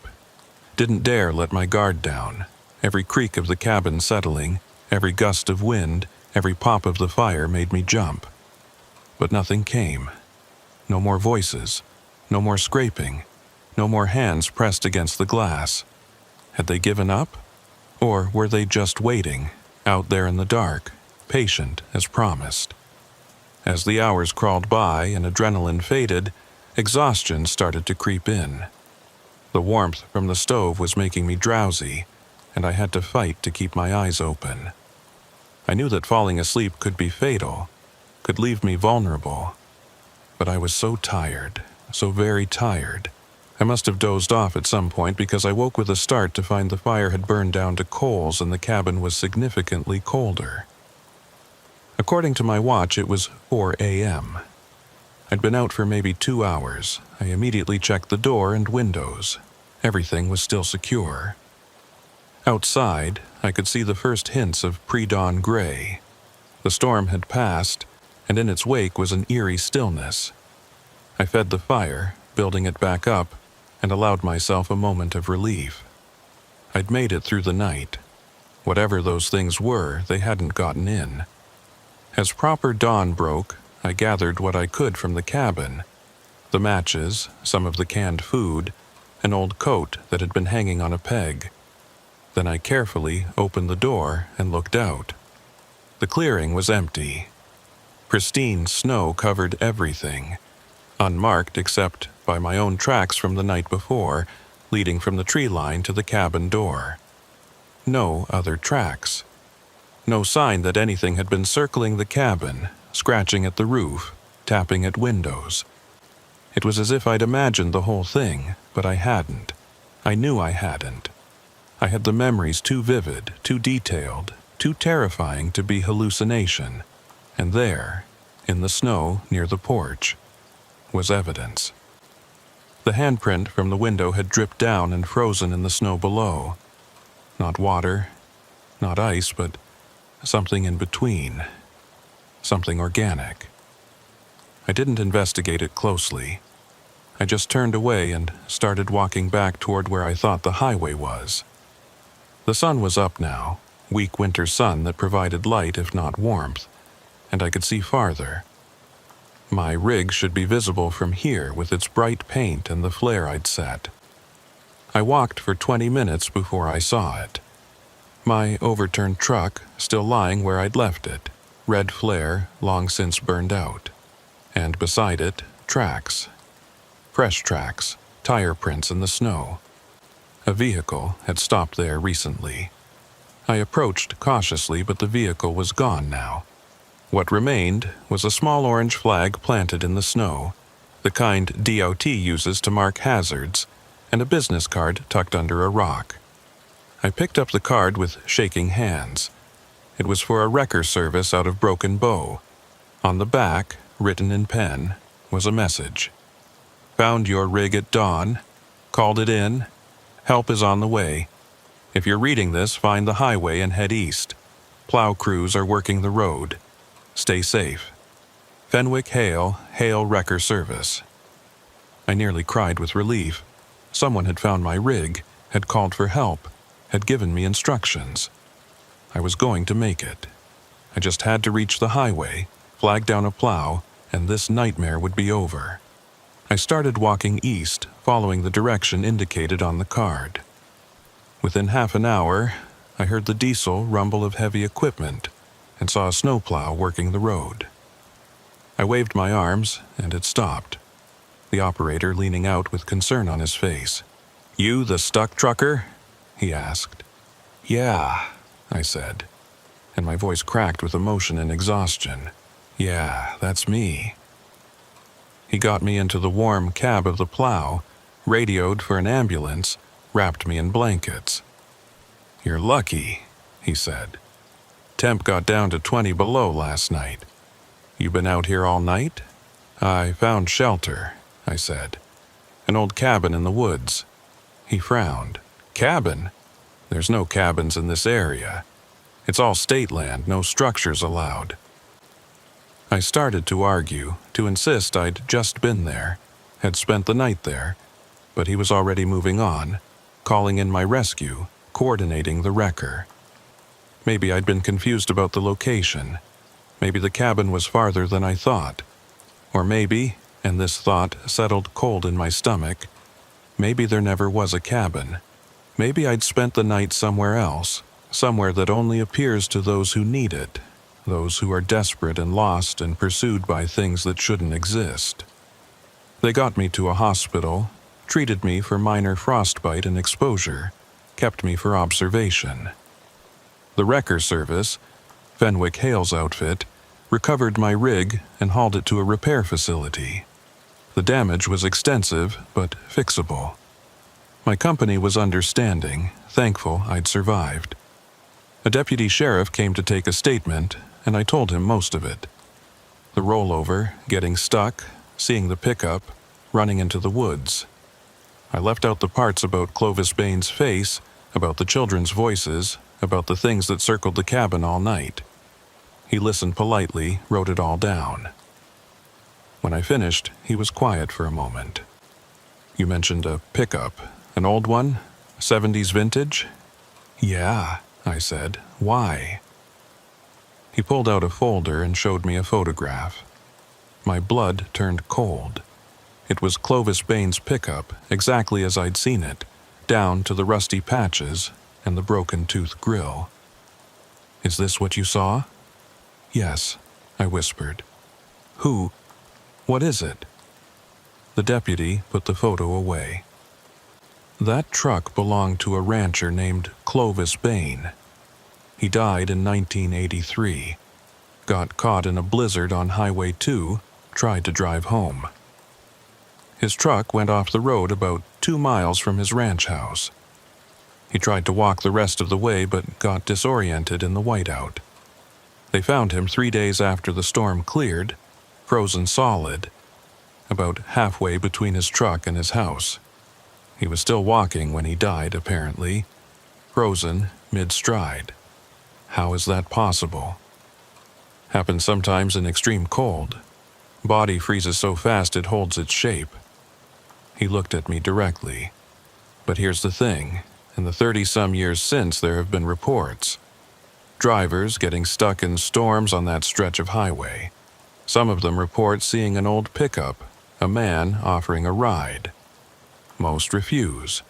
Didn't dare let my guard down. Every creak of the cabin settling, every gust of wind, every pop of the fire made me jump. But nothing came. No more voices, no more scraping, no more hands pressed against the glass. Had they given up? Or were they just waiting, out there in the dark, patient as promised? As the hours crawled by and adrenaline faded, exhaustion started to creep in. The warmth from the stove was making me drowsy, and I had to fight to keep my eyes open. I knew that falling asleep could be fatal, could leave me vulnerable. But I was so tired, so very tired. I must have dozed off at some point because I woke with a start to find the fire had burned down to coals and the cabin was significantly colder. According to my watch, it was 4 a.m. I'd been out for maybe 2 hours. I immediately checked the door and windows. Everything was still secure. Outside, I could see the first hints of pre-dawn gray. The storm had passed, and in its wake was an eerie stillness. I fed the fire, building it back up, and allowed myself a moment of relief. I'd made it through the night. Whatever those things were, they hadn't gotten in. As proper dawn broke, I gathered what I could from the cabin. The matches, some of the canned food, an old coat that had been hanging on a peg. Then I carefully opened the door and looked out. The clearing was empty. Pristine snow covered everything, unmarked except by my own tracks from the night before, leading from the tree line to the cabin door. No other tracks. No sign that anything had been circling the cabin, scratching at the roof, tapping at windows. It was as if I'd imagined the whole thing, but I hadn't. I knew I hadn't. I had the memories too vivid, too detailed, too terrifying to be hallucination. And there, in the snow near the porch, was evidence. The handprint from the window had dripped down and frozen in the snow below. Not water, not ice, but something in between. Something organic. I didn't investigate it closely. I just turned away and started walking back toward where I thought the highway was. The sun was up now, weak winter sun that provided light if not warmth, and I could see farther. My rig should be visible from here with its bright paint and the flare I'd set. I walked for 20 minutes before I saw it. My overturned truck still lying where I'd left it, red flare long since burned out. And beside it, tracks. Fresh tracks, tire prints in the snow. A vehicle had stopped there recently. I approached cautiously, but the vehicle was gone now. What remained was a small orange flag planted in the snow, the kind DOT uses to mark hazards, and a business card tucked under a rock. I picked up the card with shaking hands. It was for a wrecker service out of Broken Bow. On the back, written in pen, was a message. Found your rig at dawn. Called it in. Help is on the way. If you're reading this, find the highway and head east. Plow crews are working the road. Stay safe. Fenwick Hale Wrecker Service. I nearly cried with relief. Someone had found my rig, had called for help, had given me instructions. I was going to make it. I just had to reach the highway, flag down a plow, and this nightmare would be over. I started walking east, following the direction indicated on the card. Within half an hour, I heard the diesel rumble of heavy equipment and saw a snowplow working the road. I waved my arms, and it stopped, the operator leaning out with concern on his face. "You the stuck trucker?" he asked. "Yeah," I said, and my voice cracked with emotion and exhaustion. "Yeah, that's me." He got me into the warm cab of the plow, radioed for an ambulance, wrapped me in blankets. "You're lucky," he said. "Temp got down to 20 below last night. You been out here all night?" "I found shelter," I said. "An old cabin in the woods." He frowned. "Cabin? There's no cabins in this area. It's all state land, no structures allowed." I started to argue, to insist I'd just been there, had spent the night there, but he was already moving on, calling in my rescue, coordinating the wrecker. Maybe I'd been confused about the location. Maybe the cabin was farther than I thought. Or maybe, and this thought settled cold in my stomach, maybe there never was a cabin. Maybe I'd spent the night somewhere else, somewhere that only appears to those who need it, those who are desperate and lost and pursued by things that shouldn't exist. They got me to a hospital, treated me for minor frostbite and exposure, kept me for observation. The wrecker service, Fenwick Hale's outfit, recovered my rig and hauled it to a repair facility. The damage was extensive, but fixable. My company was understanding, thankful I'd survived. A deputy sheriff came to take a statement, and I told him most of it. The rollover, getting stuck, seeing the pickup, running into the woods. I left out the parts about Clovis Bain's face, about the children's voices, about the things that circled the cabin all night. He listened politely, wrote it all down. When I finished, he was quiet for a moment. "You mentioned a pickup, an old one? 70s vintage?" "Yeah," I said. "Why?" He pulled out a folder and showed me a photograph. My blood turned cold. It was Clovis Bain's pickup, exactly as I'd seen it, down to the rusty patches and the broken-tooth grill. "Is this what you saw?" "Yes," I whispered. What is it?" The deputy put the photo away. "That truck belonged to a rancher named Clovis Bain. He died in 1983. Got caught in a blizzard on Highway 2, tried to drive home. His truck went off the road about 2 miles from his ranch house. He tried to walk the rest of the way but got disoriented in the whiteout. They found him 3 days after the storm cleared, frozen solid, about halfway between his truck and his house. He was still walking when he died, apparently, frozen mid-stride. How is that possible? Happens sometimes in extreme cold. Body freezes so fast it holds its shape." He looked at me directly. "But here's the thing. In the 30-some years since, there have been reports. Drivers getting stuck in storms on that stretch of highway. Some of them report seeing an old pickup, a man offering a ride. Most refuse.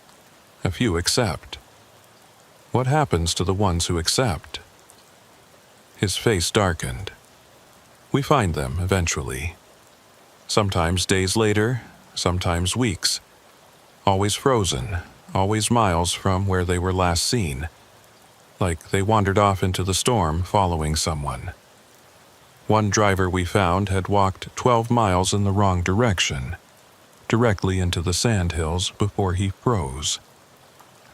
A few accept. What happens to the ones who accept?" His face darkened. "We find them, eventually. Sometimes days later, sometimes weeks. Always frozen, always miles from where they were last seen. Like they wandered off into the storm following someone. One driver we found had walked 12 miles in the wrong direction, directly into the sandhills before he froze.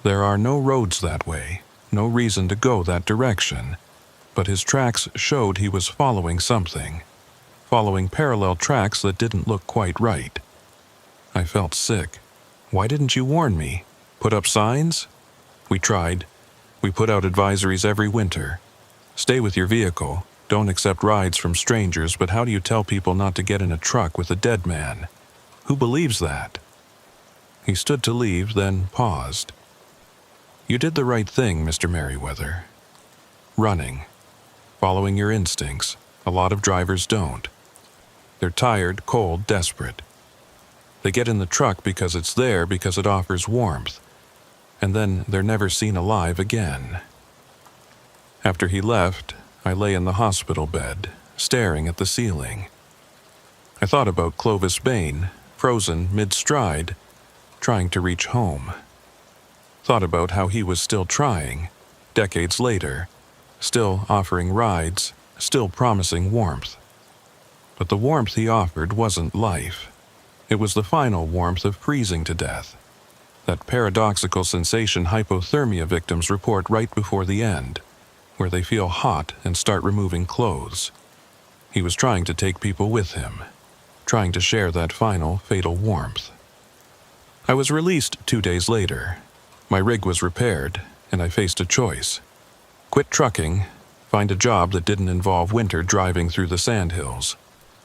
There are no roads that way, no reason to go that direction, but his tracks showed he was following something, following parallel tracks that didn't look quite right. I felt sick. Why didn't you warn me? Put up signs? We tried. We put out advisories every winter. Stay with your vehicle. Don't accept rides from strangers, but how do you tell people not to get in a truck with a dead man? Who believes that?" He stood to leave, then paused. "You did the right thing, Mr. Merriweather. Running. Following your instincts. A lot of drivers don't. They're tired, cold, desperate. They get in the truck because it's there, because it offers warmth. And then they're never seen alive again." After he left, I lay in the hospital bed, staring at the ceiling. I thought about Clovis Bain, frozen mid-stride, trying to reach home. Thought about how he was still trying, decades later, still offering rides, still promising warmth. But the warmth he offered wasn't life. It was the final warmth of freezing to death. That paradoxical sensation hypothermia victims report right before the end, where they feel hot and start removing clothes. He was trying to take people with him, trying to share that final, fatal warmth. I was released 2 days later. My rig was repaired, and I faced a choice. Quit trucking, find a job that didn't involve winter driving through the sandhills,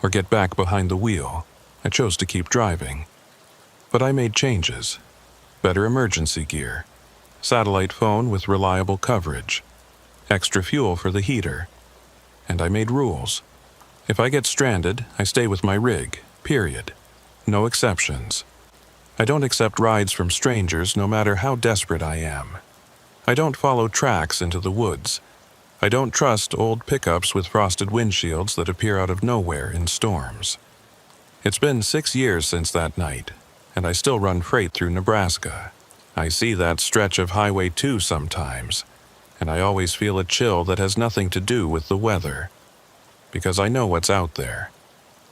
or get back behind the wheel. I chose to keep driving. But I made changes. Better emergency gear, satellite phone with reliable coverage, extra fuel for the heater. And I made rules. If I get stranded, I stay with my rig, period. No exceptions. I don't accept rides from strangers no matter how desperate I am. I don't follow tracks into the woods. I don't trust old pickups with frosted windshields that appear out of nowhere in storms. It's been 6 years since that night, and I still run freight through Nebraska. I see that stretch of Highway 2 sometimes, and I always feel a chill that has nothing to do with the weather. Because I know what's out there.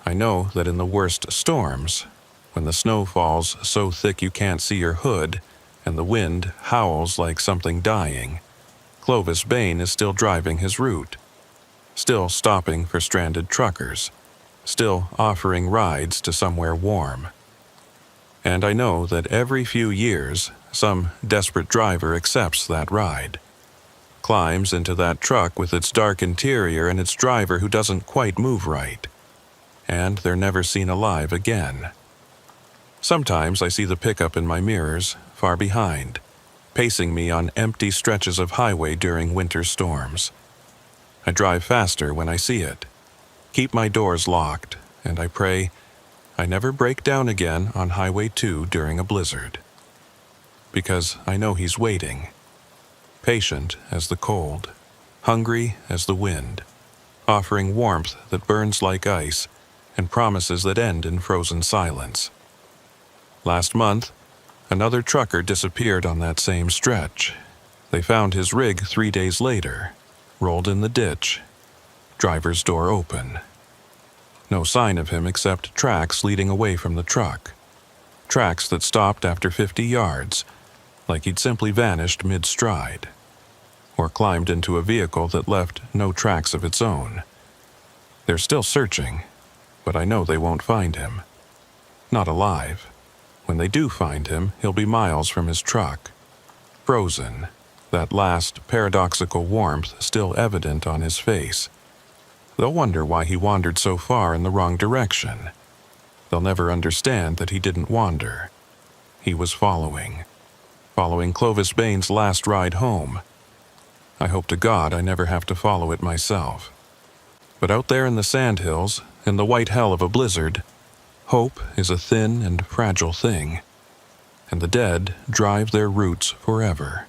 I know that in the worst storms, when the snow falls so thick you can't see your hood, and the wind howls like something dying, Clovis Bain is still driving his route, still stopping for stranded truckers, still offering rides to somewhere warm. And I know that every few years, some desperate driver accepts that ride, climbs into that truck with its dark interior and its driver who doesn't quite move right, and they're never seen alive again. Sometimes I see the pickup in my mirrors, far behind, pacing me on empty stretches of highway during winter storms. I drive faster when I see it, keep my doors locked, and I pray I never break down again on Highway 2 during a blizzard. Because I know he's waiting, patient as the cold, hungry as the wind, offering warmth that burns like ice and promises that end in frozen silence. Last month, another trucker disappeared on that same stretch. They found his rig 3 days later, rolled in the ditch, driver's door open. No sign of him except tracks leading away from the truck. Tracks that stopped after 50 yards, like he'd simply vanished mid-stride, or climbed into a vehicle that left no tracks of its own. They're still searching, but I know they won't find him. Not alive. When they do find him, he'll be miles from his truck, frozen, that last paradoxical warmth still evident on his face. They'll wonder why he wandered so far in the wrong direction. They'll never understand that he didn't wander. He was following Clovis Bain's last ride home. I hope to God I never have to follow it myself. But out there in the sandhills, in the white hell of a blizzard, hope is a thin and fragile thing, and the dead drive their routes forever.